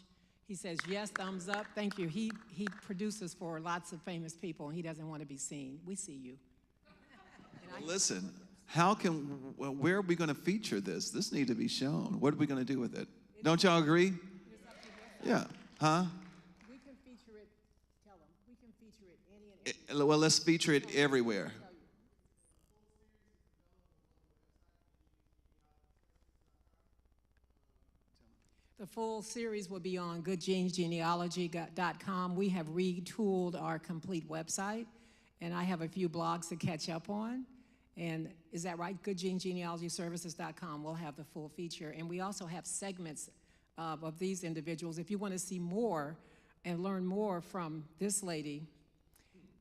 He says, yes, thumbs up. Thank you. He produces for lots of famous people, and he doesn't want to be seen. We see you. Listen, where are we going to feature this? This needs to be shown. What are we going to do with it? Don't y'all agree? Yeah. Huh? We can feature it, tell them. We can feature it any and every. Well, let's feature it everywhere. The full series will be on goodgenesgenealogy.com. We have retooled our complete website, and I have a few blogs to catch up on. And is that right? goodgenesgenealogyservices.com. We'll have the full feature. And we also have segments of these individuals. If you want to see more and learn more from this lady,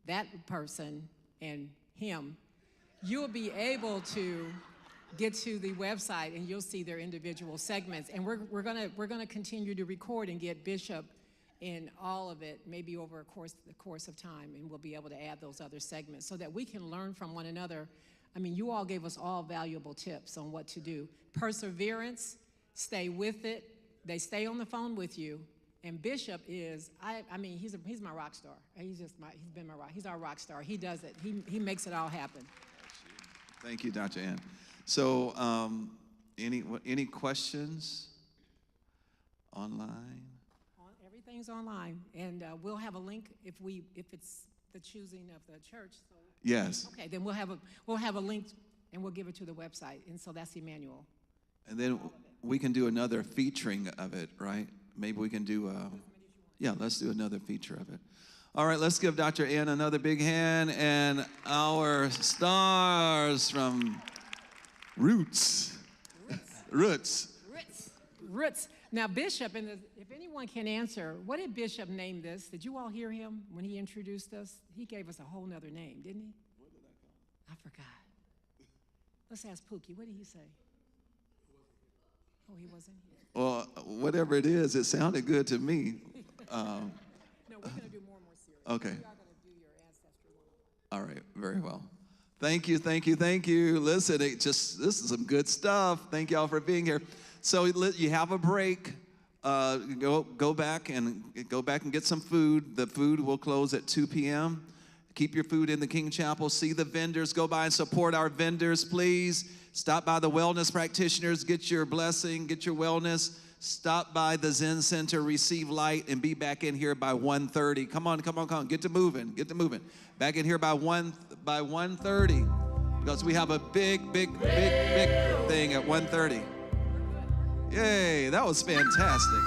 that person, and him, you'll be able to get to the website and you'll see their individual segments. And we're gonna continue to record and get Bishop in all of it, maybe over the course of time, and we'll be able to add those other segments so that we can learn from one another. I mean, you all gave us all valuable tips on what to do. Perseverance, stay with it. They stay on the phone with you. And Bishop is, I mean, he's my rock star. He's our rock star. He does it. He makes it all happen. Thank you, Dr. Ann. So, any questions online? everything's online, and we'll have a link if it's the choosing of the church. So, Yes. okay, then we'll have a link, and we'll give it to the website, and so that's Emmanuel. And then we can do another featuring of it, right? Maybe we can do, yeah, let's do another feature of it. All right, let's give Dr. Ann another big hand, and our stars from Roots. Now, Bishop, if anyone can answer, what did Bishop name this? Did you all hear him when he introduced us? He gave us a whole nother name, didn't he? What did I forgot. Let's ask Pookie. What did he say? Oh, he wasn't here. Well, whatever it is, it sounded good to me. No, we're going to do more and more serious. Okay. We are going to do your ancestry one. All right, very well. Thank you, thank you, thank you. Listen, this is some good stuff. Thank y'all for being here. So you have a break. Go back and get some food. The food will close at 2 p.m. Keep your food in the King Chapel. See the vendors. Go by and support our vendors, please. Stop by the wellness practitioners. Get your blessing. Get your wellness. Stop by the Zen Center. Receive light and be back in here by 1:30. Come on. Get to moving. Back in here by 1:30 because we have a big thing at 1:30. Yay, that was fantastic.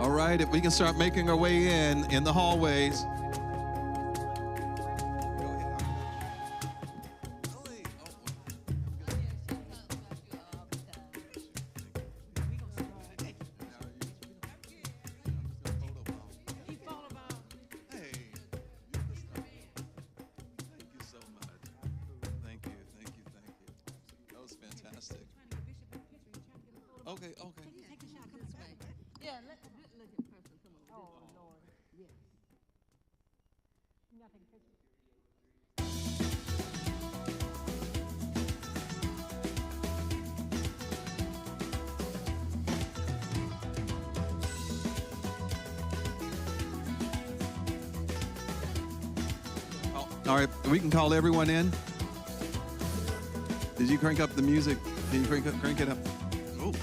All right, if we can start making our way in the hallways. Okay, okay. Yeah, look at person. Come on. Oh, Lord. Yes. You got to take a picture. All right, we can call everyone in. Did you crank up the music? Can you crank it up? Oh.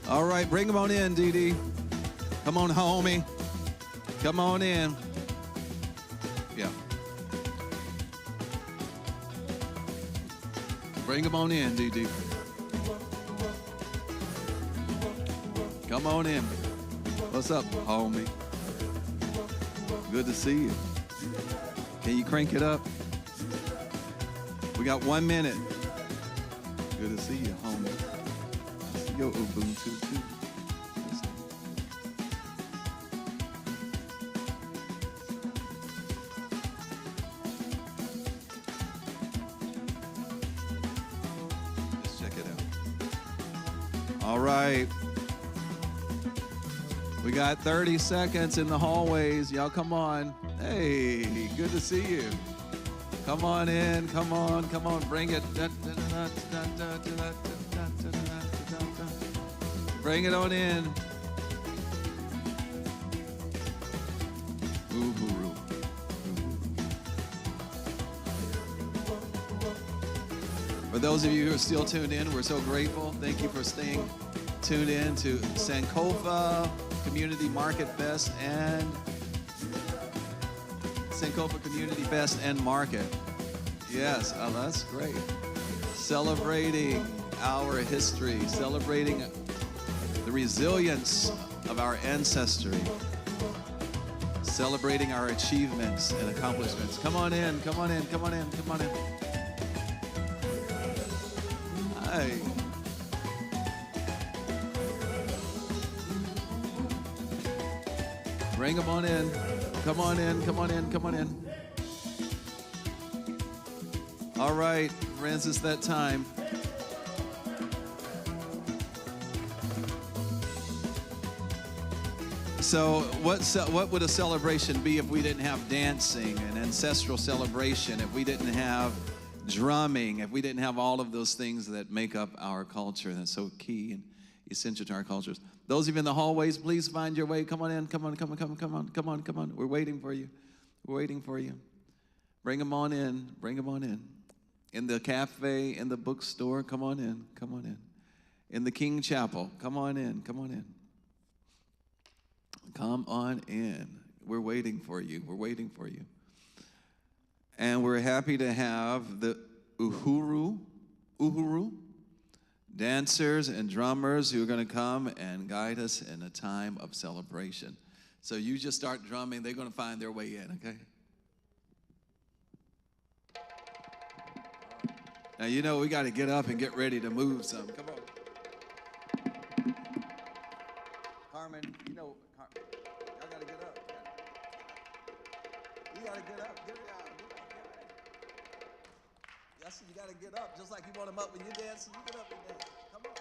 All right, bring them on in, Dee Dee. Come on, homie. Come on in. Yeah. Bring them on in, Dee Dee. Come on in. What's up, homie? Good to see you. Can you crank it up? We got 1 minute. Good to see you, homie. I see your Ubuntu too. Just check it out. All right. We got 30 seconds in the hallways. Y'all come on. Hey, good to see you. Come on in, come on, bring it. Bring it on in. Ooh-hoo-roo. For those of you who are still tuned in, we're so grateful. Thank you for staying tuned in to Sankofa Community Market Fest and Sankofa Community Fest and Market. Yes, oh, that's great. Celebrating our history, celebrating the resilience of our ancestry, celebrating our achievements and accomplishments. Come on in, come on in, come on in, come on in. Hi. Bring them on in. Come on in, come on in, come on in. All right, friends, it's that time. So what would a celebration be if we didn't have dancing and ancestral celebration, if we didn't have drumming, if we didn't have all of those things that make up our culture that's so key and essential to our cultures? Those of you in the hallways, please find your way. Come on in, come on, come on, come on, come on, come on, come on. We're waiting for you. We're waiting for you. Bring them on in, bring them on in. In the cafe, in the bookstore, come on in, come on in. In the King Chapel, come on in, come on in. Come on in. We're waiting for you. We're waiting for you. And we're happy to have the Uhuru dancers and drummers who are going to come and guide us in a time of celebration. So you just start drumming. They're going to find their way in, okay? Now, you know, we got to get up and get ready to move some. Come on. Carmen, you know, y'all got to get up. You got to get up. Get it out. Yes, you got to get up. Just like you want them up when you dance, you get up and dance. Come on.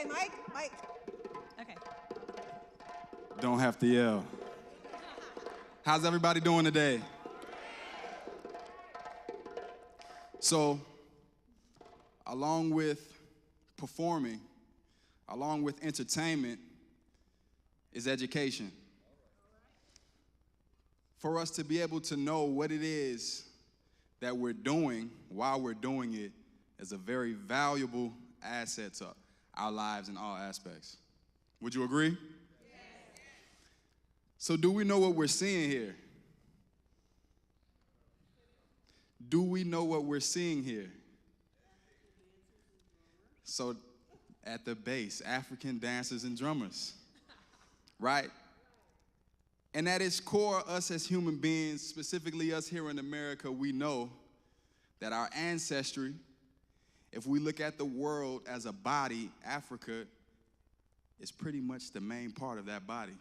Okay, Mike. Okay. Don't have to yell. How's everybody doing today? So, along with performing, along with entertainment, is education. For us to be able to know what it is that we're doing while we're doing it is a very valuable asset to our lives in all aspects. Would you agree? So do we know what we're seeing here? Do we know what we're seeing here? So at the base, African dancers and drummers, right? And at its core, us as human beings, specifically us here in America, we know that our ancestry, if we look at the world as a body, Africa is pretty much the main part of that body.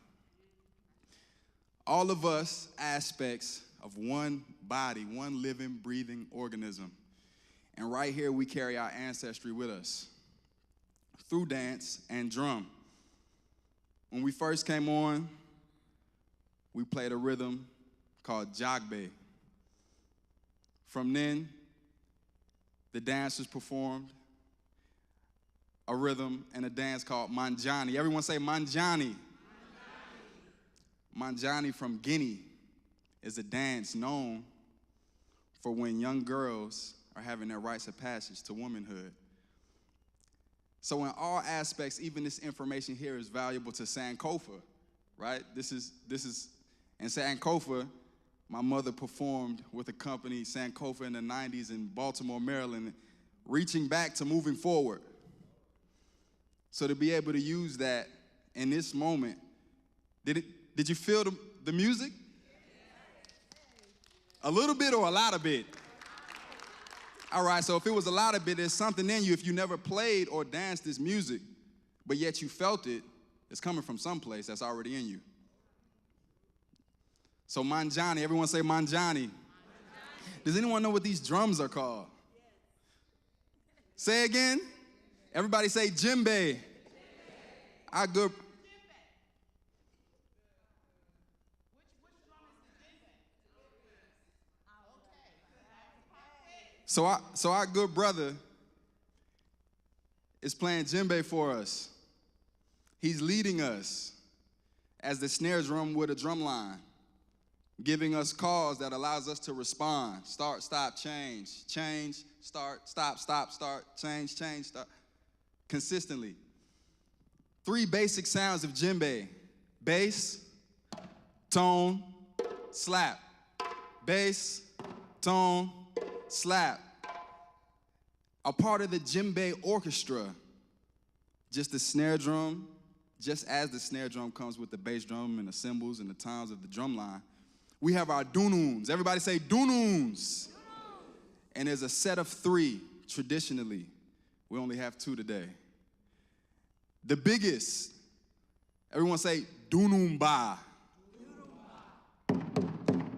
All of us aspects of one body, one living, breathing organism. And right here, we carry our ancestry with us through dance and drum. When we first came on, we played a rhythm called Jagbe. From then, the dancers performed a rhythm and a dance called Manjani. Everyone say Manjani. Manjani from Guinea is a dance known for when young girls are having their rites of passage to womanhood. So in all aspects, even this information here is valuable to Sankofa, right? This is in Sankofa, my mother performed with a company, Sankofa, in the 90s in Baltimore, Maryland, reaching back to moving forward. So to be able to use that in this moment, did you feel the music? A little bit or a lot of bit? All right, so if it was a lot of bit, there's something in you. If you never played or danced this music, but yet you felt it, it's coming from someplace that's already in you. So Manjani, everyone say Manjani. Does anyone know what these drums are called? Say again. Everybody say djembe. Our good. So our good brother is playing djembe for us. He's leading us as the snare drum with a drum line, giving us calls that allows us to respond. Start, stop, change, change, start, stop, start, change, start. Consistently. 3 basic sounds of djembe: bass, tone, slap. Bass, tone, slap. A part of the djembe orchestra, just the snare drum, just as the snare drum comes with the bass drum and the cymbals and the toms of the drum line, we have our dununs. Everybody say dununs. And there's a set of 3 traditionally. We only have 2 today. The biggest, everyone say dunumba.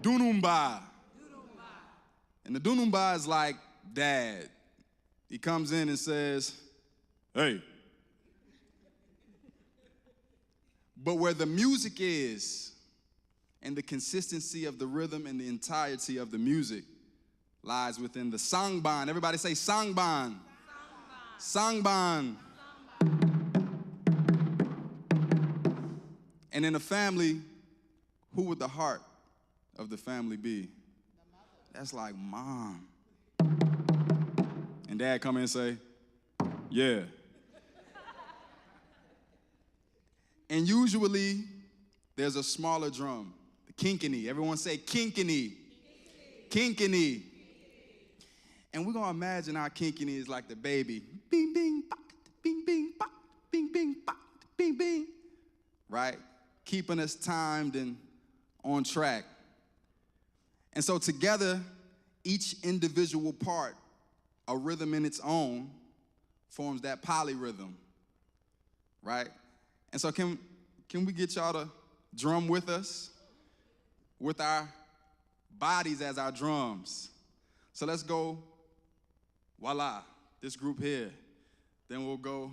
Dunumba. And the dunumba is like dad. He comes in and says, hey. But where the music is and the consistency of the rhythm and the entirety of the music lies within the sangban. Everybody say sangban. Sangban. And in a family, who would the heart of the family be? That's like mom. And dad come in and say, yeah. And usually, there's a smaller drum, the kinkini. Everyone say kinkini. Kinkini. And we're going to imagine our kinkini is like the baby. Bing, bing, bop, bing, bing, bop, bing, bing, bop, bing, bing. Right? Keeping us timed and on track. And so together, each individual part, a rhythm in its own, forms that polyrhythm. Right? And so can we get y'all to drum with us? With our bodies as our drums. So let's go, voila, this group here. Then we'll go,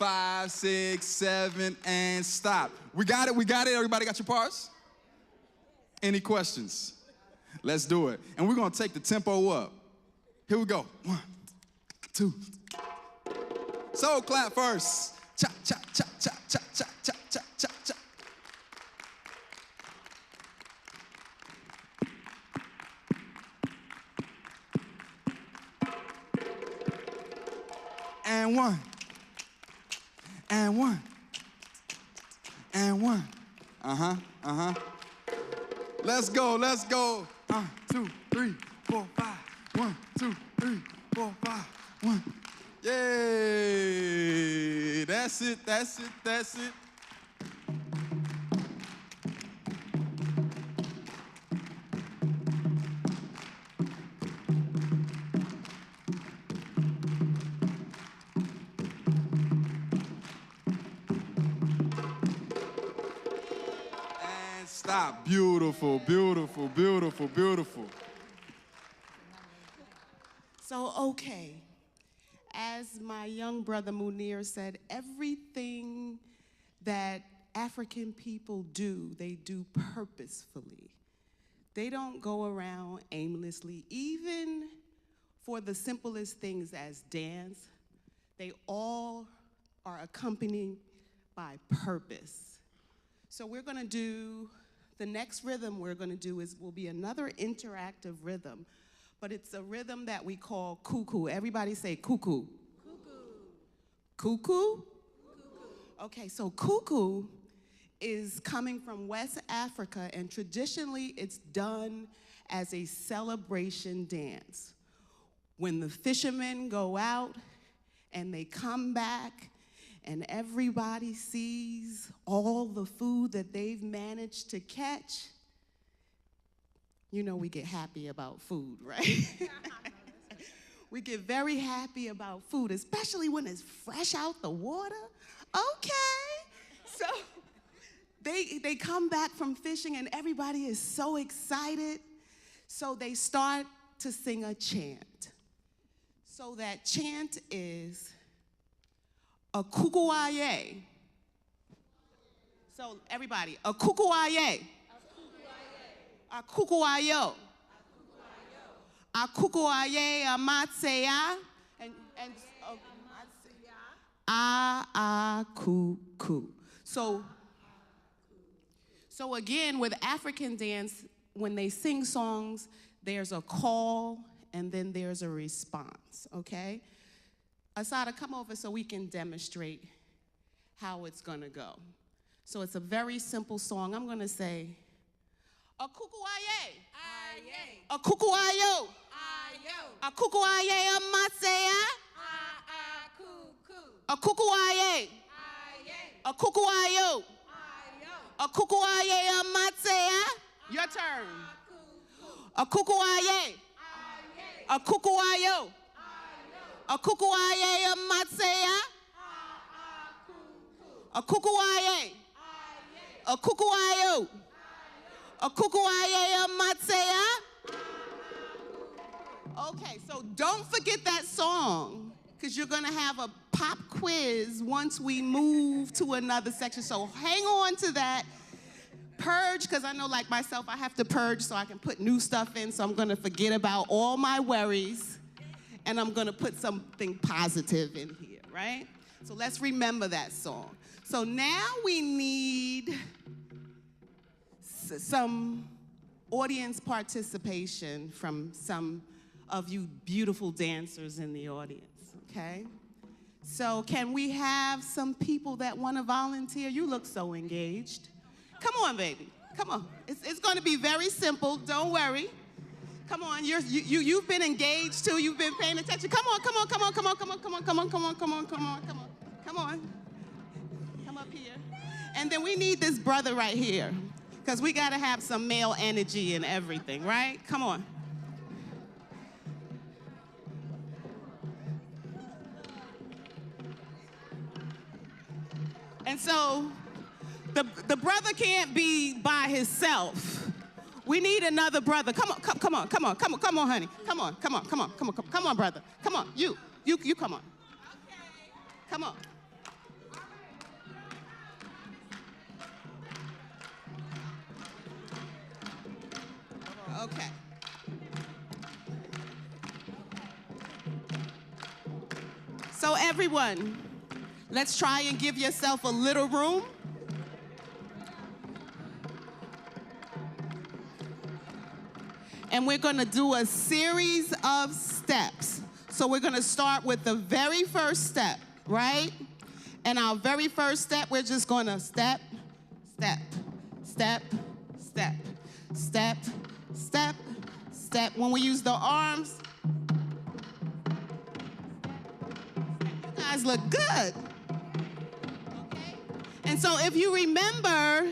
5, 6, 7, and stop. We got it, we got it. Everybody got your parts? Any questions? Let's do it. And we're gonna take the tempo up. Here we go. 1, 2. So clap first. Cha, cha, cha, cha, cha, cha, cha, cha, cha, cha. And 1. And 1. And 1. Uh-huh, uh-huh. Let's go, let's go. 1, 2, 3, 4, 5. 1, 2, 3, 4, 5. 1. Yay! That's it, that's it, that's it. And stop. Beautiful, beautiful, beautiful, beautiful. So, okay, as my young brother Munir said, everything that African people do, they do purposefully. They don't go around aimlessly, even for the simplest things as dance. They all are accompanied by purpose. So we're gonna do, the next rhythm we're gonna do will be another interactive rhythm, but it's a rhythm that we call cuckoo. Everybody say cuckoo. Cuckoo. Cuckoo? Okay, so cuckoo is coming from West Africa, and traditionally it's done as a celebration dance. When the fishermen go out and they come back and everybody sees all the food that they've managed to catch, you know we get happy about food, right? We get very happy about food, especially when it's fresh out the water. Okay, so they come back from fishing and everybody is so excited, so they start to sing a chant. So that chant is a kukuaye. So everybody, a kukuaye. A kukuayo. A kukuaye amatseya. And kuku. So again, with African dance, when they sing songs, there's a call and then there's a response, okay? Asada, come over so we can demonstrate how it's gonna go. So it's a very simple song. I'm gonna say, a kukuaye. Aye. A kukuayo. Ayo. A kukuaye amatseya. A kukuaye. A kukuayo. A kukuaye amatseya. Your turn. A kukuaye. A kukuayo. A kukuaye amatseya. A kukuaye. A kukuayo. A kukuaye amatseya. Okay, so don't forget that song, because you're gonna have a pop quiz once we move to another section. So hang on to that. Purge, because I know like myself, I have to purge so I can put new stuff in, so I'm gonna forget about all my worries and I'm gonna put something positive in here, right? So let's remember that song. So now we need some audience participation from some of you beautiful dancers in the audience, okay? So can we have some people that want to volunteer? You look so engaged. Come on, baby, come on. It's gonna be very simple, don't worry. Come on, you've been engaged too, you've been paying attention. Come on, come on, come on, come on, come on, come on, come on, come on, come on, come on, come on, come on. Come up here. And then we need this brother right here, because we gotta have some male energy and everything, right? Come on. And so, the brother can't be by himself. We need another brother. Come on, come on, come on, come on, come on, honey. Come on, come on, come on, come on, come on, brother. Come on, you come on. Come on. Okay. So everyone, let's try and give yourself a little room. And we're gonna do a series of steps. So we're gonna start with the very first step, right? And our very first step, we're just gonna step, step, step, step, step, step, step. When we use the arms, you guys look good. Okay? And so if you remember,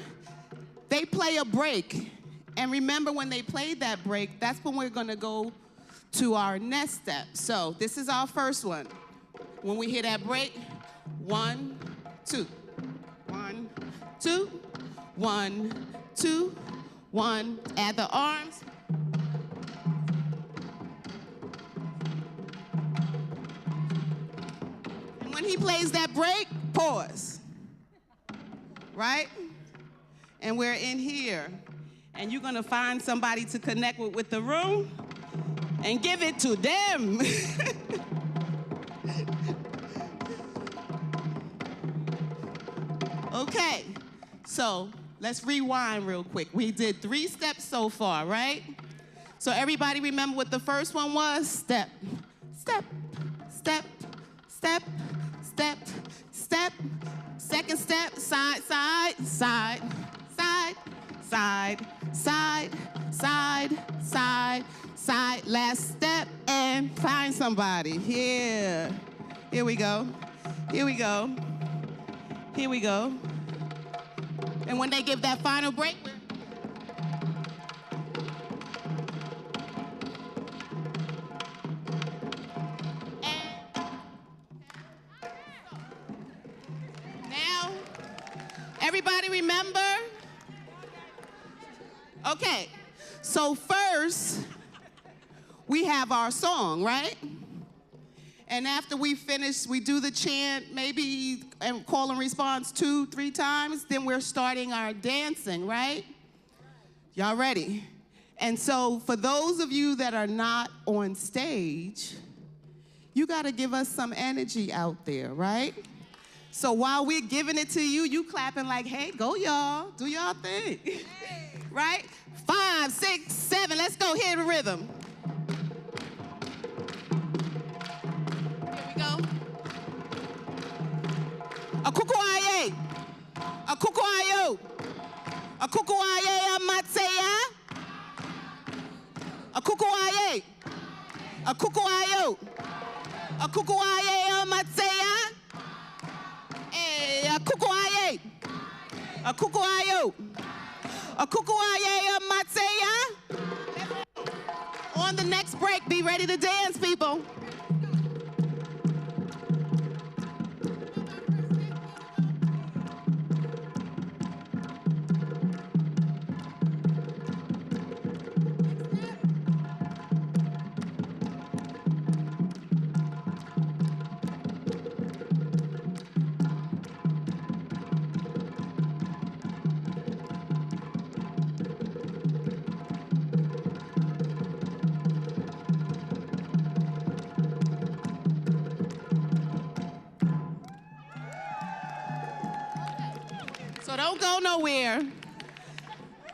they play a break. And remember when they played that break, that's when we're gonna go to our next step. So this is our first one. When we hear that break, 1, 2, 1, 2, 1, 2, 1. Add the arms. And when he plays that break, pause. Right? And we're in here. And you're gonna find somebody to connect with the room and give it to them. Okay, so let's rewind real quick. We did 3 steps so far, right? So everybody remember what the first one was? Step, step, step, step, step, step. Second step, side, side, side, side, side, side, side, side, side. Last step, and find somebody. Here. Here we go. Here we go. Here we go. And when they give that final break, now, everybody remember? Okay, so first, we have our song, right? And after we finish, we do the chant, maybe and call and response 2, 3 times, then we're starting our dancing, right? Y'all ready? And so for those of you that are not on stage, you gotta give us some energy out there, right? So while we're giving it to you, you clapping like, hey, go y'all, do y'all thing, right? 5, 6, 7, let's go, hear the rhythm. A kukuaye, a kukuayo, a kukuaye amatseya, a kukuaye, a kukuayo, a kukuaye amatseya, a kukuaye, a kukuayo, a kukuaye amatseya. On the next break, be ready to dance, people. So don't go nowhere.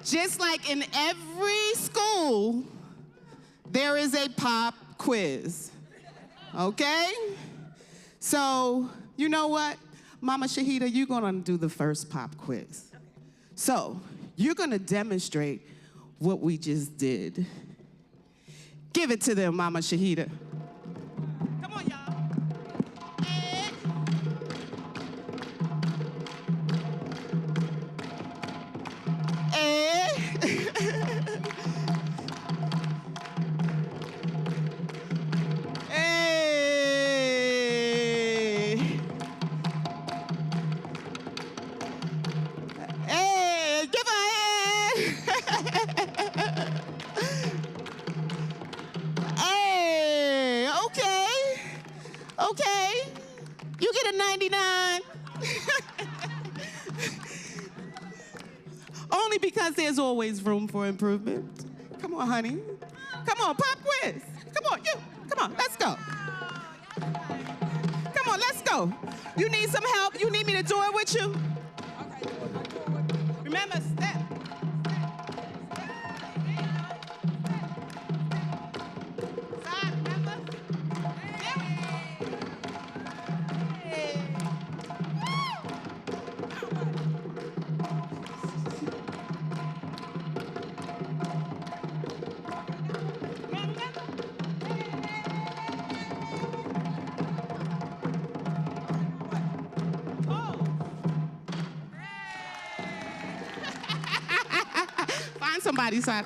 Just like in every school, there is a pop quiz, okay? So, you know what? Mama Shahida, you're gonna do the first pop quiz. So, you're gonna demonstrate what we just did. Give it to them, Mama Shahida. Come on, y'all. Hey, give her a hand. Hey, okay. Okay. You get a 99. Only because there's always room for improvement. Come on. Come on, honey. Come on, pop quiz. Come on, you. Come on, let's go. Come on, let's go. You need some help? You need me to do it with you? Okay. Remember, step. Side, remember? Find somebody, side.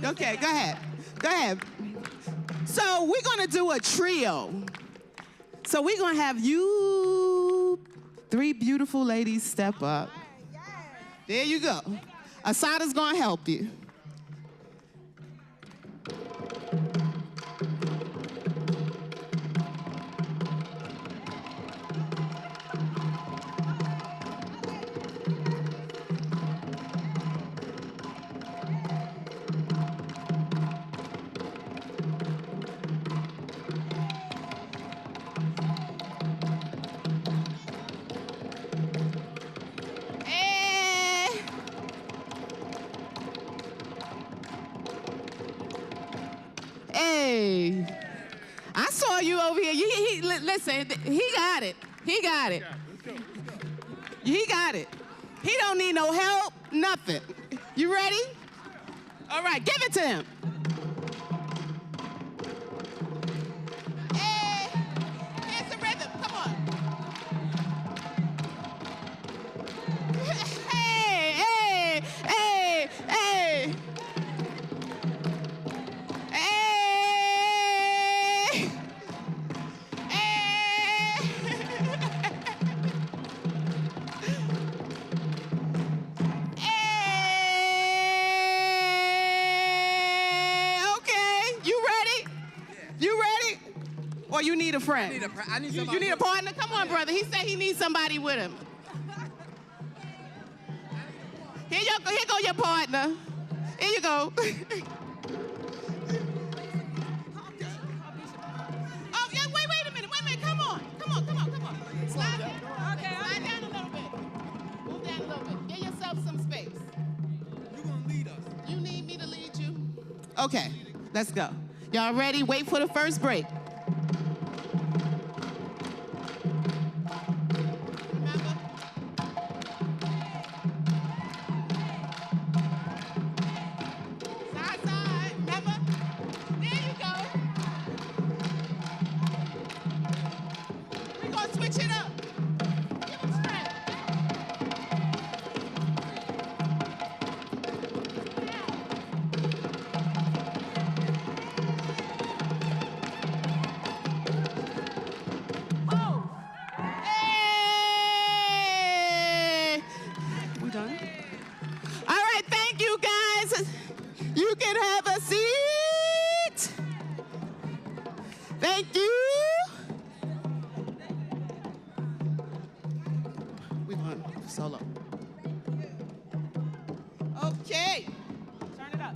Okay, go ahead. Go ahead. So we're gonna do a trio. So we're gonna have you three beautiful ladies step up. There you go. Asada's gonna help you. Hey, I saw you over here. Listen, he got it. He got it. He got it. He don't need no help, nothing. You ready? All right, give it to him. Hey, here's the rhythm. Come on. Hey, hey, hey, hey. Or you need a friend? I need somebody. You need a partner? Come on, brother. He said he needs somebody with him. Here go your partner. Here you go. Oh, yeah, wait a minute. Come on. Slide down. Okay. Slide down a little bit. Move down a little bit. Give yourself some space. You're going to lead us. You need me to lead you? Okay, let's go. Y'all ready? Wait for the first break. You can have a seat. Thank you. We're going solo. Okay. Turn it up.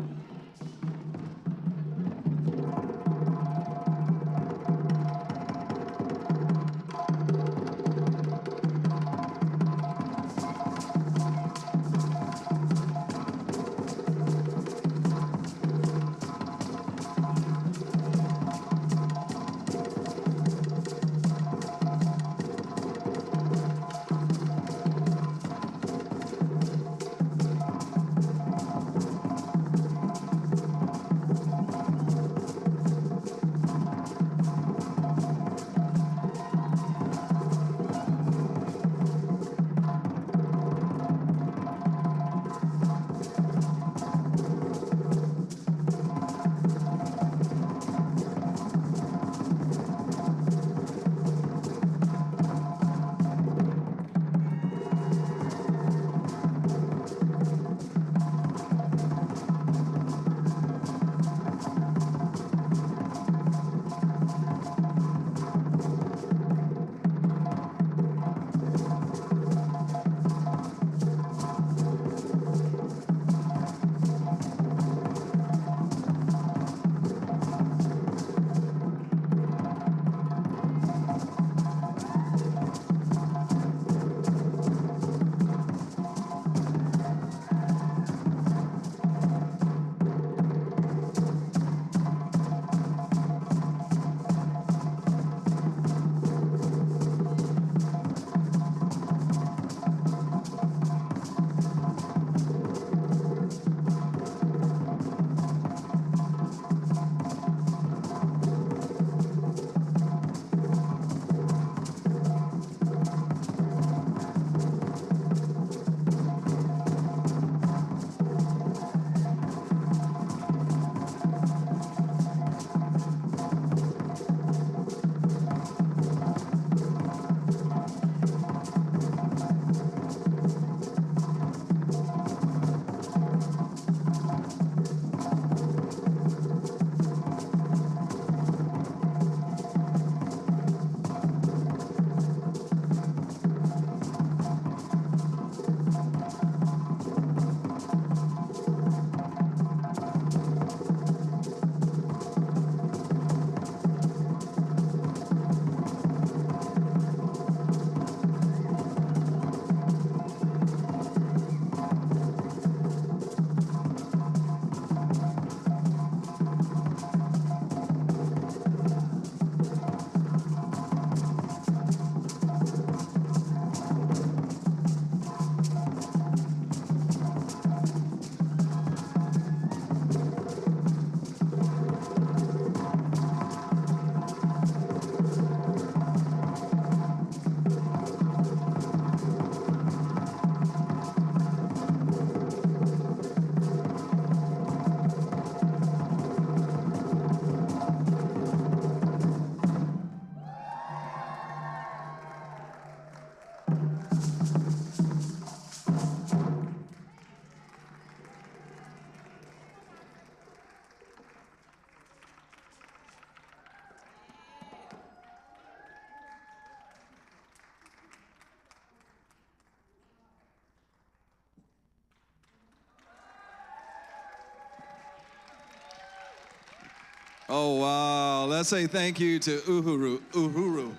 Oh, wow. Let's say thank you to Uhuru. Uhuru.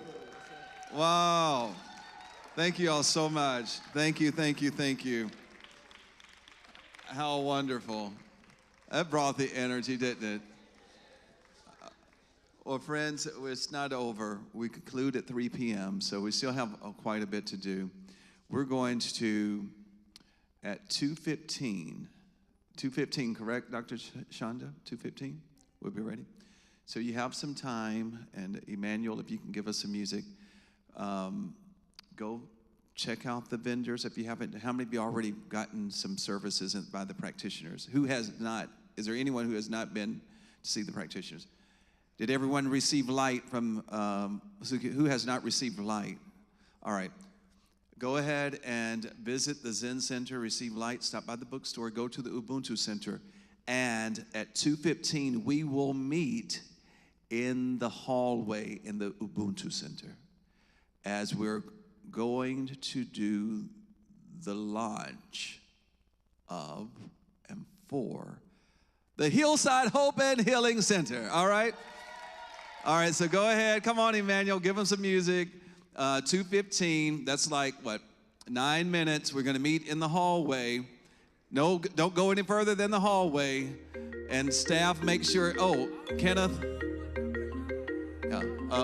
Wow. Thank you all so much. Thank you, thank you, thank you. How wonderful. That brought the energy, didn't it? Well, friends, it's not over. We conclude at 3 p.m., so we still have quite a bit to do. We're going to, at 2:15, 2:15, correct, Dr. Shonda? 2:15? We'll be ready. So you have some time, and Emmanuel, if you can give us some music, go check out the vendors. If you haven't, how many of you already gotten some services by the practitioners? Who has not? Is there anyone who has not been to see the practitioners? Did everyone receive light from, who has not received light? All right. Go ahead and visit the Zen Center, receive light, stop by the bookstore, go to the Ubuntu Center, and at 2:15, we will meet in the hallway in the Ubuntu Center as we're going to do the launch of and for the Hillside Hope and Healing Center, all right? All right, so go ahead. Come on, Emmanuel, give them some music. 2:15, that's like, what, 9 minutes. We're going to meet in the hallway. No, don't go any further than the hallway. And staff, make sure, oh, Kenneth, yeah,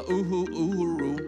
Uhuru.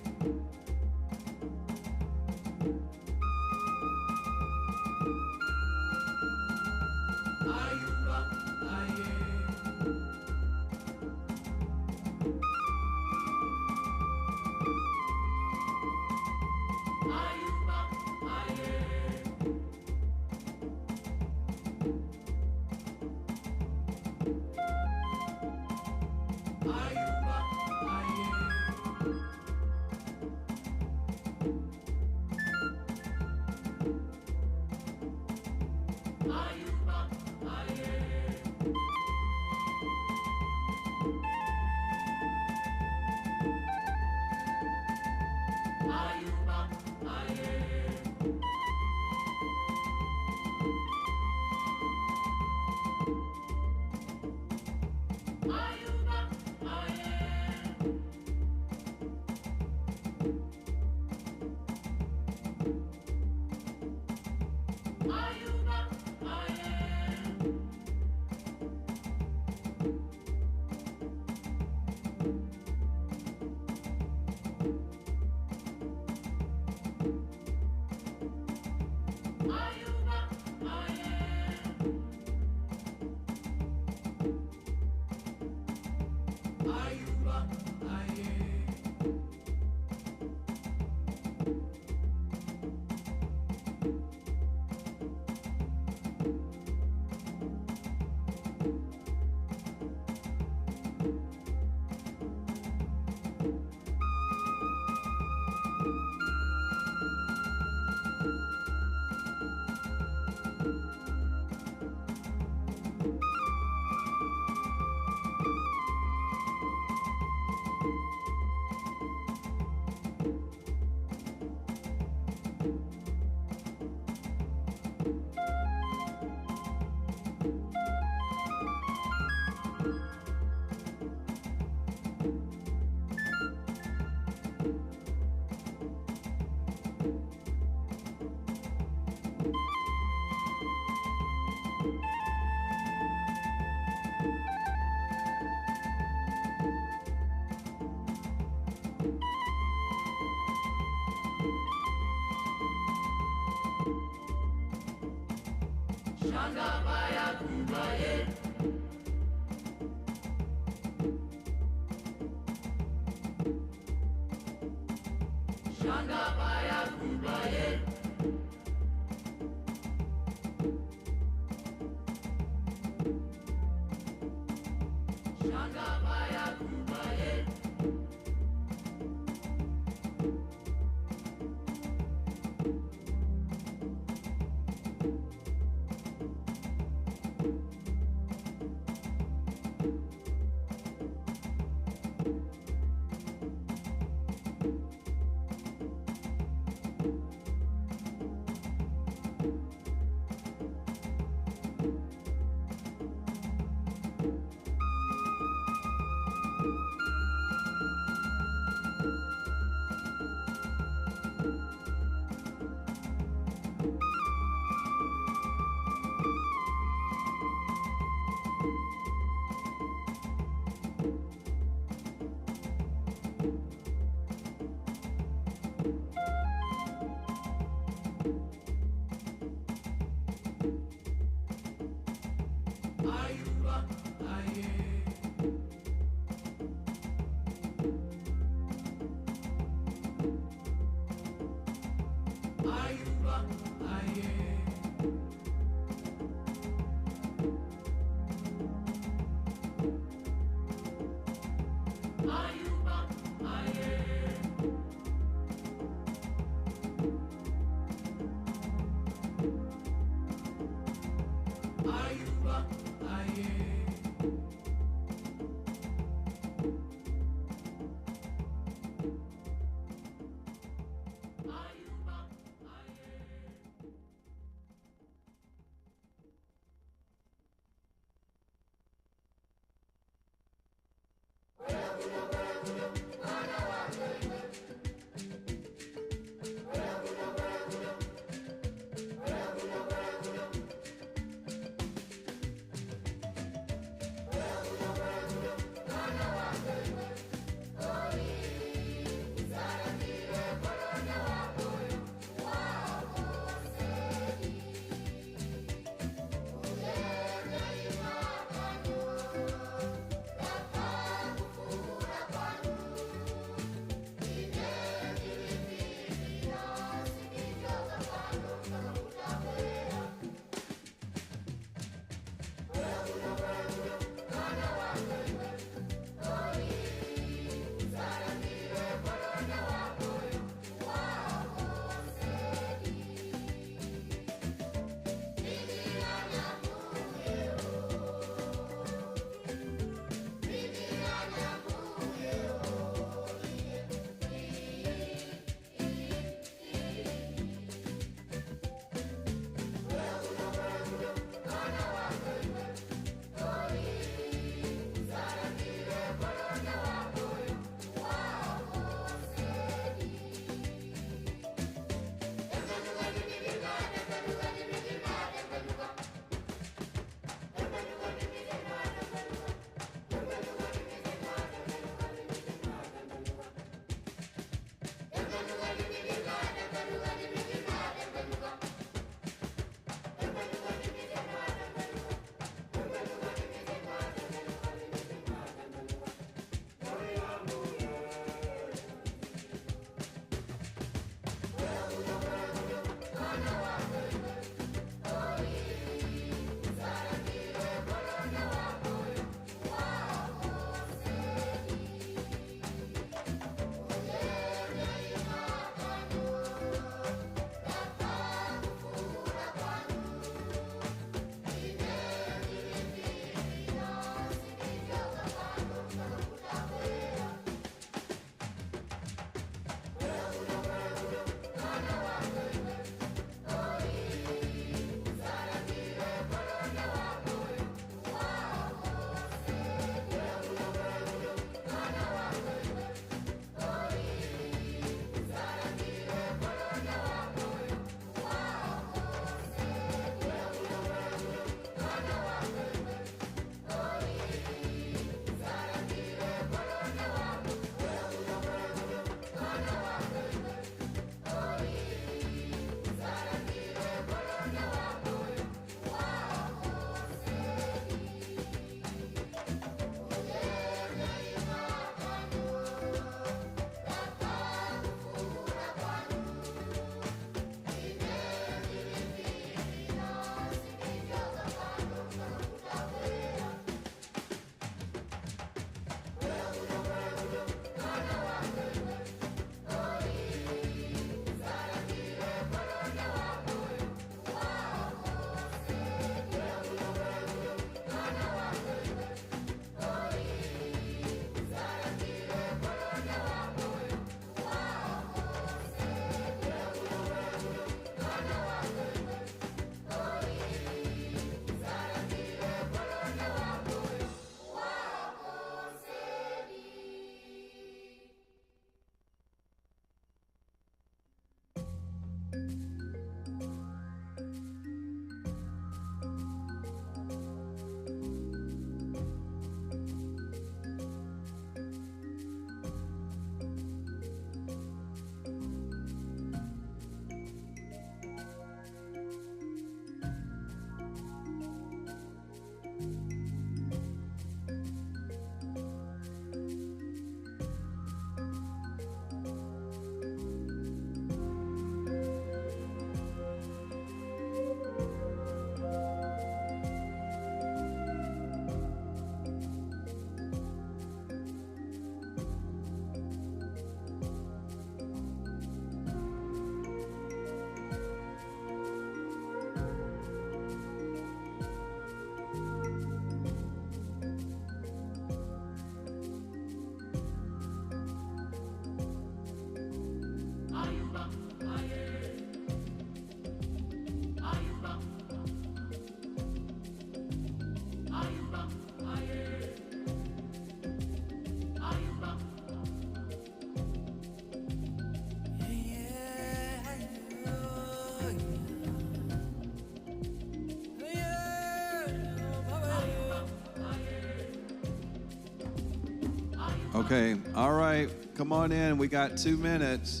Okay, all right, come on in. We got 2 minutes.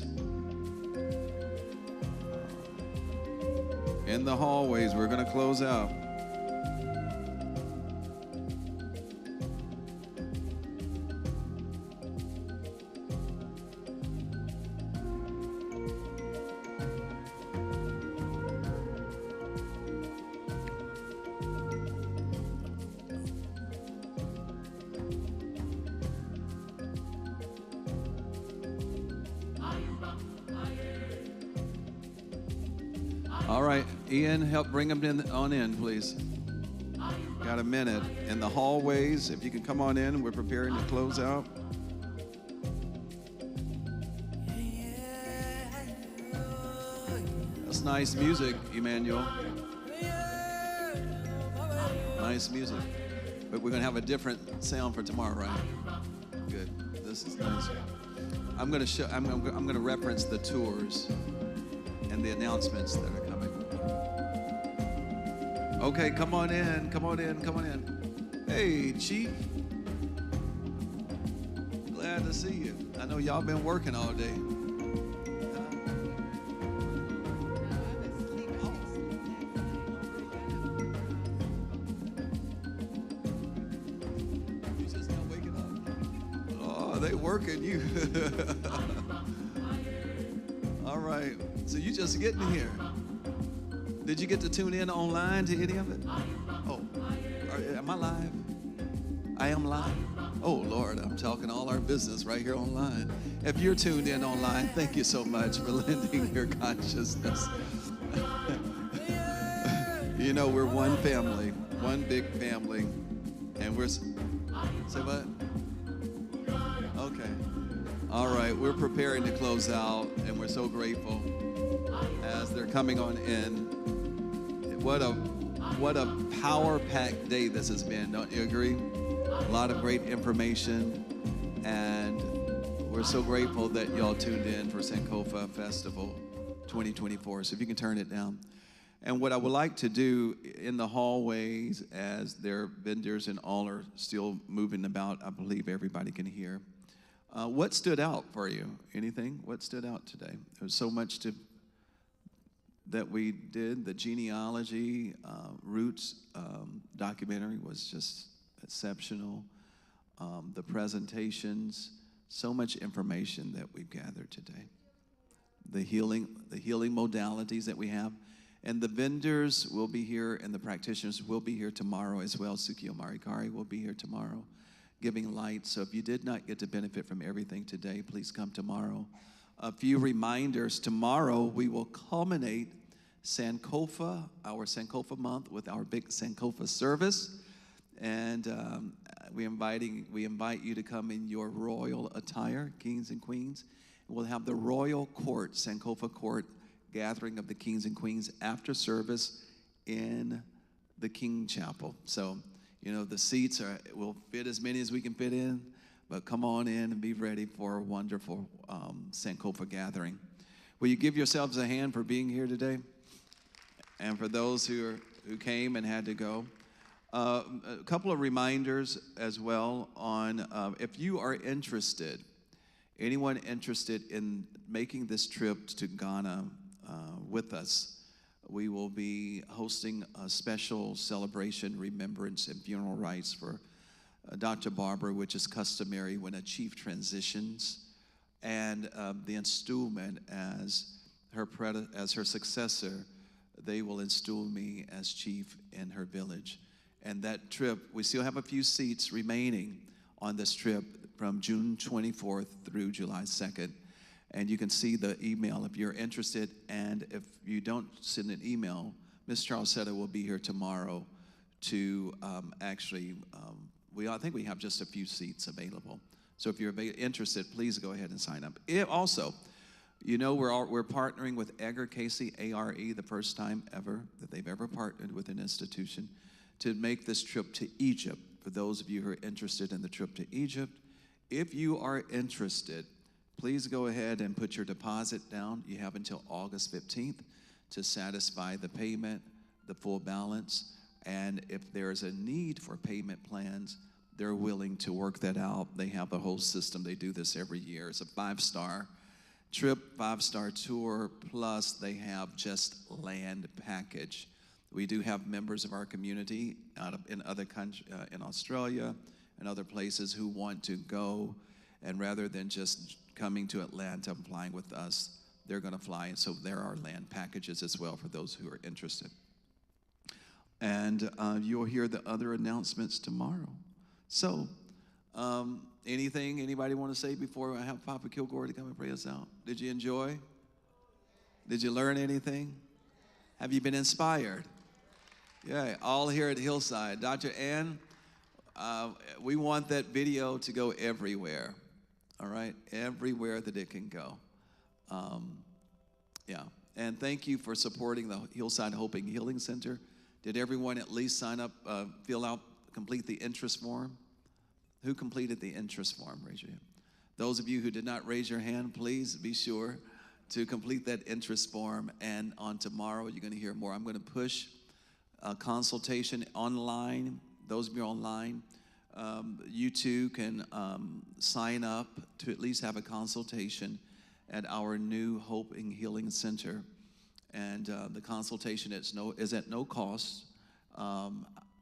In the hallways, we're going to close out. All right, Ian, help bring them on in, please. Got a minute. In the hallways, if you can come on in, we're preparing to close out. That's nice music, Emmanuel. Nice music. But we're going to have a different sound for tomorrow, right? Good. This is nice. I'm going to reference the tours and the announcements that are coming. Okay, come on in, come on in, come on in. Hey, Chief. Glad to see you. I know y'all been working all day. You just now waking up. Oh, they working you. All right, so you just getting here. Did you get to tune in online to any of it? Oh, am I live? I am live. Oh, Lord, I'm talking all our business right here online. If you're tuned in online, thank you so much for lending your consciousness. You know, we're one family, one big family, and we're, say what? Okay. All right, we're preparing to close out, and we're so grateful as they're coming on in. What a power-packed day this has been, don't you agree? A lot of great information, and we're so grateful that y'all tuned in for Sankofa Festival 2024. So if you can turn it down. And what I would like to do in the hallways, as their vendors and all are still moving about, I believe everybody can hear. What stood out for you? Anything? What stood out today? There's so much that we did. The genealogy roots documentary was just exceptional. The presentations, so much information that we've gathered today. The healing modalities that we have. And the vendors will be here, and the practitioners will be here tomorrow as well. Sukio Marikari will be here tomorrow, giving light. So if you did not get to benefit from everything today, please come tomorrow. A few reminders. Tomorrow we will culminate Sankofa, our Sankofa month, with our big Sankofa service. And we invite you to come in your royal attire, kings and queens. We'll have the royal court, Sankofa court, gathering of the kings and queens after service in the King Chapel. So, you know, the seats will fit as many as we can fit in, but come on in and be ready for a wonderful Sankofa gathering. Will you give yourselves a hand for being here today? And for those who came and had to go. A couple of reminders as well on if you are interested, anyone interested in making this trip to Ghana with us, we will be hosting a special celebration, remembrance, and funeral rites for Dr. Barbara, which is customary when a chief transitions, and the installment as her successor. They will install me as chief in her village. And that trip, we still have a few seats remaining on this trip from June 24th through July 2nd. And you can see the email if you're interested. And if you don't send an email, Ms. Charlesetta will be here tomorrow to I think we have just a few seats available. So if you're interested, please go ahead and sign up. Also, you know, we're partnering with Edgar Casey, ARE, the first time ever that they've ever partnered with an institution to make this trip to Egypt. For those of you who are interested in the trip to Egypt, if you are interested, please go ahead and put your deposit down. You have until August 15th to satisfy the payment, the full balance. And if there's a need for payment plans, they're willing to work that out. They have a whole system. They do this every year. It's a 5-star trip, 5-star tour, plus they have just land package. We do have members of our community in other countries, in Australia and other places who want to go, and rather than just coming to Atlanta and flying with us, they're going to fly, and so there are land packages as well for those who are interested. And you'll hear the other announcements tomorrow. So, anybody want to say before I have Papa Kilgore to come and pray us out? Did you enjoy? Did you learn anything? Have you been inspired? Yeah, all here at Hillside. Dr. Ann, we want that video to go everywhere, all right? Everywhere that it can go. Yeah, and thank you for supporting the Hillside Hope and Healing Center. Did everyone at least sign up, complete the interest form? Who completed the interest form? Raise your hand. Those of you who did not raise your hand, please be sure to complete that interest form. And on tomorrow, you're going to hear more. I'm going to push a consultation online. Those of you online, you too can sign up to at least have a consultation at our new Hope and Healing Center. And the consultation is at no cost.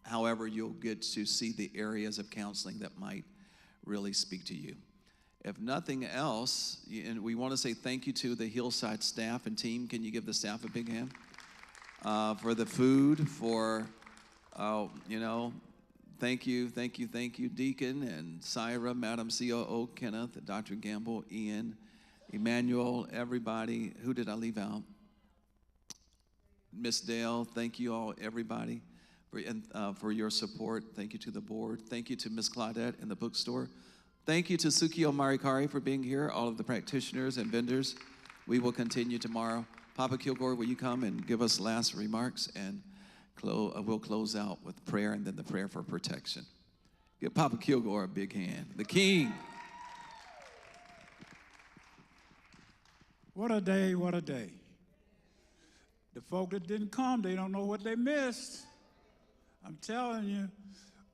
However, you'll get to see the areas of counseling that might really speak to you. If nothing else, and we want to say thank you to the Hillside staff and team. Can you give the staff a big hand? For the food, for, thank you, Deacon and Syra, Madam COO, Kenneth, Dr. Gamble, Ian, Emmanuel, everybody. Who did I leave out? Miss Dale, thank you all, everybody, for your support. Thank you to the board. Thank you to Miss Claudette in the bookstore. Thank you to Sukio Marikari for being here, all of the practitioners and vendors. We will continue tomorrow. Papa Kilgore, will you come and give us last remarks? And we'll close out with prayer and then the prayer for protection. Give Papa Kilgore a big hand. The King. What a day, what a day. The folk that didn't come, they don't know what they missed. I'm telling you,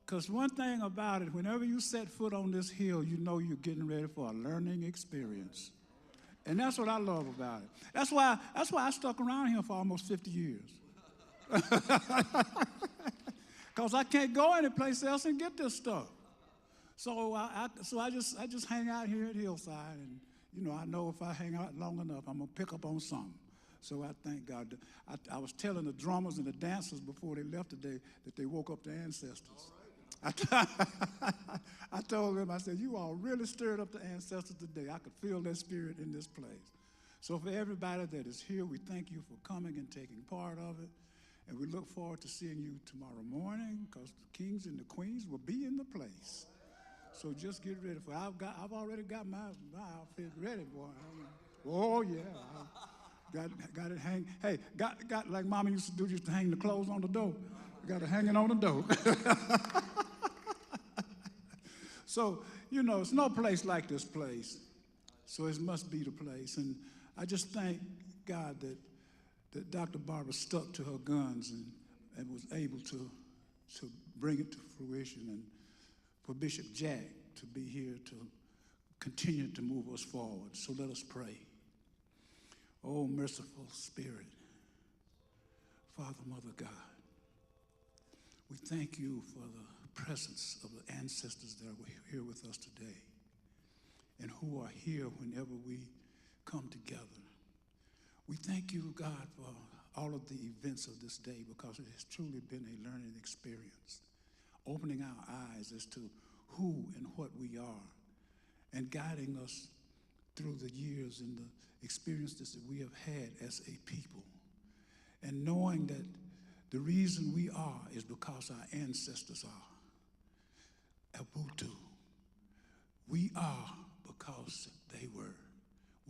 because one thing about it, whenever you set foot on this hill, you know you're getting ready for a learning experience. And that's what I love about it. That's why I stuck around here for almost 50 years. Because I can't go anyplace else and get this stuff. So I just hang out here at Hillside, and I know if I hang out long enough, I'm gonna pick up on something. So I thank God. I was telling the drummers and the dancers before they left today that they woke up their ancestors. I told them, I said, you all really stirred up the ancestors today. I could feel their spirit in this place. So for everybody that is here, we thank you for coming and taking part of it. And we look forward to seeing you tomorrow morning, because the kings and the queens will be in the place. So just get ready for it. I've already got my outfit ready, boy. Oh yeah. Got it hang. Hey, got like Mama used to do, used to hang the clothes on the door. Got it hanging on the door. So, it's no place like this place. So it must be the place. And I just thank God that Dr. Barbara stuck to her guns and was able to bring it to fruition, and for Bishop Jack to be here to continue to move us forward. So let us pray. Oh, merciful Spirit, Father, Mother God, we thank you for the presence of the ancestors that are here with us today and who are here whenever we come together. We thank you, God, for all of the events of this day, because it has truly been a learning experience, opening our eyes as to who and what we are, and guiding us through the years and the experiences that we have had as a people, and knowing that the reason we are is because our ancestors are. Ubuntu. We are because they were.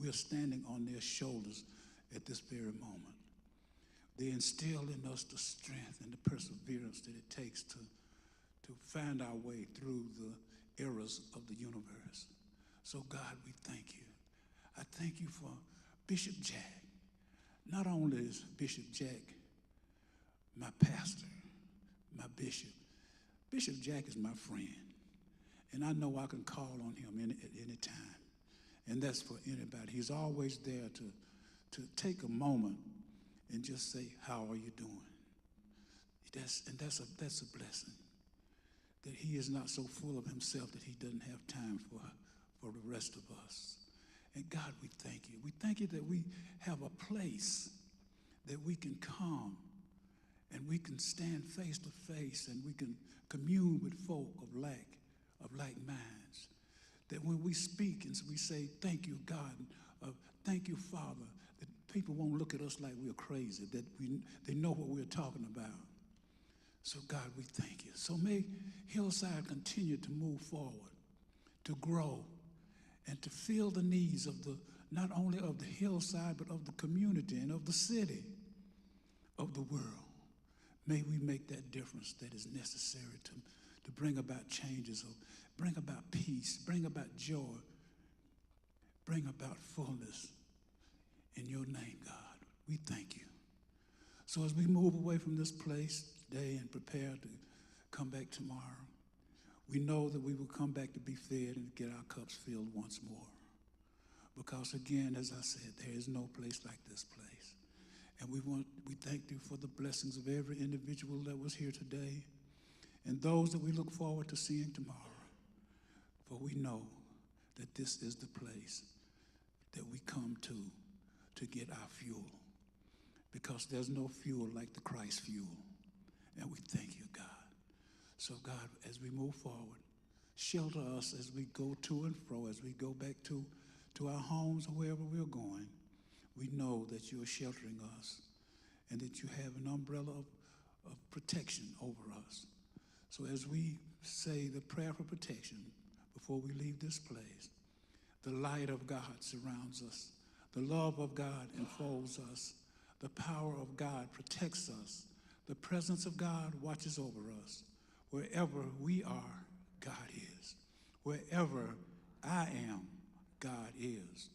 We are standing on their shoulders at this very moment. They instill in us the strength and the perseverance that it takes to find our way through the eras of the universe. So God, we thank you. I thank you for Bishop Jack. Not only is Bishop Jack my pastor, my bishop, Bishop Jack is my friend. And I know I can call on him at any time. And that's for anybody. He's always there to take a moment and just say, how are you doing? That's a blessing. That he is not so full of himself that he doesn't have time for the rest of us. And God, we thank you. We thank you that we have a place that we can come and we can stand face to face and we can commune with folk of like minds. That when we speak and we say, thank you, God, thank you, Father, that people won't look at us like we're crazy, that they know what we're talking about. So God, we thank you. So may Hillside continue to move forward, to grow, and to fill the needs of not only of the Hillside, but of the community and of the city, of the world. May we make that difference that is necessary to bring about changes, bring about peace, bring about joy, bring about fullness in your name, God. We thank you. So as we move away from this place today and prepare to come back tomorrow, we know that we will come back to be fed and get our cups filled once more. Because again, as I said, there is no place like this place. And we thank you for the blessings of every individual that was here today and those that we look forward to seeing tomorrow. For we know that this is the place that we come to get our fuel. Because there's no fuel like the Christ fuel. And we thank you, God. So God, as we move forward, shelter us as we go to and fro, as we go back to our homes or wherever we're going. We know that you are sheltering us and that you have an umbrella of protection over us. So as we say the prayer for protection before we leave this place, the light of God surrounds us. The love of God enfolds us. The power of God protects us. The presence of God watches over us. Wherever we are, God is. Wherever I am, God is.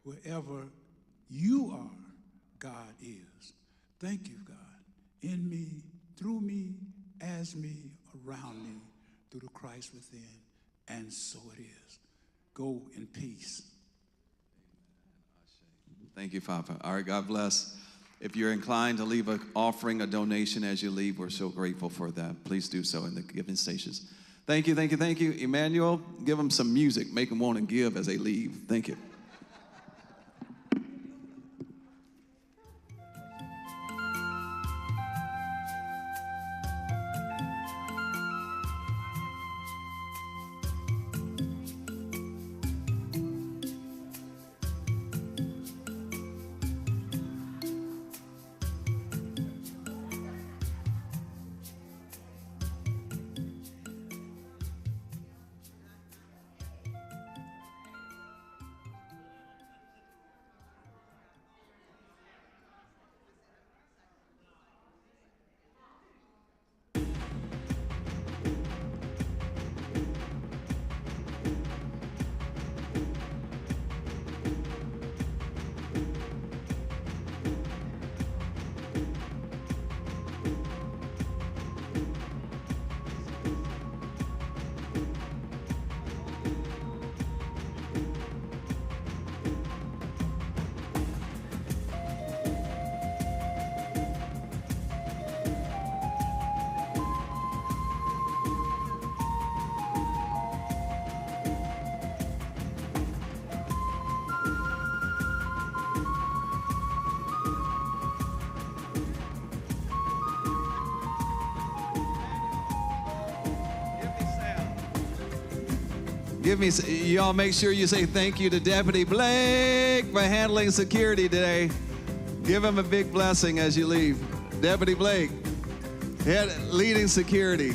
Wherever you are, God is. Thank you, God. In me, through me, as me, around me, through the Christ within. And so it is. Go in peace. Thank you, Papa. All right, God bless. If you're inclined to leave an offering, a donation as you leave, we're so grateful for that. Please do so in the giving stations. Thank you, thank you, thank you. Emmanuel, give them some music. Make them want to give as they leave. Thank you. Y'all make sure you say thank you to Deputy Blake for handling security today. Give him a big blessing as you leave. Deputy Blake, leading security.